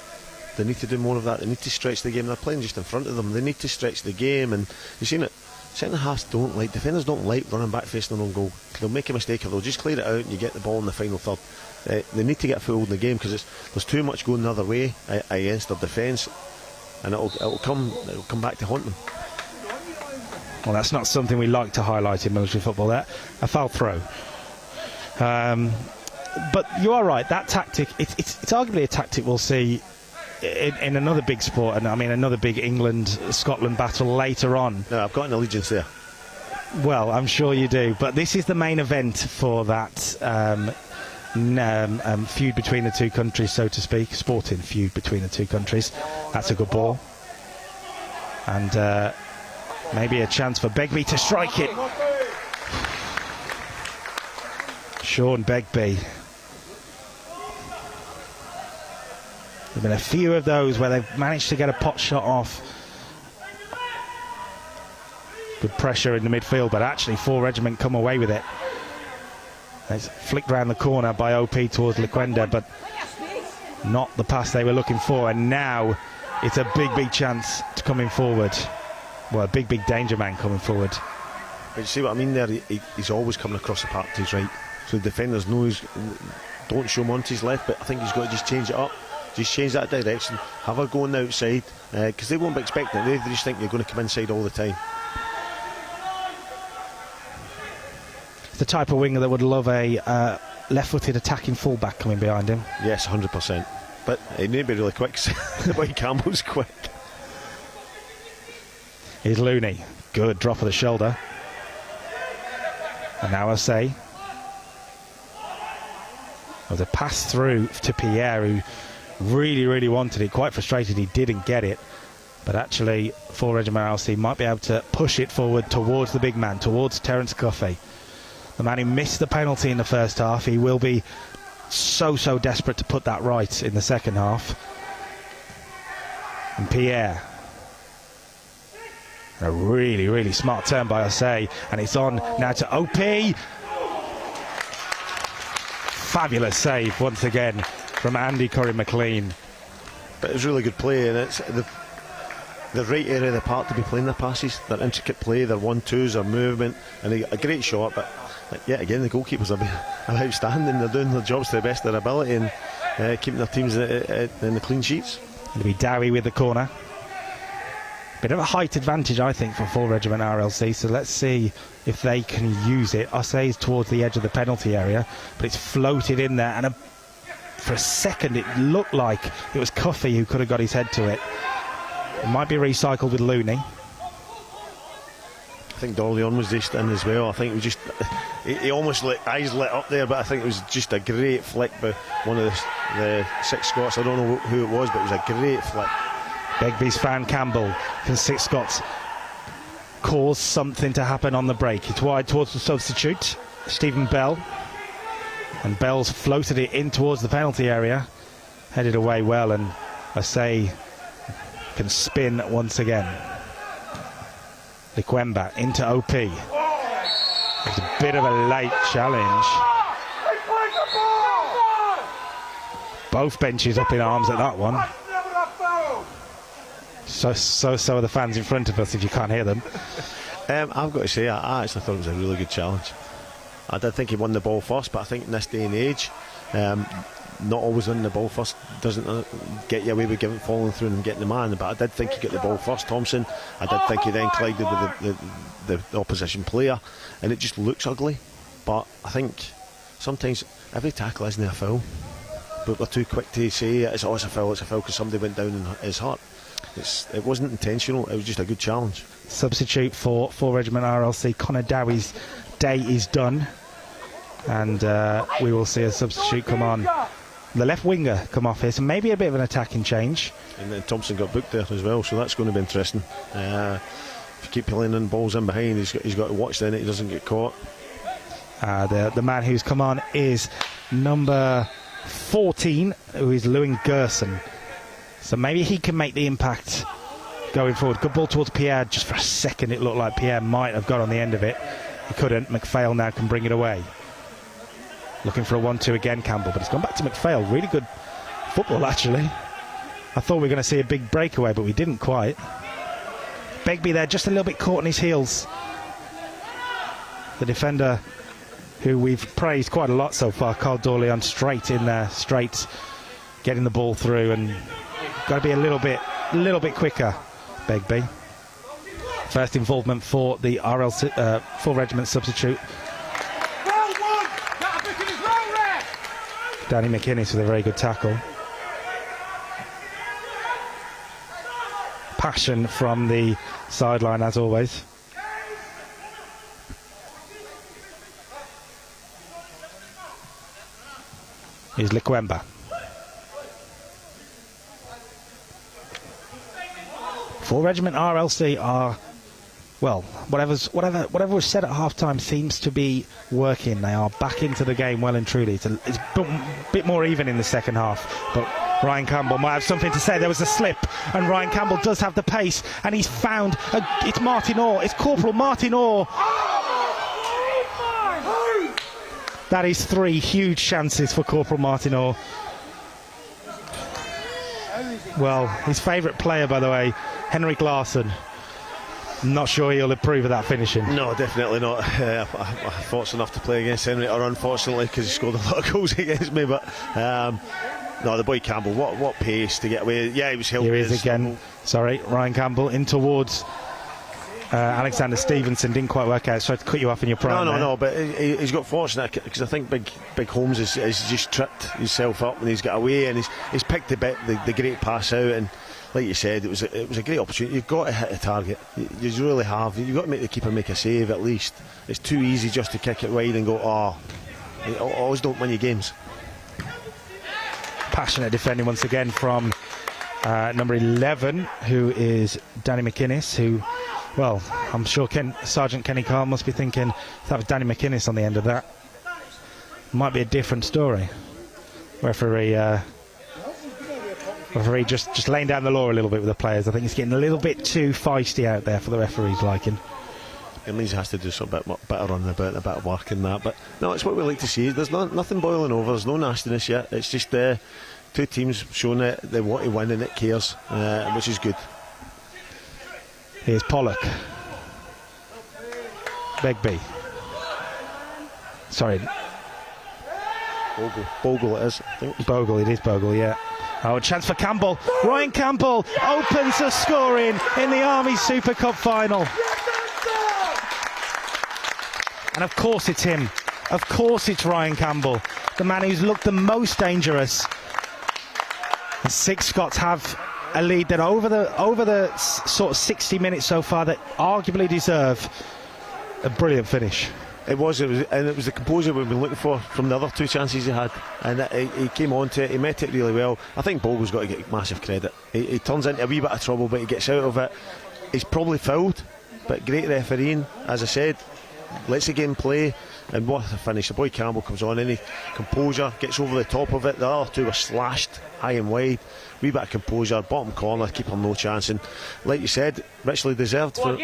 They need to do more of that. They need to stretch the game. They're playing just in front of them. They need to stretch the game, and you've seen it. Centre halves defenders don't like running back facing their own goal. They'll make a mistake, or they'll just clear it out and you get the ball in the final third. They need to get a foothold in the game, because there's too much going the other way against their defence, and it'll come back to haunt them. Well, that's not something we like to highlight in military football, that a foul throw. But you are right, that tactic, it's arguably a tactic we'll see in another big sport, and I mean another big England-Scotland battle later on. No, I've got an allegiance there. Well, I'm sure you do, but this is the main event for that feud between the two countries, so to speak, sporting feud between the two countries. That's a good ball. And maybe a chance for Begbie to strike it. Sean Begbie. There've been a few of those where they've managed to get a pot shot off. Good pressure in the midfield, but actually 4 Regiment come away with it. It's flicked round the corner by OP towards Lequenda, but not the pass they were looking for. And now it's a big chance to coming forward. Well, a big danger man coming forward. But you see what I mean there? He's always coming across the park to his right. So the defenders know don't show him on to his left, but I think he's got to just change it up. Just change that direction. Have her going outside, because they won't be expecting it. They just think you're going to come inside all the time. It's the type of winger that would love a left-footed attacking fullback coming behind him. Yes, 100%. But he may be really quick. Boy Campbell's quick. Here's Looney. Good drop of the shoulder. And now I say, there's a pass through to Pierre, who really wanted it. Quite frustrated he didn't get it. But actually, 4 Regiment RLC might be able to push it forward towards the big man, towards Terence Coffey. The man who missed the penalty in the first half. He will be so desperate to put that right in the second half. And Pierre. A really smart turn by Osei, and it's on now to OP. Fabulous save once again from Andy Curry-McLean. But it was really good play, and it's the right area of the park to be playing their passes. Their intricate play, their 1-2s, their movement, and a great shot. But yet again, the goalkeepers are outstanding. They're doing their jobs to the best of their ability and keeping their teams in the clean sheets. It'll be Dowie with the corner. Bit of a height advantage, I think, for 4 Regiment RLC, so let's see if they can use it. Osei's towards the edge of the penalty area, but it's floated in there, and for a second it looked like it was Coffey who could have got his head to it. It might be recycled with Looney. I think Dorleon was just in as well. I think it was just he almost eyes lit up there, but I think it was just a great flick by one of the 6 Scots. I don't know who it was, but it was a great flick. Begbie's found Campbell. Can 6 Scots cause something to happen on the break? It's wide towards the substitute, Stephen Bell. And Bell's floated it in towards the penalty area. Headed away well, and Osei can spin once again. Likwemba into OP. It's a bit of a late challenge. Both benches up in arms at that one. So are the fans in front of us, if you can't hear them. I've got to say, I actually thought it was a really good challenge. I did think he won the ball first, but I think in this day and age, not always winning the ball first doesn't get you away with falling through and getting the man. But I did think he got the ball first, Thompson. I did think he then collided with the opposition player, and it just looks ugly. But I think sometimes every tackle isn't a foul, but we're too quick to say it's a foul because somebody went down and is hurt. It wasn't intentional, it was just a good challenge. Substitute for 4 Regiment RLC, Connor Dowie's day is done, and we will see a substitute come on the left winger come off here, so maybe a bit of an attacking change. And then Thompson got booked there as well, so that's going to be interesting. If you keep playing in balls in behind, he's got to watch then he doesn't get caught. The man who's come on is number 14, who is Lewin Gerson. So maybe he can make the impact going forward. Good ball towards Pierre. Just for a second it looked like Pierre might have got on the end of it. He couldn't. McPhail now can bring it away. Looking for a 1-2 again, Campbell, but it's gone back to McPhail. Really good football, actually. I thought we were going to see a big breakaway, but we didn't quite. Begbie there, just a little bit caught on his heels. The defender who we've praised quite a lot so far, Carl Dorleon, straight in there, straight, getting the ball through, and got to be a little bit quicker, Begbie. First involvement for the RLC, full regiment substitute. Danny McInnes with a very good tackle. Passion from the sideline as always. Here's Likwemba. Full regiment RLC are, well, whatever was said at half-time seems to be working. They are back into the game well and truly. It's a bit more even in the second half, but Ryan Campbell might have something to say. There was a slip, and Ryan Campbell does have the pace, and he's found it's Martin Orr. It's Corporal Martin Orr. That is 3 huge chances for Corporal Martin Orr. Well, his favourite player, by the way, Henrik Larsson. I'm not sure he'll approve of that finishing. No, definitely not. I'm fortunate enough to play against Henrik, or unfortunately, because he scored a lot of goals against me. But no, the boy Campbell, what pace to get away. Yeah, he was helping. Here he is again. Sorry, Ryan Campbell in towards Alexander Stevenson. Didn't quite work out. Tried to cut you off in your prime. No, but he's got fortunate, because I think Big Holmes has just tripped himself up and he's got away, and he's picked the great pass out, and like you said, it was a great opportunity. You've got to hit a target. You really have. You've got to make the keeper make a save at least. It's too easy just to kick it wide and go, always don't win your games. Passionate defending once again from number 11, who is Danny McInnes, who, well, I'm sure Sergeant Kenny Carl must be thinking, if that was Danny McInnes on the end of that, might be a different story. Referee just laying down the law a little bit with the players. I think it's getting a little bit too feisty out there for the referee's liking. It means he has to do some bit of running about, a bit of work in that. But no, it's what we like to see. There's nothing boiling over. There's no nastiness yet. It's just two teams showing that they want to win and it cares, which is good. Here's Pollock. Begbie. Sorry. Bogle it is, I think. Bogle, it is Bogle, yeah. Oh, a chance for Campbell. Ryan Campbell opens the scoring in the Army Super Cup final. And of course it's him. Of course it's Ryan Campbell, the man who's looked the most dangerous. The 6 Scots have a lead that over the sort of 60 minutes so far that arguably deserve a brilliant finish. It was the composure we've been looking for from the other 2 chances he had, and he came on to it. He met it really well. I think Bogle's got to get massive credit. He turns into a wee bit of trouble, but he gets out of it. He's probably fouled, but great refereeing, as I said. Lets the game play, and what a finish. The boy Campbell comes on, any composure, gets over the top of it. The other 2 were slashed high and wide. Wee bit of composure, bottom corner, keeper no chance, and like you said, richly deserved for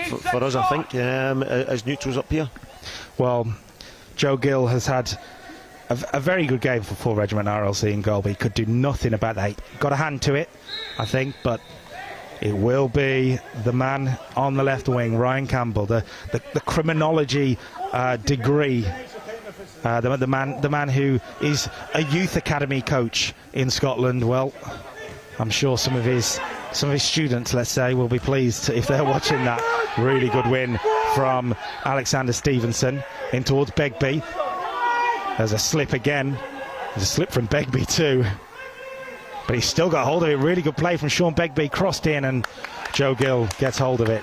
us, I think, as neutrals up here. Well, Joe Gill has had a very good game for full regiment RLC in goal, but he could do nothing about that. He got a hand to it, I think, but it will be the man on the left wing, Ryan Campbell, the criminology degree, the man who is a youth academy coach in Scotland. Well, I'm sure some of his students, let's say, will be pleased if they're watching that. Really good win from Alexander Stevenson in towards Begbie. There's a slip again. There's a slip from Begbie too. But he's still got hold of it. Really good play from Sean Begbie. Crossed in and Joe Gill gets hold of it.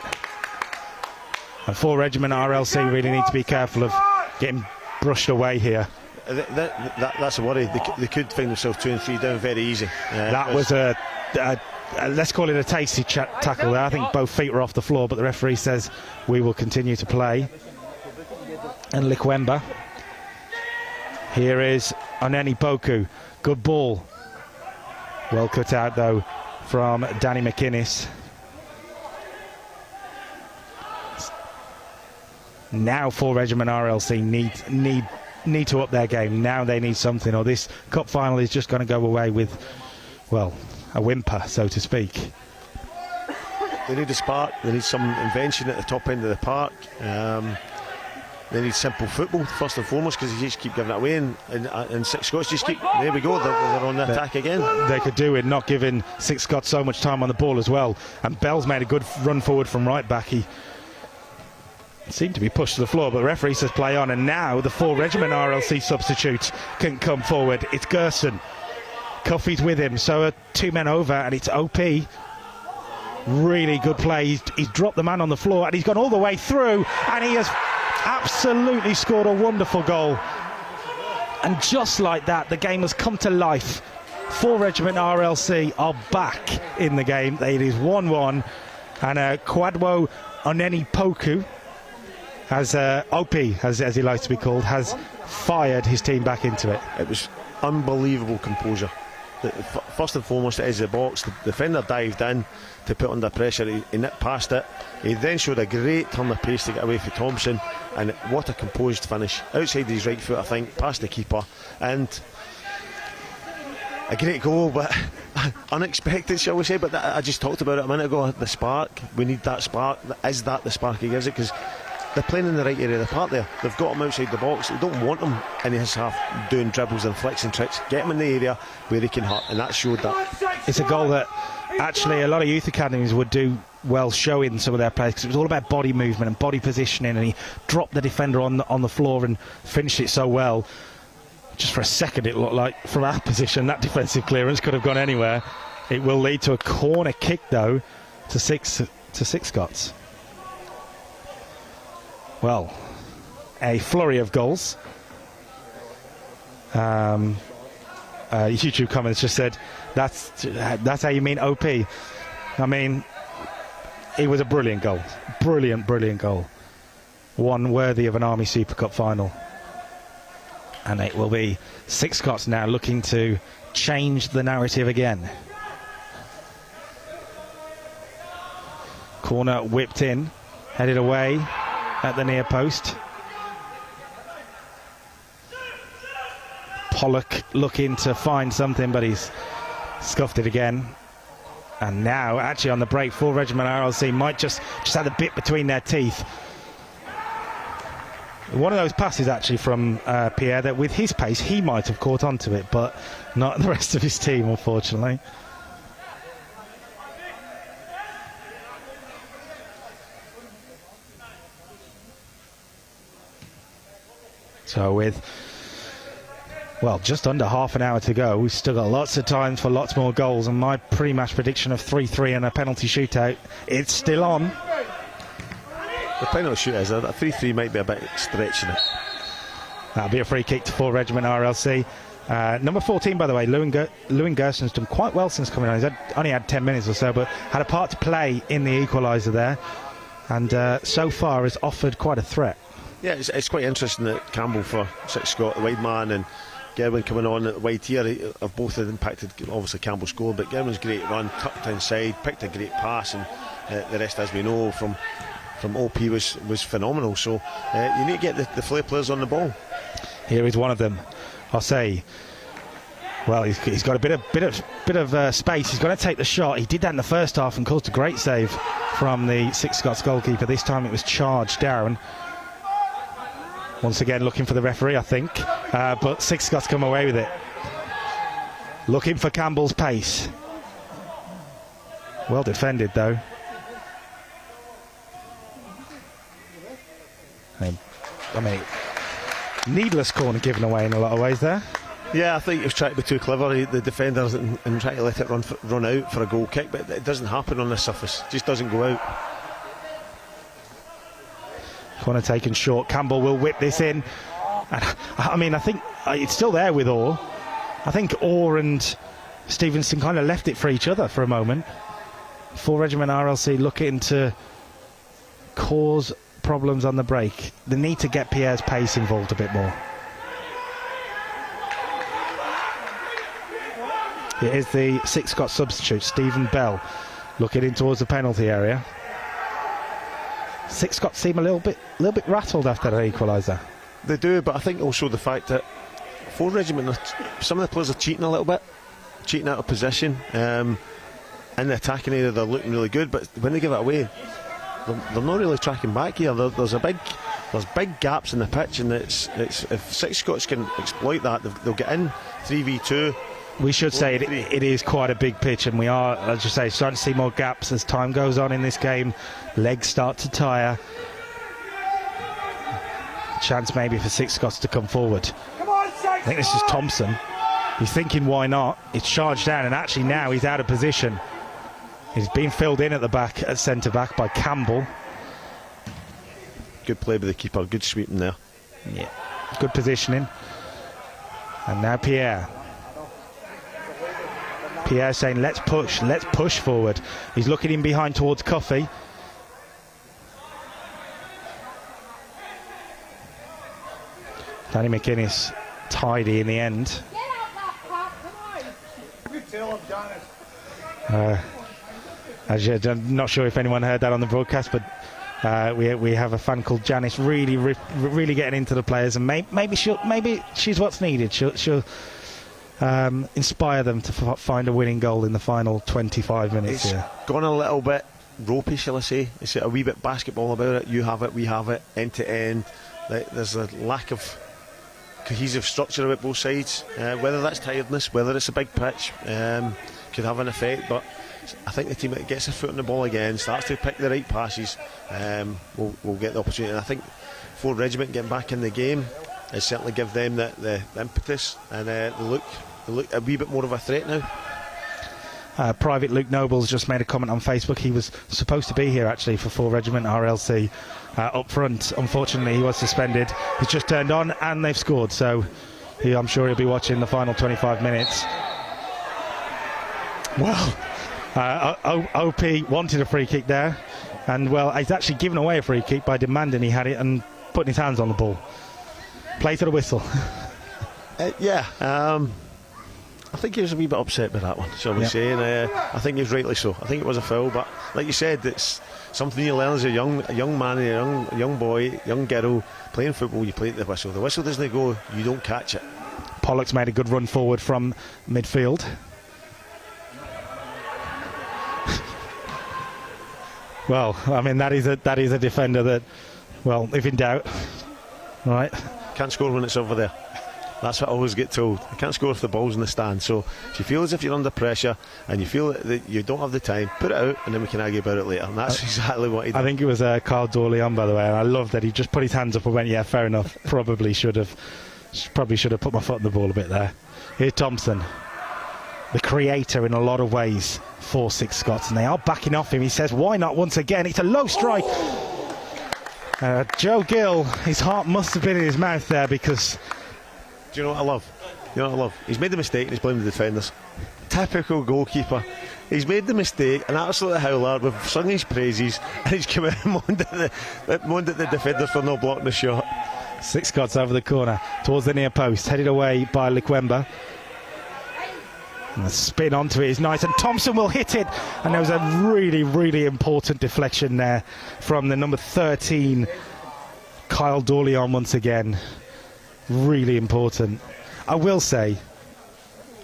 And full regiment RLC really need to be careful of getting brushed away here. That's a worry. They could find themselves 2 and 3 down very easy. That was a let's call it a tasty tackle there. I think both feet were off the floor, but the referee says we will continue to play. And Likwemba. Here is Oneni Poku. Good ball. Well cut out though from Danny McInnes. Now for Regiment RLC need to up their game. Now they need something, or this cup final is just going to go away with, well, a whimper, so to speak. They need a spark. They need some invention at the top end of the park. They need simple football first and foremost, because they just keep giving it away, and Six Scots just keep, there we go, they're on the attack again. They could do with not giving Six Scots so much time on the ball as well. And Bell's made a good run forward from right back. He seemed to be pushed to the floor, but the referee says play on, and now the 4 Regiment RLC substitutes can come forward. It's Gerson. Cuffy's with him, so 2 men over, and it's OP. Really good play. He's dropped the man on the floor, and he's gone all the way through, and he has absolutely scored a wonderful goal. And just like that, the game has come to life. 4 Regiment RLC are back in the game. It is 1-1, and Kwadwo Oneni Poku, as OP, as he likes to be called, has fired his team back into it. It was unbelievable composure. First and foremost, it is the box. The defender dived in to put under pressure. He nipped past it. He then showed a great turn of pace to get away from Thompson, and what a composed finish. Outside his right foot, I think, past the keeper, and a great goal, but unexpected, shall we say. But I just talked about it a minute ago. The spark, we need that spark. Is that the spark he gives it? Because they're playing in the right area of the park there. They've got him outside the box. They don't want him in his half doing dribbles and flicks and tricks. Get him in the area where he can hurt, and that showed that. It's a goal that actually a lot of youth academies would do well showing some of their players, because it was all about body movement and body positioning, and he dropped the defender on the floor and finished it so well. Just for a second it looked like, from our position, that defensive clearance could have gone anywhere. It will lead to a corner kick though to Six Scots. Well, a flurry of goals. YouTube comments just said, that's how you mean OP. I mean, it was a brilliant goal. Brilliant goal. One worthy of an Army Super Cup final. And it will be Six Scots now looking to change the narrative again. Corner whipped in, headed away at the near post. Pollock looking to find something, but he's scuffed it again. And now, actually on the break, 4 Regiment RLC might just have the bit between their teeth. One of those passes actually from Pierre, that with his pace he might have caught onto it, but not the rest of his team, unfortunately. So with, well, just under half an hour to go, we've still got lots of time for lots more goals, and my pre-match prediction of 3-3 and a penalty shootout, it's still on. The penalty shootout is a 3-3 might be a bit stretching it. That'll be a free kick to 4 Regiment RLC. Number 14, by the way, Lewin Gerson's done quite well since coming on. He's only had 10 minutes or so, but had a part to play in the equaliser there, and so far has offered quite a threat. Yeah, it's quite interesting that Campbell for Six Scott, the wide man, and Gerwin coming on at wide here have both impacted, obviously Campbell's score, but Gerwin's great run, tucked inside, picked a great pass, and the rest, as we know, from OP was phenomenal. So you need to get the flair players on the ball. Here is one of them, I'll say. Well, he's got a bit of space. He's going to take the shot. He did that in the first half and caused a great save from the Six Scots goalkeeper. This time it was charged down. Once again looking for the referee, I think, but Six Scots come away with it. Looking for Campbell's pace. Well defended though. I mean, needless corner given away in a lot of ways there. Yeah, I think he was trying to be too clever, the defenders, and trying to let it run out for a goal kick, but it doesn't happen on this surface. It just doesn't go out. Corner taken short. Campbell will whip this in, And I mean, I think it's still there with Orr. I think Orr and Stevenson kind of left it for each other for a moment. 4 Regiment RLC looking to cause problems on the break. They need to get Pierre's pace involved a bit more. It is the 6 Scots substitute, Stephen Bell, looking in towards the penalty area. 6 Scots seem a little bit rattled after that equaliser. They do, but I think also the fact that 4 Regiment, some of the players are cheating a little bit, cheating out of position. In the attacking area, they're looking really good, but when they give it away, they're not really tracking back here. There's big gaps in the pitch, and it's if 6 Scots can exploit that, they'll get in 3v2. We should say it is quite a big pitch, and we are, as you say, starting to see more gaps as time goes on in this game. Legs start to tire. Chance maybe for 6 Scots to come forward. I think this is Thompson. He's thinking, why not? He's charged down, and actually now he's out of position. He's been filled in at the back, at centre back, by Campbell. Good play by the keeper, good sweeping there. Yeah, good positioning. And now Pierre. Pierre saying, let's push forward. He's looking in behind towards Coffey. Danny McInnes tidy in the end. I'm not sure if anyone heard that on the broadcast, but we have a fan called Janice really getting into the players, and maybe she's what's needed. She'll inspire them to find a winning goal in the final 25 minutes. It's gone a little bit ropey, shall I say. It's a wee bit basketball about it. You have it, we have it, end to end. There's a lack of cohesive structure about both sides. Whether that's tiredness, whether it's a big pitch, could have an effect, but I think the team that gets their foot on the ball again, starts to pick the right passes, will get the opportunity. And I think 4 Regiment getting back in the game has certainly give them the impetus, and they look a wee bit more of a threat now. Private Luke Noble's just made a comment on Facebook. He was supposed to be here actually for 4 Regiment RLC up front. Unfortunately, he was suspended. He's just turned on and they've scored, so I'm sure he'll be watching the final 25 minutes. Well, OP wanted a free kick there, and well, he's actually given away a free kick by demanding he had it and putting his hands on the ball. Play to the whistle. I think he was a wee bit upset by that one, shall we say, and I think he was rightly so. I think it was a foul, but like you said, it's something you learn as a young man, a young boy, young girl playing football. You play at the whistle. The whistle doesn't go, you don't catch it. Pollock's made a good run forward from midfield. Well, I mean, that is a defender that, well, if in doubt, right? Can't score when it's over there. That's what I always get told. I can't score if the ball's in the stand. So if you feel as if you're under pressure and you feel that you don't have the time, put it out and then we can argue about it later. And that's exactly what he did. I think it was Carl Dorleon, by the way, and I love that he just put his hands up and went, yeah, fair enough. Probably should have put my foot on the ball a bit there. Here's Thompson, the creator in a lot of ways for 6 Scots, and they are backing off him. He says, why not once again? It's a low strike. Joe Gill, his heart must have been in his mouth there, because... Do you know what I love? He's made the mistake and he's blamed the defenders. Typical goalkeeper. He's made the mistake, an absolute howler. We've sung his praises and he's come out and moaned at the defenders for not blocking the shot. 6 Scots over the corner towards the near post, headed away by Likwemba. And the spin onto it is nice, and Thompson will hit it. And there was a really important deflection there from the number 13, Kyle Dorleon, once again. Really important. I will say,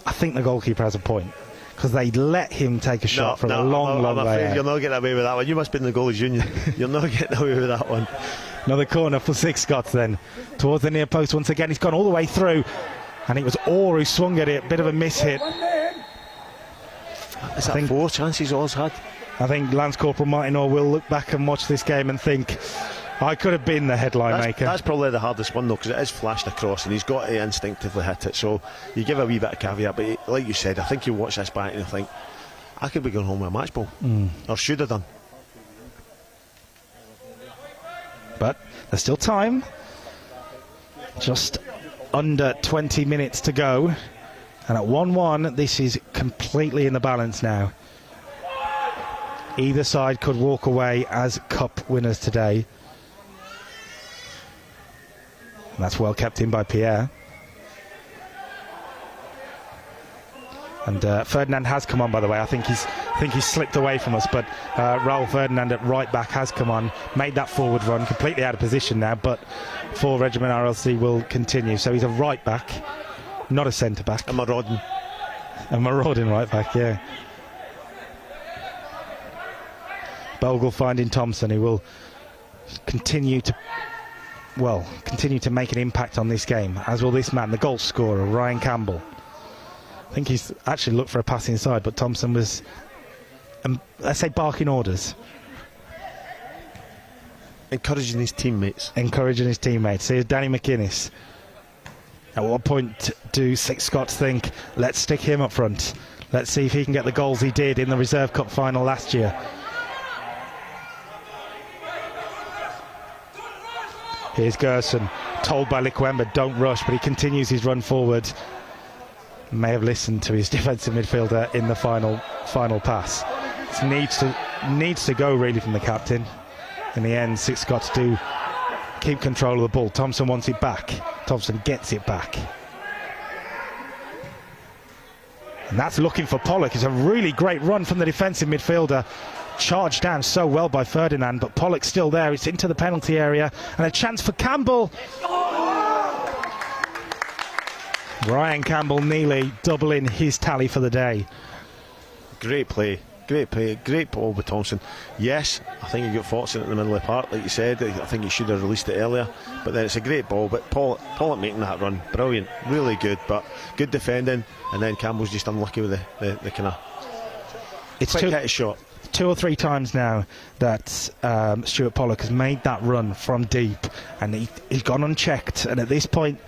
I think the goalkeeper has a point, because they let him take a shot from a long way out. You're not getting away with that one. You must be in the goalies union. You're not getting away with that one. Another corner for 6 Scots then, towards the near post once again. He's gone all the way through, and it was Orr who swung at it. Bit of a miss-hit. Is that 4 chances Orr's had? I think Lance Corporal Martin Orr will look back and watch this game and think, I could have been the headline maker. That's probably the hardest one though, because it is flashed across and he's got to instinctively hit it, so you give a wee bit of caveat, but like you said, I think you watch this back and you think, I could be going home with a match ball, or should have done. But there's still time. Just under 20 minutes to go, and at 1-1 this is completely in the balance now. Either side could walk away as cup winners today, and that's well kept in by Pierre. And Ferdinand has come on, by the way. I think he's slipped away from us, but Raul Ferdinand at right back has come on, made that forward run, completely out of position now, but for Regiment RLC will continue. So he's a right back, not a centre back. A marauding right back, yeah. Bogle finding Thompson, who will continue to make an impact on this game, as will this man, the goal scorer, Ryan Campbell. I think he's actually looked for a pass inside, but Thompson was, let's say, barking orders. Encouraging his teammates. Here's Danny McInnes. At what point do Scots think, let's stick him up front? Let's see if he can get the goals he did in the Reserve Cup final last year. Here's Gerson, told by Likwemba, don't rush, but he continues his run forward. May have listened to his defensive midfielder in the final pass. It needs to go really from the captain. In the end, Scots do keep control of the ball. Thompson wants it back. Thompson gets it back. And that's looking for Pollock. It's a really great run from the defensive midfielder. Charged down so well by Ferdinand, but Pollock's still there. It's into the penalty area, and a chance for Campbell. Ryan Campbell nearly doubling his tally for the day. Great play, great ball with Thompson. Yes, I think he got fortunate in the middle of the park, like you said. I think he should have released it earlier, but then it's a great ball. But Pollock making that run, brilliant, really good, but good defending, and then Campbell's just unlucky with the kind of quick hit shot. 2 or 3 times now that Stuart Pollock has made that run from deep, and he's gone unchecked, and at this point,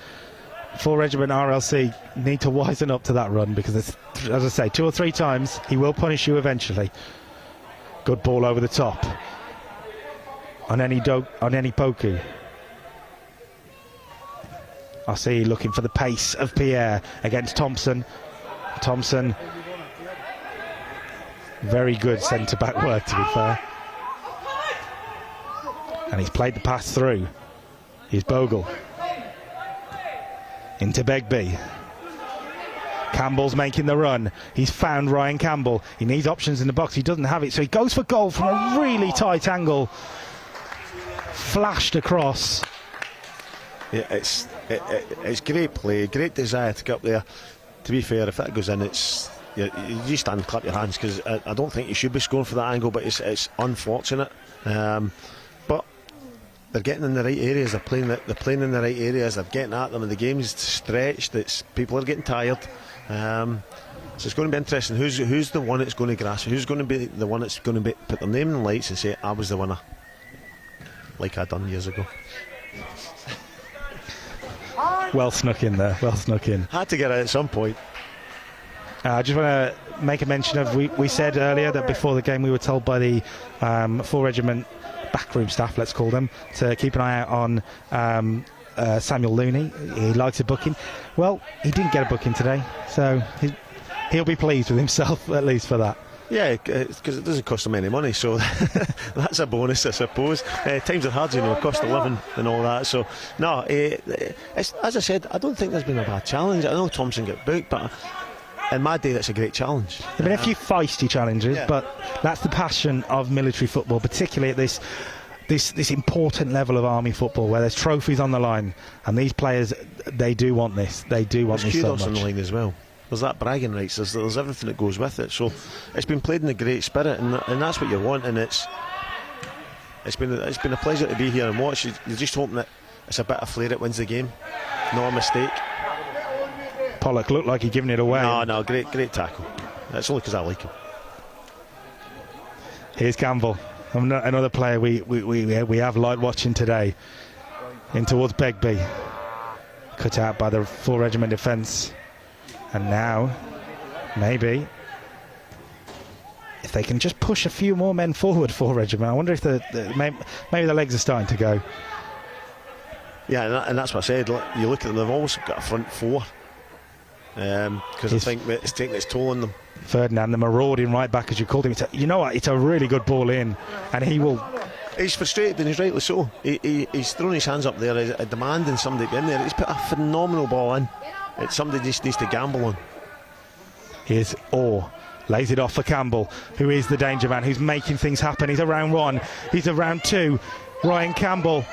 for Regiment RLC need to wisen up to that run, because it's, as I say, 2 or 3 times he will punish you eventually. Good ball over the top on any Poku. I see looking for the pace of Pierre against Thompson. Thompson, very good centre back work, to be fair, and he's played the pass through. Here's Bogle into Begbie. Campbell's making the run. He's found Ryan Campbell. He needs options in the box. He doesn't have it, so he goes for goal from a really tight angle. Flashed across. Yeah, it's great play, great desire to get up there. To be fair, if that goes in, you just stand and clap your hands, because I don't think you should be scoring for that angle, but it's unfortunate. But they're getting in the right areas. They're playing in the right areas. They're getting at them, and the game's stretched. People are getting tired. So it's going to be interesting. Who's the one that's going to grasp? Who's going to be the one that's going to put their name in the lights and say, I was the winner, like I done years ago? Well snuck in there. Well snuck in. Had to get it at some point. I just want to make a mention of, we said earlier that before the game we were told by the 4 Regiment backroom staff, let's call them, to keep an eye out on Samuel Looney. He likes a booking. Well, he didn't get a booking today, so he'll be pleased with himself, at least for that. Yeah, because it doesn't cost them any money, so that's a bonus, I suppose. Times are hard, cost of living and all that. So, no, it's, as I said, I don't think there's been a bad challenge. I know Thompson got booked, but in my day, that's a great challenge. There have been a few feisty challenges, yeah, but that's the passion of military football, particularly at this important level of army football, where there's trophies on the line, and these players, they do want this. They do want this so much. There's kudos on the line as well. There's that bragging rights. There's everything that goes with it. So it's been played in a great spirit, and that's what you want. And it's been a pleasure to be here and watch. You're just hoping that it's a bit of flair that wins the game, not a mistake. Pollock looked like he'd given it away. No, great tackle. That's only because I like him. Here's Campbell, another player we have liked watching today. In towards Begbie, cut out by the 4 Regiment defence. And now, maybe, if they can just push a few more men forward for Regiment, I wonder if maybe the legs are starting to go. Yeah, and that's what I said. You look at them; they've always got a front four. Because I think it's taking its toll on them. Ferdinand, the marauding right back, as you called him. You know what? It's a really good ball in, and he will. He's frustrated, and he's rightly so. He's thrown his hands up there, demanding somebody to be in there. He's put a phenomenal ball in. It's somebody just needs to gamble on. Here's Orr. Lays it off for Campbell, who is the danger man, who's making things happen. He's around 1. He's around 2. Ryan Campbell.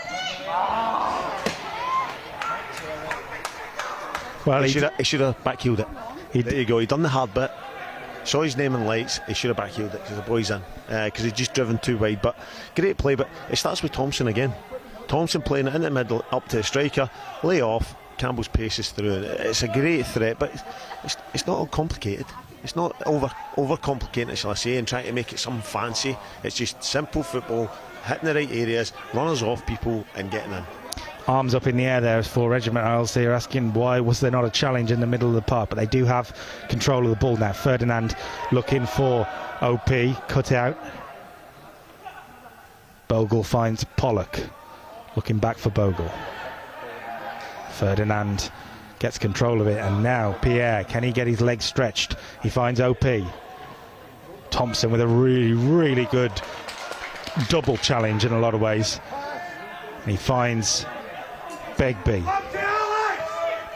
Well, he should have backheeled it. There you go. He done the hard bit. Saw his name in lights. He should have backheeled it because the boy's in. Because he's just driven too wide. But great play. But it starts with Thompson again. Thompson playing it in the middle up to the striker. Lay off. Campbell's pace is through. It's a great threat, but it's not all complicated. It's not overcomplicated, shall I say, and trying to make it something fancy. It's just simple football, hitting the right areas, runners off people, and getting in. Arms up in the air there for Regiment RLC are asking why was there not a challenge in the middle of the park, but they do have control of the ball now. Ferdinand looking for OP, cut out. Bogle finds Pollock, looking back for Bogle. Ferdinand gets control of it, and now Pierre, can he get his legs stretched? He finds OP. Thompson with a really, really good double challenge in a lot of ways. And he finds Begbie.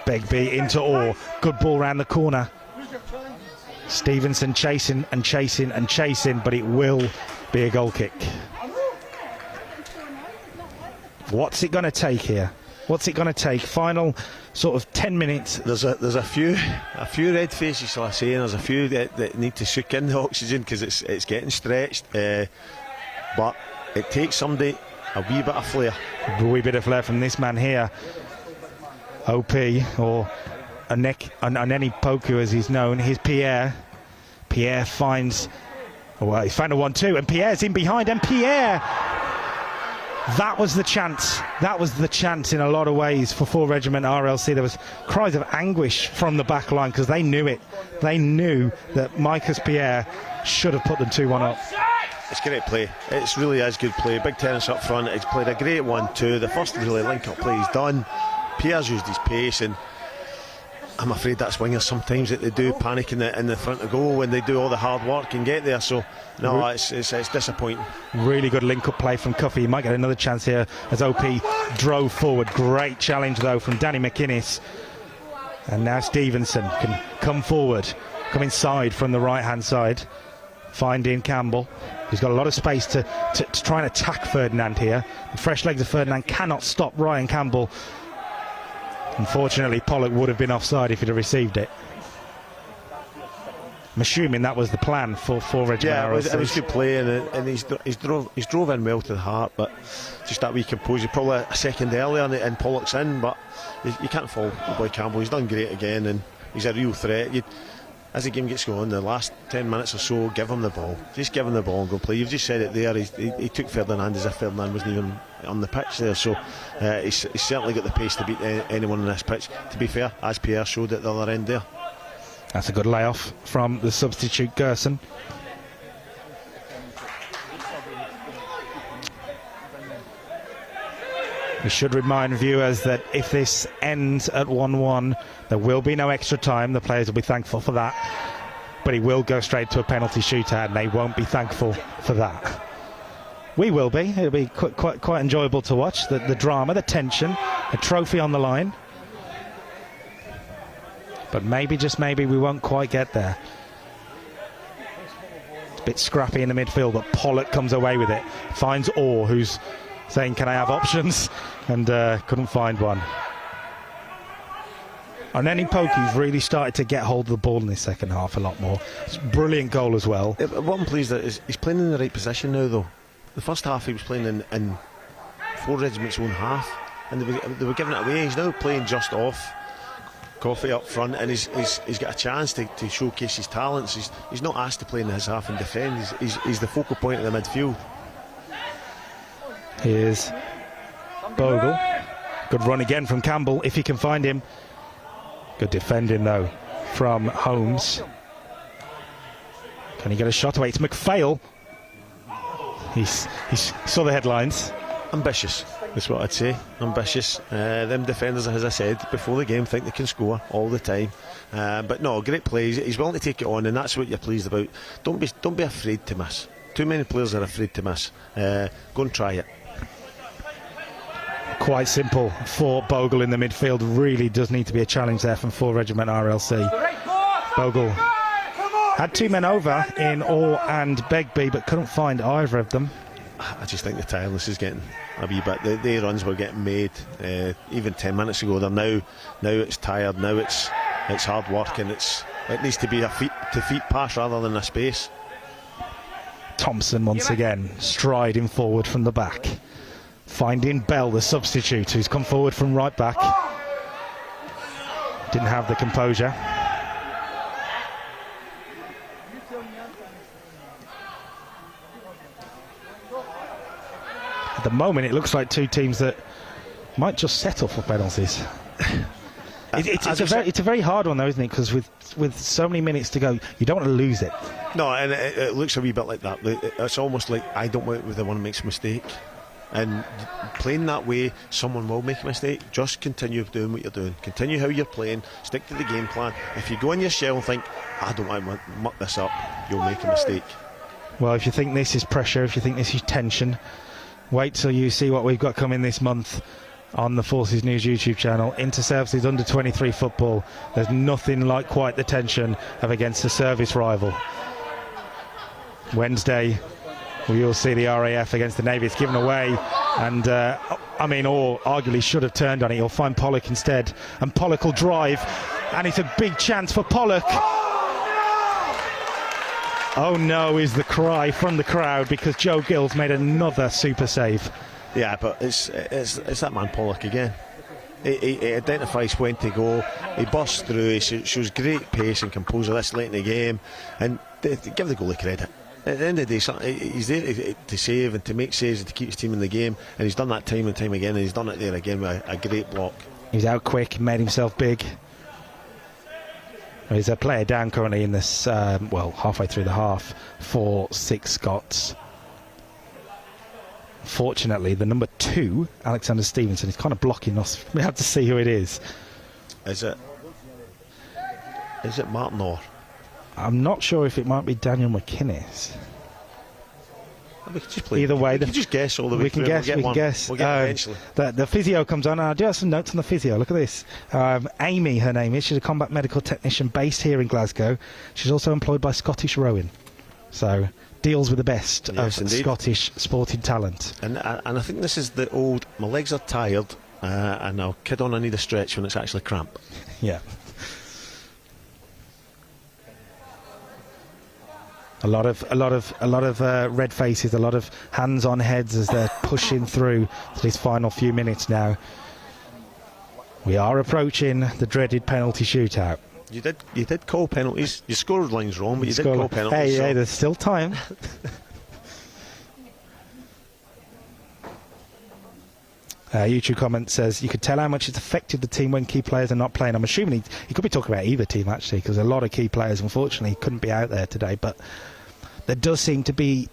Begbie into Orr. Good ball round the corner. Stevenson chasing and chasing and chasing, but it will be a goal kick. What's it going to take here? What's it going to take? Final sort of 10 minutes. There's a few red faces, shall I say, and there's a few that need to soak in the oxygen because it's getting stretched. But it takes somebody a wee bit of flair. A wee bit of flair from this man here. OP, or Aneni Poku as he's known. Here's Pierre. Pierre finds... Well, he's found a 1-2, and Pierre's in behind, and Pierre... That was the chance. That was the chance in a lot of ways for 4 Regiment RLC. There was cries of anguish from the back line because they knew it. They knew that Marcus Pierre should have put them 2-1 up. It's great play. It really is good play. Big tennis up front. He's played a great 1-2. The first really link-up play he's done. Pierre's used his pace, and I'm afraid that's wingers sometimes that they do panic in the front of goal when they do all the hard work and get there. So no, it's disappointing. Really good link-up play from Cuffy. He might get another chance here as OP drove forward. Great challenge though from Danny McInnes. And now Stevenson can come forward, come inside from the right-hand side, finding Campbell. He's got a lot of space to try and attack Ferdinand here. The fresh legs of Ferdinand cannot stop Ryan Campbell. Unfortunately, Pollock would have been offside if he'd have received it. I'm assuming that was the plan for Regiment RLC. Yeah, it was good play, and he's drove in well to the heart, but just that wee composure. Probably a second earlier, and Pollock's in, but you can't fault the boy Campbell. He's done great again, and he's a real threat. As the game gets going, the last 10 minutes or so, give him the ball. Just give him the ball and go play. You've just said it there. He took Ferdinand as if Ferdinand wasn't even on the pitch there. So he's certainly got the pace to beat anyone on this pitch. To be fair, as Pierre showed at the other end there. That's a good layoff from the substitute Gerson. We should remind viewers that if this ends at 1-1, there will be no extra time. The players will be thankful for that. But he will go straight to a penalty shootout, and they won't be thankful for that. We will be. It'll be quite enjoyable to watch. The drama, the tension, a trophy on the line. But maybe, just maybe, we won't quite get there. It's a bit scrappy in the midfield, but Pollock comes away with it. Finds Orr, who's saying, can I have options? And couldn't find one. And then Poki's really started to get hold of the ball in the second half a lot more. It's a brilliant goal as well. What I'm pleased at is he's playing in the right position now, though. The first half he was playing in 4 Regiment's own half, and they were giving it away. He's now playing just off Coffey up front, and he's got a chance to showcase his talents. He's not asked to play in his half and defend. He's the focal point of the midfield. Here's Bogle. Good run again from Campbell if he can find him. Good defending though from Holmes. Can he get a shot away? It's McPhail. He saw the headlines. Ambitious. That's what I'd say. Ambitious. Them defenders, as I said before the game, think they can score all the time. But no, great play. He's willing to take it on, and that's what you're pleased about. Don't be afraid to miss. Too many players are afraid to miss. Go and try it. Quite simple for Bogle in the midfield. Really does need to be a challenge there from 4 Regiment RLC. Bogle had 2 men over in Orr and Begbie, but couldn't find either of them. I just think the tiredness is getting a wee bit. The runs were getting made even 10 minutes ago. Now it's tired. Now it's hard work, and it needs to be a feet pass rather than a space. Thompson once again striding forward from the back, finding Bell, the substitute, who's come forward from right back. Didn't have the composure. At the moment, it looks like 2 teams that might just settle for penalties. It's a very hard one, though, isn't it? Because with so many minutes to go, you don't want to lose it. No, and it looks a wee bit like that. It's almost like I don't want the one who makes a mistake. And playing that way, someone will make a mistake. Just continue doing what you're doing. Continue how you're playing. Stick to the game plan. If you go in your shell and think, I don't want to muck this up, you'll make a mistake. Well, if you think this is pressure, if you think this is tension, wait till you see what we've got coming this month on the Forces News YouTube channel. Inter-services under 23 football. There's nothing like quite the tension of against a service rival. Wednesday, we will see the RAF against the Navy. It's given away, and or arguably should have turned on it. You'll find Pollock instead, and Pollock will drive, and it's a big chance for Pollock. Oh no, is the cry from the crowd, because Joe Gills made another super save. Yeah, but it's that man Pollock again. He identifies when to go. He busts through. He shows great pace and composure this late in the game, and give the goalie credit. At the end of the day, he's there to save and to make saves and to keep his team in the game, and he's done that time and time again, and he's done it there again with a great block. He's out quick, made himself big. He's a player down currently in this, halfway through the half for 6 Scots. Fortunately, the number 2, Alexander Stevenson, is kind of blocking us. We have to see who it is. Is it Martin Orr? I'm not sure if it might be Daniel McInnes. We could just play. Either way, we can just guess all the way through. We can guess. We'll get eventually. The physio comes on. I do have some notes on the physio. Look at this. Amy, her name is. She's a combat medical technician based here in Glasgow. She's also employed by Scottish Rowing. So deals with the best of Scottish sporting talent. And I think this is the old, my legs are tired, and I'll kid on, I need a stretch when it's actually cramp. Yeah. A lot of red faces, a lot of hands on heads as they're pushing through to these final few minutes now. We are approaching the dreaded penalty shootout. You did call penalties. Your scoreline's wrong, but you did call penalties. Hey, there's still time. YouTube comment says, you could tell how much it's affected the team when key players are not playing. I'm assuming he could be talking about either team, actually, because a lot of key players, unfortunately, couldn't be out there today. But there does seem to be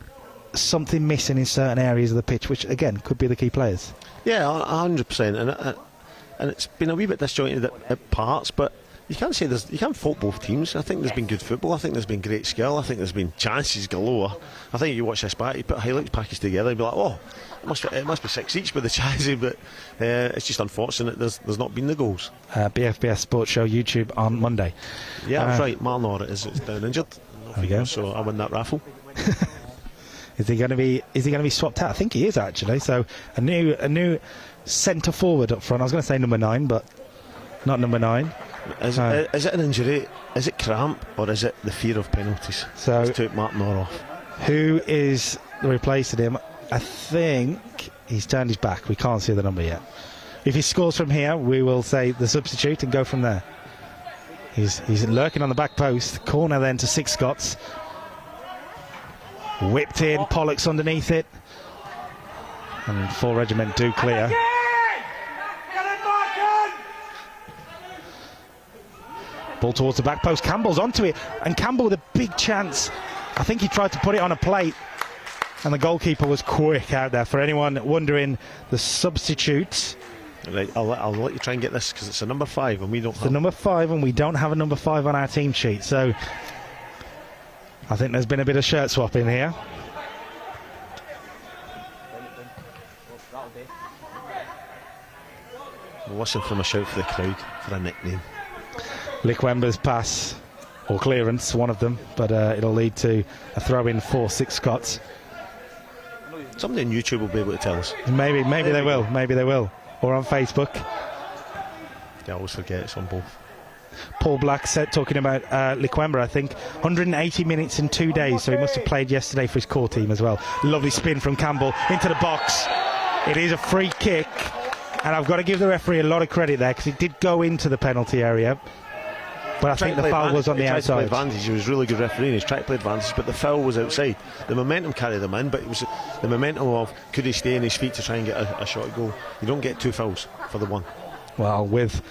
something missing in certain areas of the pitch, which, again, could be the key players. Yeah, 100%. And it's been a wee bit disjointed at parts, but you can't fault both teams. I think there's been good football. I think there's been great skill. I think there's been chances galore. I think you watch this back, you put a highlights package together, you'd be like, oh, it must be 6 each with the chances, but it's just unfortunate there's not been the goals. BFBS Sports Show YouTube on Monday. Yeah, that's right. Martin Orr is down injured. So I win that raffle. Is he going to be swapped out? I think he is, actually. So a new centre forward up front. I was going to say number 9, but not number 9. Is it an injury? Is it cramp, or is it the fear of penalties? So it's took Martin Orr off. Who is replacing him? I think he's turned his back. We can't see the number yet. If he scores from here, we will say the substitute and go from there. He's lurking on the back post. Corner then to 6 Scots. Whipped in. Pollock's underneath it. And 4 Regiment do clear. Ball towards the back post. Campbell's onto it. And Campbell with a big chance. I think he tried to put it on a plate. And the goalkeeper was quick out there. For anyone wondering, the substitutes. Right, I'll let you try and get this because it's a number 5 and we don't have The number 5, and we don't have a number 5 on our team sheet. So I think there's been a bit of shirt swapping here. Listen from a shout for the crowd for a nickname. Likwemba's pass, or clearance, one of them, but it'll lead to a throw-in for SCOTS. Somebody on YouTube will be able to tell us. Maybe they will. Maybe they will. Or on Facebook. I always forget it's on both. Paul Black said, talking about Likwemba, I think 180 minutes in 2 days, so he must have played yesterday for his core team as well. Lovely spin from Campbell into the box. It is a free kick, and I've got to give the referee a lot of credit there because it did go into the penalty area, but I think the foul was on the outside. He tried to play advantage. He was really good refereeing. He's tried to play advantage, but the foul was outside. The momentum carried him in, but it was the momentum of could he stay on his feet to try and get a shot at goal. You don't get 2 fouls for the one. Well, with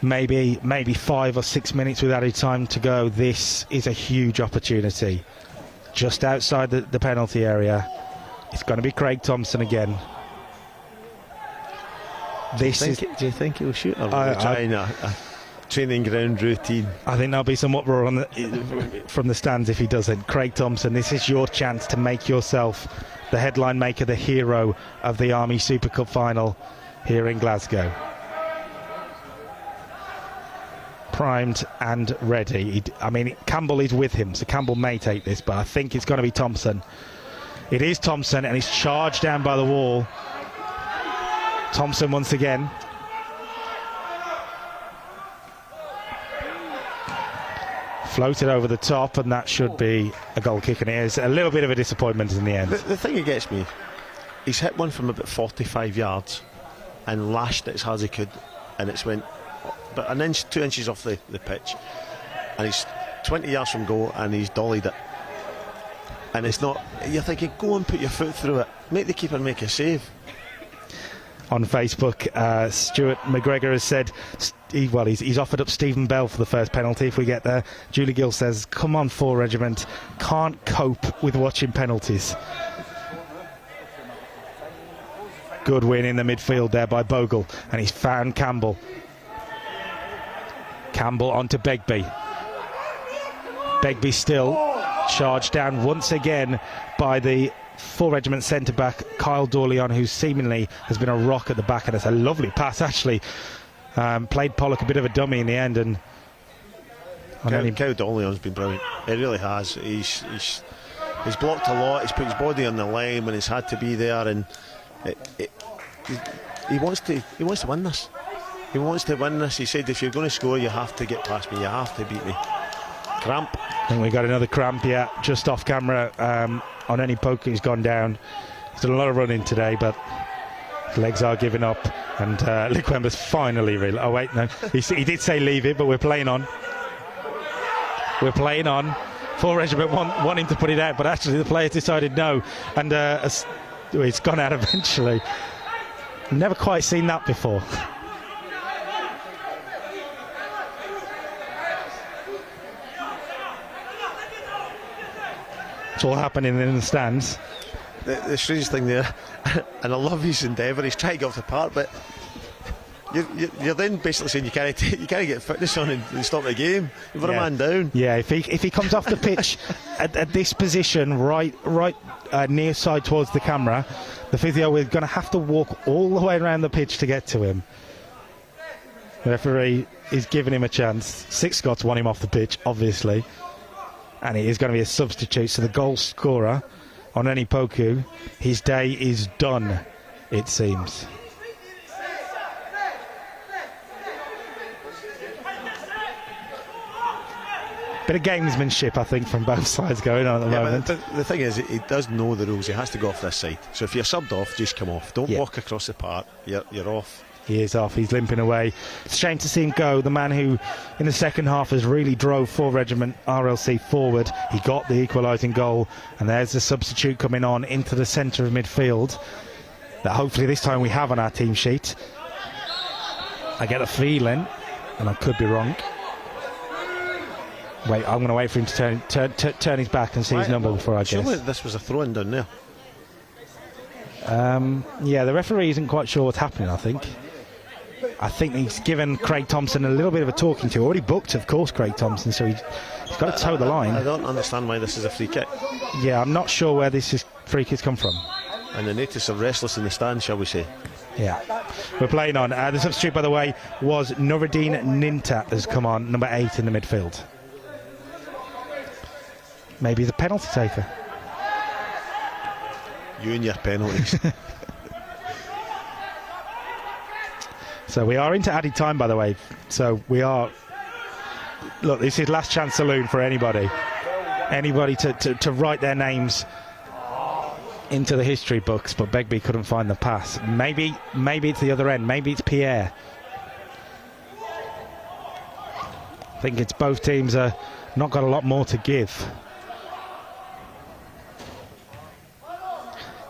maybe 5 or 6 minutes with added time to go, this is a huge opportunity. Just outside the penalty area, it's going to be Craig Thompson again. Do you think he'll shoot? Or trying a training ground routine? I think there'll be some uproar from the stands if he doesn't. Craig Thompson, this is your chance to make yourself the headline maker, the hero of the Army Super Cup final here in Glasgow. Primed and ready. Campbell is with him, so Campbell may take this, but I think it's going to be Thompson. It is Thompson, and he's charged down by the wall. Thompson once again. Floated over the top, and that should be a goal kick, and it is a little bit of a disappointment in the end. The thing that gets me, he's hit one from about 45 yards and lashed it as hard as he could, and it's went about an inch, 2 inches off the pitch, and he's 20 yards from goal, and he's dollied it. And it's not, you're thinking, go and put your foot through it, make the keeper make a save. On Facebook, Stuart McGregor has said he's offered up Stephen Bell for the first penalty if we get there. Julie Gill says, come on, 4 Regiment, can't cope with watching penalties. Good win in the midfield there by Bogle, and he's found Campbell. Campbell onto Begbie. Begbie still charged down once again by the 4 Regiment centre-back Kyle Dorleon, who seemingly has been a rock at the back, and it's a lovely pass actually. Played Pollock a bit of a dummy in the end, and Kyle Dorleon's been brilliant. He really has. He's blocked a lot. He's put his body on the line when he's had to be there, and he wants to win this. He wants to win this. He said, if you're going to score, you have to get past me. You have to beat me. Cramp. I think we got another cramp, yeah, just off camera. On any poke, he's gone down. He's done a lot of running today, but his legs are giving up. And Likwemba's finally oh wait, no, he did say leave it, but we're playing on. We're playing on. 4 Regiment want him to put it out, but actually the players decided no, and it's gone out eventually. Never quite seen that before. It's all happening in the stands. The strange thing there, and I love his endeavour, he's trying to get off the park, but you're then basically saying you can't get fitness on and stop the game. You've got a man down. Yeah, if he comes off the pitch at this position, right near side towards the camera, the physio is going to have to walk all the way around the pitch to get to him. The referee is giving him a chance. 6 Scots want him off the pitch, obviously. And it is going to be a substitute, so the goal scorer on any Poku, his day is done, it seems. Bit of gamesmanship, I think, from both sides going on at the moment. But the thing is, he does know the rules. He has to go off this side. So if you're subbed off, just come off. Don't walk across the park. You're off. He is off. He's limping away. It's a shame to see him go. The man who, in the second half, has really drove 4 Regiment RLC forward. He got the equalising goal, and there's the substitute coming on into the centre of midfield that hopefully this time we have on our team sheet. I get a feeling, and I could be wrong, Wait, I'm going to wait for him to turn his back and see his number before I guess. Surely this was a throw-in down there. Yeah, the referee isn't quite sure what's happening, I think. I think he's given Craig Thompson a little bit of a talking to. Already booked, of course, Craig Thompson, so he's got to toe the line. I don't understand why this is a free kick. Yeah, I'm not sure where this free kick's come from. And the natives are restless in the stand, shall we say. Yeah, we're playing on. The substitute, by the way, was Nuruddin Ninta has come on, number 8 in the midfield. Maybe the penalty taker. You and your penalties. So we are into added time, by the way. So we are... Look, this is last chance saloon for anybody. Anybody to write their names into the history books, but Begbie couldn't find the pass. Maybe it's the other end. Maybe it's Pierre. I think it's both teams are not got a lot more to give.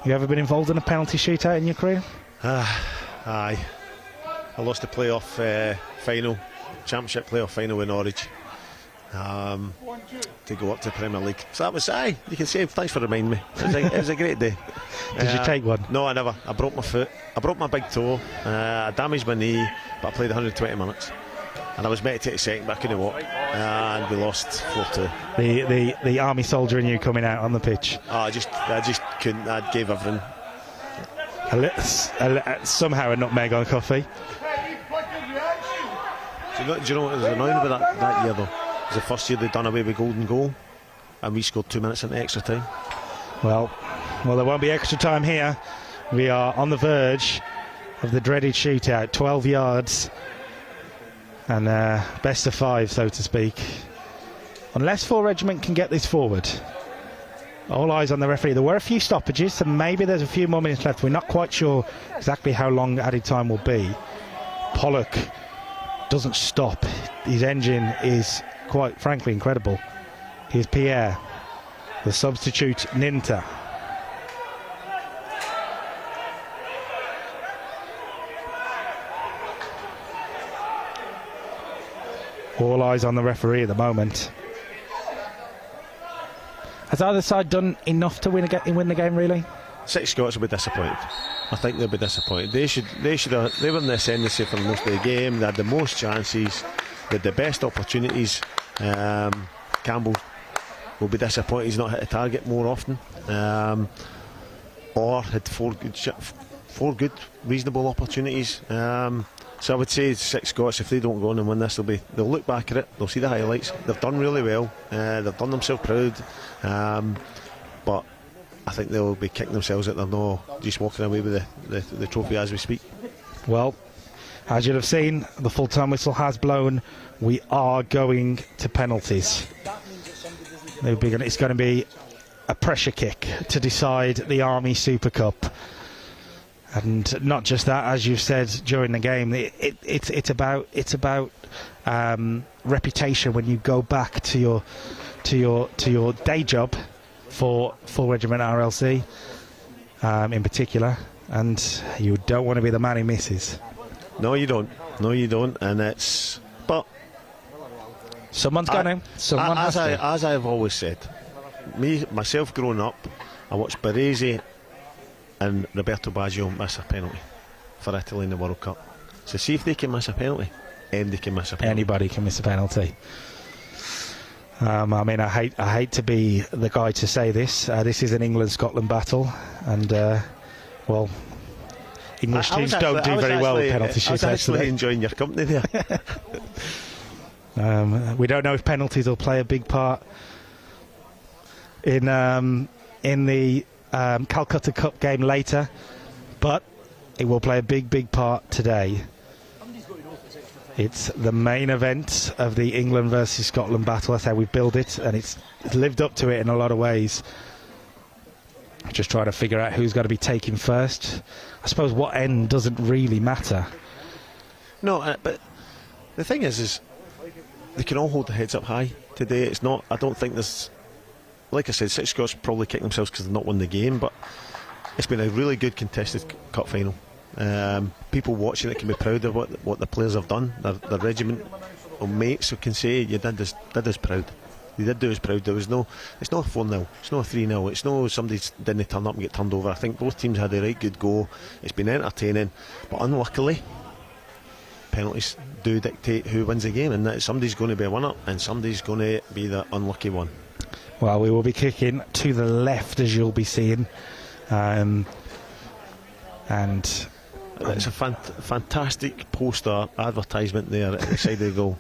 You ever been involved in a penalty shootout in your career? Aye. I lost the playoff final, championship playoff final in Norwich. To go up to the Premier League. So that was, you can say, thanks for reminding me. It was a great day. Did you take one? No, I never. I broke my foot. I broke my big toe. I damaged my knee, but I played 120 minutes. And I was meant to take a second, but I couldn't walk. And we lost 4-2. The army soldier in you coming out on the pitch. I just couldn't. I gave everything. Somehow a nutmeg on coffee. Do you know what was annoying about that year, though? It was the first year they'd done away with golden goal, and we scored 2 minutes into extra time. Well, there won't be extra time here. We are on the verge of the dreaded shootout, 12 yards, and best of 5, so to speak. Unless 4 Regiment can get this forward. All eyes on the referee. There were a few stoppages, so maybe there's a few more minutes left. We're not quite sure exactly how long added time will be. Pollock doesn't stop. His engine is quite frankly incredible. Here's Pierre, the substitute Ninta. All eyes on the referee at the moment. Has either side done enough to win the game, really? 6 Scots will be disappointed. I think they'll be disappointed. They were in the ascendancy for most of the game. They had the most chances. They had the best opportunities. Campbell will be disappointed he's not hit a target more often. Or had 4 good reasonable opportunities. So I would say 6 Scots, if they don't go on and win this, they'll look back at it, they'll see the highlights. They've done really well. They've done themselves proud. But I think they'll be kicking themselves that they're not just walking away with the trophy as we speak. Well, as you'll have seen, the full-time whistle has blown. We are going to penalties. It's going to be a pressure kick to decide the Army Super Cup. And not just that, as you've said during the game, it's about reputation when you go back to your day job for Regt RLC in particular, and you don't want to be the man who misses. No, you don't. And but someone's going to. Someone has to. As I've always said, myself growing up, I watched Baresi and Roberto Baggio miss a penalty for Italy in the World Cup. So see if they can miss a penalty, anybody can miss a penalty. Anybody can miss a penalty. I mean, I hate to be the guy to say this. This is an England-Scotland battle, and well, English teams don't do very well with penalty shootouts. I was actually enjoying your company there. We don't know if penalties will play a big part in the Calcutta Cup game later, but it will play a big part today. It's the main event of the England versus Scotland battle. That's how we build it, and it's lived up to it in a lot of ways. Just trying to figure out who's going to be taken first. I suppose what end doesn't really matter. No, but the thing is they can all hold their heads up high today. It's not. I don't think there's. Like I said, 6 Scots probably kick themselves because they've not won the game, but it's been a really good contested cup final. People watching it can be proud of what the players have done. Their regiment or mates who can say you did us proud. They did do us proud. It's not a 4-0, it's not a 3-0, it's no somebody didn't turn up and get turned over. I think both teams had a right good go. It's been entertaining, but unluckily penalties do dictate who wins the game, and that somebody's going to be a winner and somebody's going to be the unlucky one. Well, we will be kicking to the left, as you'll be seeing, and it's a fantastic poster advertisement there at the side of the goal.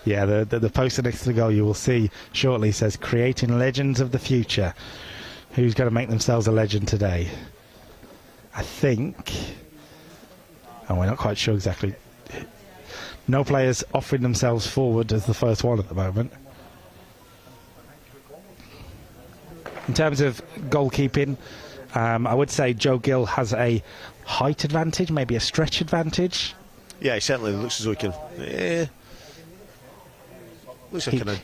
Yeah, the poster next to the goal you will see shortly says "Creating Legends of the Future." Who's going to make themselves a legend today? I think, and we're not quite sure exactly. No players offering themselves forward as the first one at the moment. In terms of goalkeeping, I would say Joe Gill has a height advantage, maybe a stretch advantage. Yeah, he certainly looks as though he can.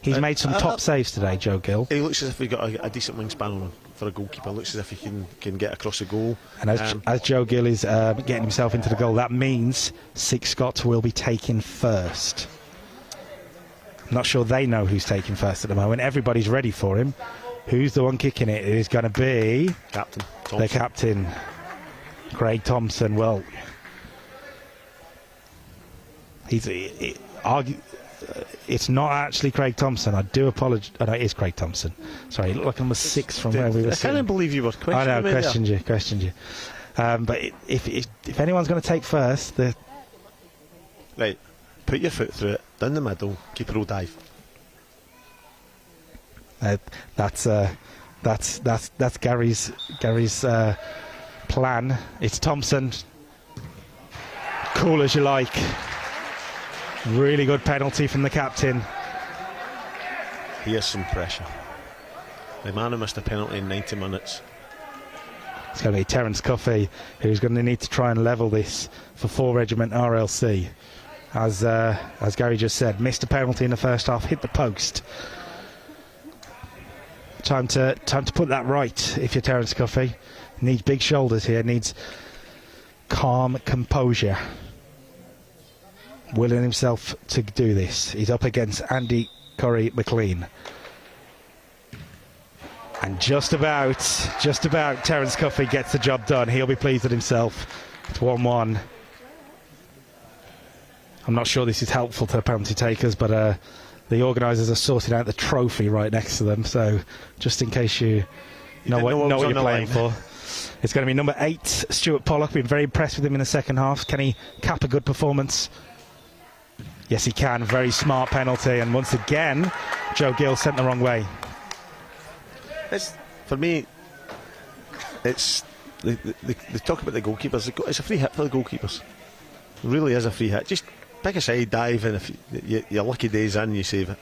He's made some top saves today, Joe Gill. He looks as if he's got a decent wingspan on him for a goalkeeper. Looks as if he can get across the goal. And as Joe Gill is getting himself into the goal, that means 6 Scots will be taking first. I'm not sure they know who's taking first at the moment. Everybody's ready for him. Who's the one kicking it? It is going to be Captain Thompson. The captain, Craig Thompson. Well, it's not actually Craig Thompson. I do apologise. Oh, no, it is Craig Thompson. Sorry, it looked like number 6 from where we were sitting. I can't believe you were questioning me. I know, questioned you. But if anyone's going to take first, right, put your foot through it, down the middle, keeper will dive. That's Gary's plan. It's Thompson. Cool as you like. Really good penalty from the captain. Here's some pressure. The man who missed a penalty in 90 minutes. It's going to be Terence Cuffey, who's going to need to try and level this for 4 Regiment RLC. As Gary just said, missed a penalty in the first half, hit the post. Time to put that right if you're Terence Cuffey. Needs big shoulders here, needs calm composure. Willing himself to do this. He's up against Andy Curry McLean. And just about Terence Cuffey gets the job done. He'll be pleased with himself. It's 1-1. I'm not sure this is helpful to the penalty takers, but the organisers are sorting out the trophy right next to them, so just in case you know what you're playing for. It's going to be number 8, Stuart Pollock. Been very impressed with him in the second half. Can he cap a good performance? Yes, he can. Very smart penalty, and once again, Joe Gill sent the wrong way. For me, it's they talk about the goalkeepers. It's a free hit for the goalkeepers. It really is a free hit. Just pick a side, dive, and if your lucky day's in, you save it.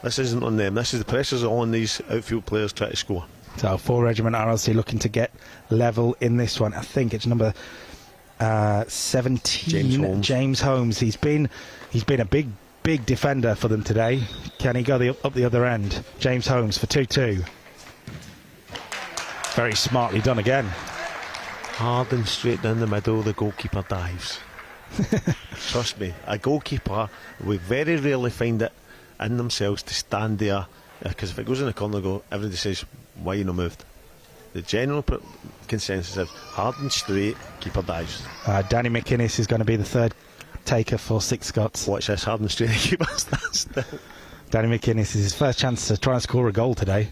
This isn't on them. This is the pressure's on these outfield players trying to score. So 4 Regiment RLC looking to get level in this one. I think it's number 17, James Holmes. He's been a big defender for them today. Can he go up the other end? James Holmes for 2-2. Very smartly done again. Hard and straight down the middle, the goalkeeper dives. Trust me, a goalkeeper will very rarely find it in themselves to stand there, because if it goes in the corner, everybody says, why you not moved? The general consensus is hard and straight, keeper dives. Danny McInnes is going to be the third taker for 6 Scots. Watch this, hard and straight, keeper stands still. Danny McInnes is his first chance to try and score a goal today,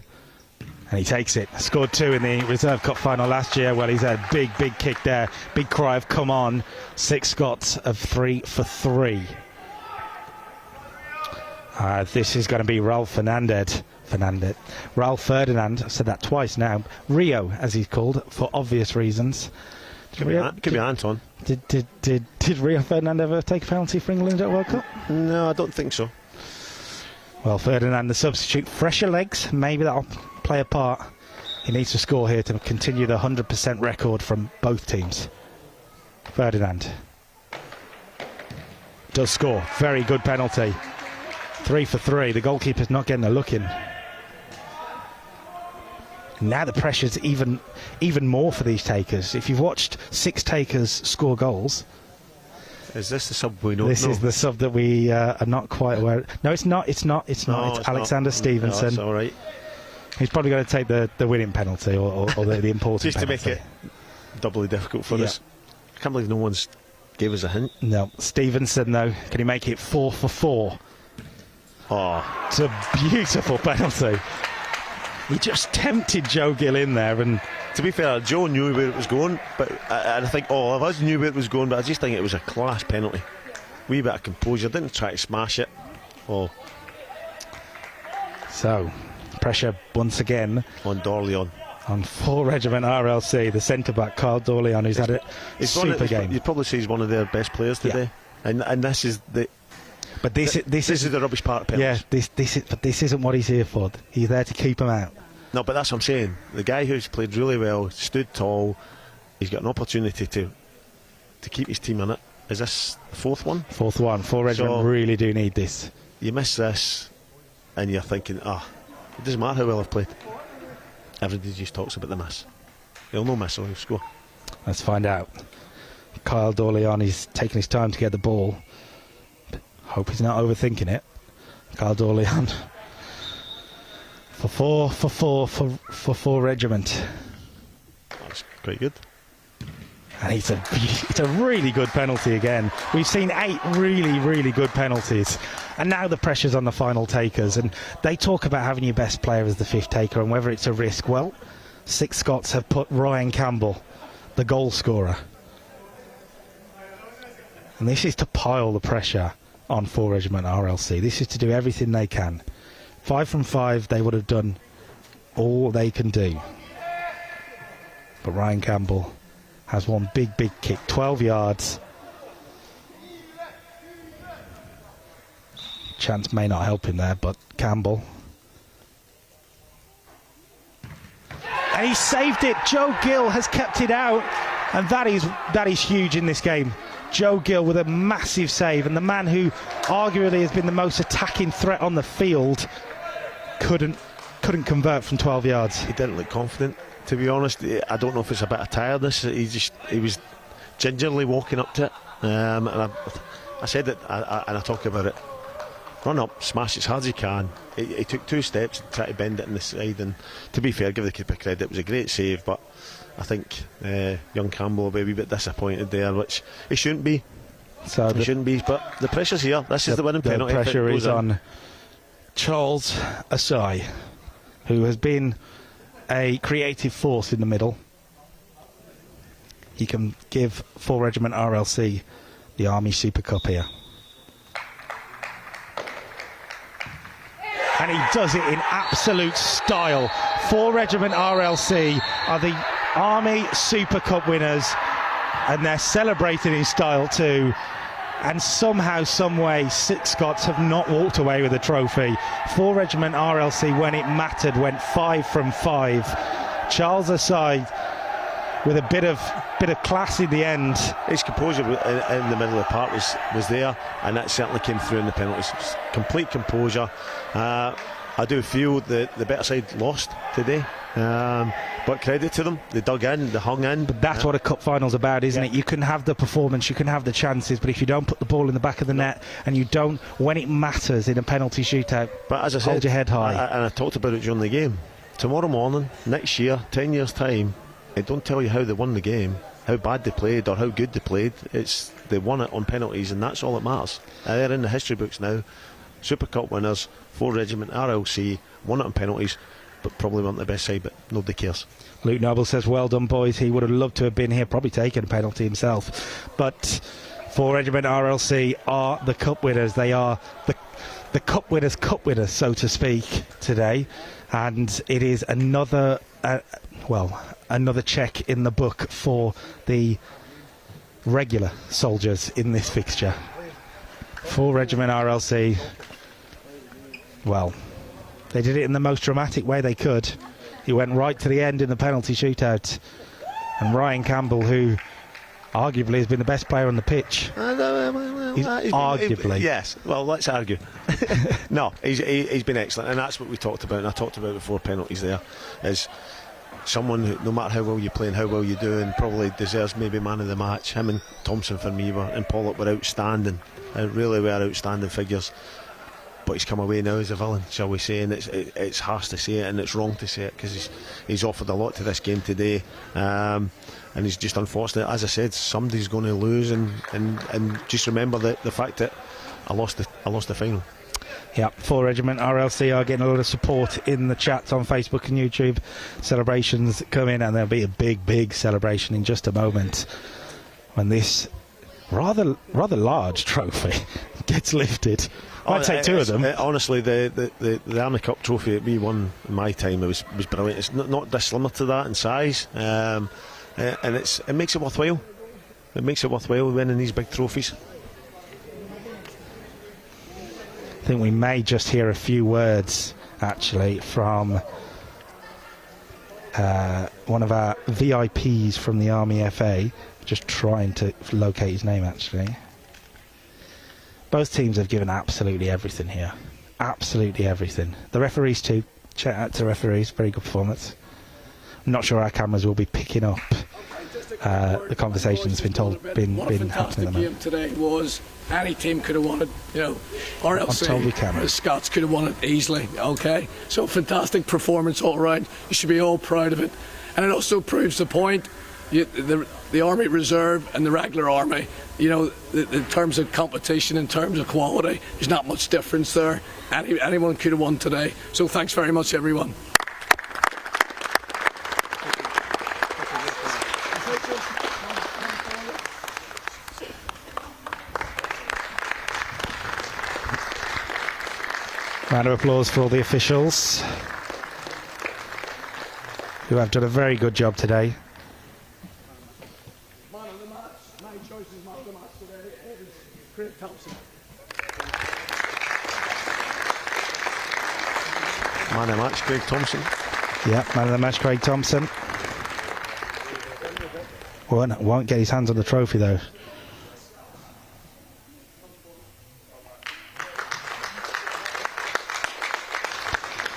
and he takes it. Scored 2 in the Reserve Cup final last year. Well, he's had a big kick there. Big cry of come on. 6 Scots of 3 for 3. This is going to be Ralph Ferdinand. Ralph Ferdinand, I've said that twice now. Rio, as he's called, for obvious reasons. Could be Anton. Did Rio Ferdinand ever take a penalty for England at World Cup? No, I don't think so. Well, Ferdinand, the substitute, fresher legs, maybe that'll play a part. He needs to score here to continue the 100% record from both teams. Ferdinand does score. Very good penalty. 3 for 3. The goalkeeper's not getting a look in. Now the pressure's even more for these takers. If you've watched 6 takers score goals, Is this the sub we don't know? This is the sub that we are not quite aware. No, it's not. It's Alexander Stevenson. No, that's all right. He's probably going to take the winning penalty or the important just penalty. Just to make it doubly difficult for us. I can't believe no one's gave us a hint. No. Stevenson, though, can he make it 4 for 4? Oh, it's a beautiful penalty. He just tempted Joe Gill in there, and to be fair, Joe knew where it was going, but I think all of us knew where it was going, but I just think it was a class penalty. Wee bit of composure, didn't try to smash it. Oh. So, pressure once again on Dorleon. On 4 Regiment RLC, the centre-back, Carl Dorleon, who's had a super game. You'd probably say he's one of their best players today. Yeah. And this is the... But this is the rubbish part of penalties. Yeah, this isn't what he's here for. He's there to keep him out. No, but that's what I'm saying. The guy who's played really well, stood tall, he's got an opportunity to keep his team in it. Is this the fourth one? Fourth one. 4 Regiment really do need this. You miss this, and you're thinking, it doesn't matter how well I've played. Everybody just talks about the miss. He'll no miss, or he'll score. Let's find out. Kyle Dorleon, he's taking his time to get the ball. Hope he's not overthinking it. Kyle Dorleon for 4 Regiment. That's quite good. And it's a really good penalty again. We've seen 8 really, really good penalties. And now the pressure's on the final takers. And they talk about having your best player as the 5th taker and whether it's a risk. Well, 6 Scots have put Ryan Campbell, the goal scorer. And this is to pile the pressure on 4 Regiment RLC. This is to do everything they can. 5 from 5, they would have done all they can do. But Ryan Campbell has one big kick, 12 yards. Chance may not help him there, but Campbell. And he saved it. Joe Gill has kept it out, and that is huge in this game. Joe Gill with a massive save, and the man who arguably has been the most attacking threat on the field couldn't convert from 12 yards. He didn't look confident, to be honest. I don't know if it's a bit of tiredness. He was gingerly walking up to it, and I said it, and I talk about it. Run up, smash as hard as he can. He took 2 steps and tried to bend it in the side, and to be fair, give the keeper credit, it was a great save, but I think young Campbell will be a wee bit disappointed there, which he shouldn't be. He shouldn't be, but the pressure's here. This is the winning penalty. The pressure is on Charles Asai, who has been a creative force in the middle. He can give 4 Regiment RLC the Army Super Cup here. And he does it in absolute style. 4 Regiment RLC are the Army Super Cup winners, and they're celebrating in style too. And somehow, some way, 6 Scots have not walked away with a trophy. 4 Regiment RLC, when it mattered, went 5 from 5. Charles Aside with a bit of class in the end. His composure in the middle of the park was there, and that certainly came through in the penalties. Complete composure. I do feel the better side lost today, but credit to them. They dug in, they hung in. But that's what a cup final's about, isn't it? You can have the performance, you can have the chances, but if you don't put the ball in the back of the net, and you don't, when it matters in a penalty shootout, but as I said, hold your head high. And I talked about it during the game. Tomorrow morning, next year, 10 years' time, it don't tell you how they won the game, how bad they played or how good they played. It's they won it on penalties, and that's all that matters. They're in the history books now. Super Cup winners, 4 Regiment RLC, won it on penalties, but probably weren't the best side, but nobody cares. Luke Noble says, well done, boys. He would have loved to have been here, probably taken a penalty himself. But 4 Regiment RLC are the cup winners. They are the cup winners, so to speak, today. And it is another check in the book for the regular soldiers in this fixture. 4 Regiment RLC, well, they did it in the most dramatic way they could. He went right to the end in the penalty shootout, and Ryan Campbell, who arguably has been the best player on the pitch, arguably. Yes, well, let's argue. No, he's been excellent, and that's what we talked about, and I talked about before penalties there, is someone who, no matter how well you play and how well you do, and probably deserves maybe man of the match. Him and Thompson for me and Pollock were outstanding, really were outstanding figures. But he's come away now as a villain, shall we say, and it's harsh to say it and it's wrong to say it, because he's offered a lot to this game today, and he's just unfortunate. As I said, somebody's going to lose, and just remember the fact that I lost the final. Yeah, 4 Regiment RLC are getting a lot of support in the chats on Facebook and YouTube. Celebrations come in, and there'll be a big celebration in just a moment when this rather large trophy gets lifted. I'd take 2 of them. Honestly, the Army Cup trophy that we won in my time, it was brilliant. It's not dissimilar to that in size, and it makes it worthwhile. It makes it worthwhile winning these big trophies. I think we may just hear a few words actually from one of our VIPs from the Army FA. Just trying to locate his name actually. Both teams have given absolutely everything here. Absolutely everything. The referees too. Shout out to referees. Very good performance. I'm not sure our cameras will be picking up the conversation that's been happening. What a fantastic game today was. Any team could have won it, RLC, SCOTS could have won it easily, okay? So fantastic performance all around. You should be all proud of it. And it also proves the point, the Army Reserve and the regular Army, in terms of competition, in terms of quality, there's not much difference there. Anyone could have won today. So thanks very much, everyone. Round of applause for all the officials who have done a very good job today. Man of the match, my choice is man of the match today is Regt Thompson. Man of the match, Craig Thompson. Yeah, man of the match, Craig Thompson. Won't get his hands on the trophy though.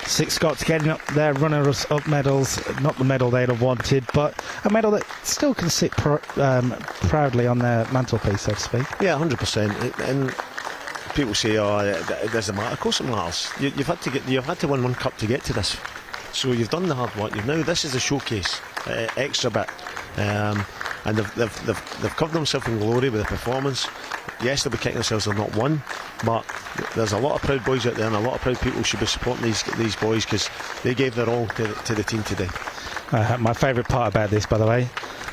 Six Scots getting up their runners-up medals, not the medal they'd have wanted, but a medal that still can sit proudly on their mantelpiece, so to speak. Yeah, 100%. And people say, it doesn't matter. Of course it matters. You've had to win one cup to get to this, so you've done the hard work. This is a showcase, extra bit, and they've covered themselves in glory with the performance. Yes, they'll be kicking themselves they've not won, but there's a lot of proud boys out there, and a lot of proud people should be supporting these boys, because they gave their all to the team today. My favourite part about this, by the way,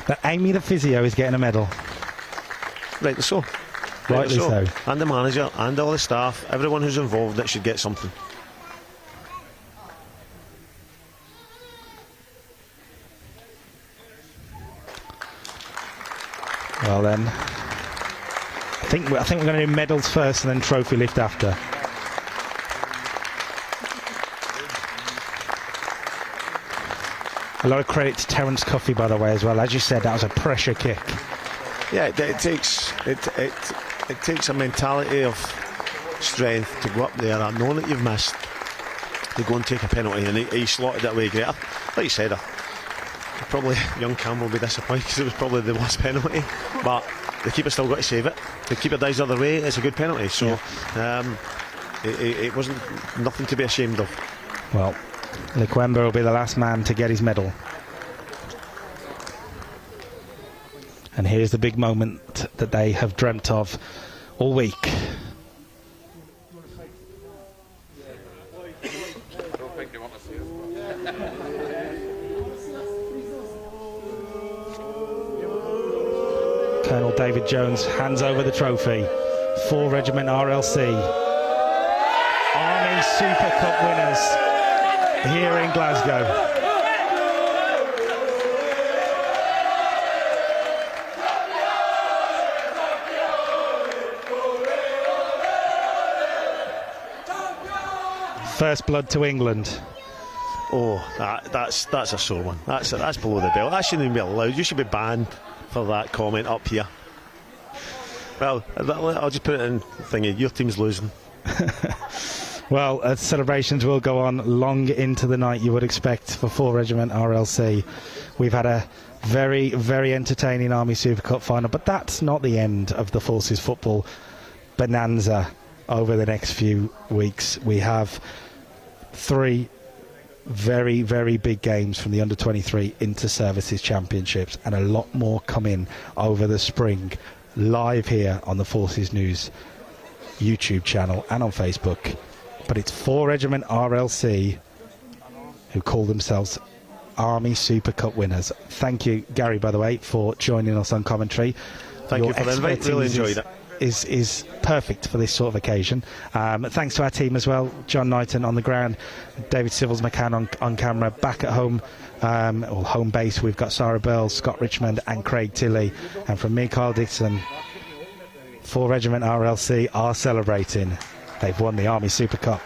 that Amy the physio is getting a medal. Rightly so. Rightly so. And the manager and all the staff, everyone who's involved in it should get something. Well then, I think we're going to do medals first and then trophy lift after. A lot of credit to Terence Cuffey, by the way, as well. As you said, that was a pressure kick. Yeah, it takes a mentality of strength to go up there, knowing that you've missed, to go and take a penalty, and he slotted it away great. Like you said, probably young Campbell will be disappointed because it was probably the worst penalty, but the keeper still got to save it. The keeper dives the other way, it's a good penalty, so it wasn't nothing to be ashamed of. Well, Likwemba will be the last man to get his medal. And here's the big moment that they have dreamt of all week. Colonel David Jones hands over the trophy. 4 Regiment RLC. Army Super Cup winners here in Glasgow. First blood to England. Oh, that's a sore one. That's below the belt. That shouldn't even be allowed. You should be banned for that comment up here. Well, I'll just put it in thingy. Your team's losing. Well, celebrations will go on long into the night, you would expect, for 4 Regiment RLC. We've had a very, very entertaining Army Super Cup final, but that's not the end of the Forces football bonanza over the next few weeks. We have 3 very, very big games from the Under-23 Inter-Services Championships, and a lot more coming over the spring, live here on the Forces News YouTube channel and on Facebook. But it's 4 Regiment RLC who call themselves Army Super Cup winners. Thank you, Gary, by the way, for joining us on commentary. Thank you for the invite. Really enjoyed it. Is perfect for this sort of occasion. Thanks to our team as well. John Knighton on the ground, David Civils McCann on camera. Back at home, or home base, we've got Sarah Bell, Scott Richmond and Craig Tilley. And from me, Kyle Dixon, 4 Regiment RLC are celebrating. They've won the Army Super Cup.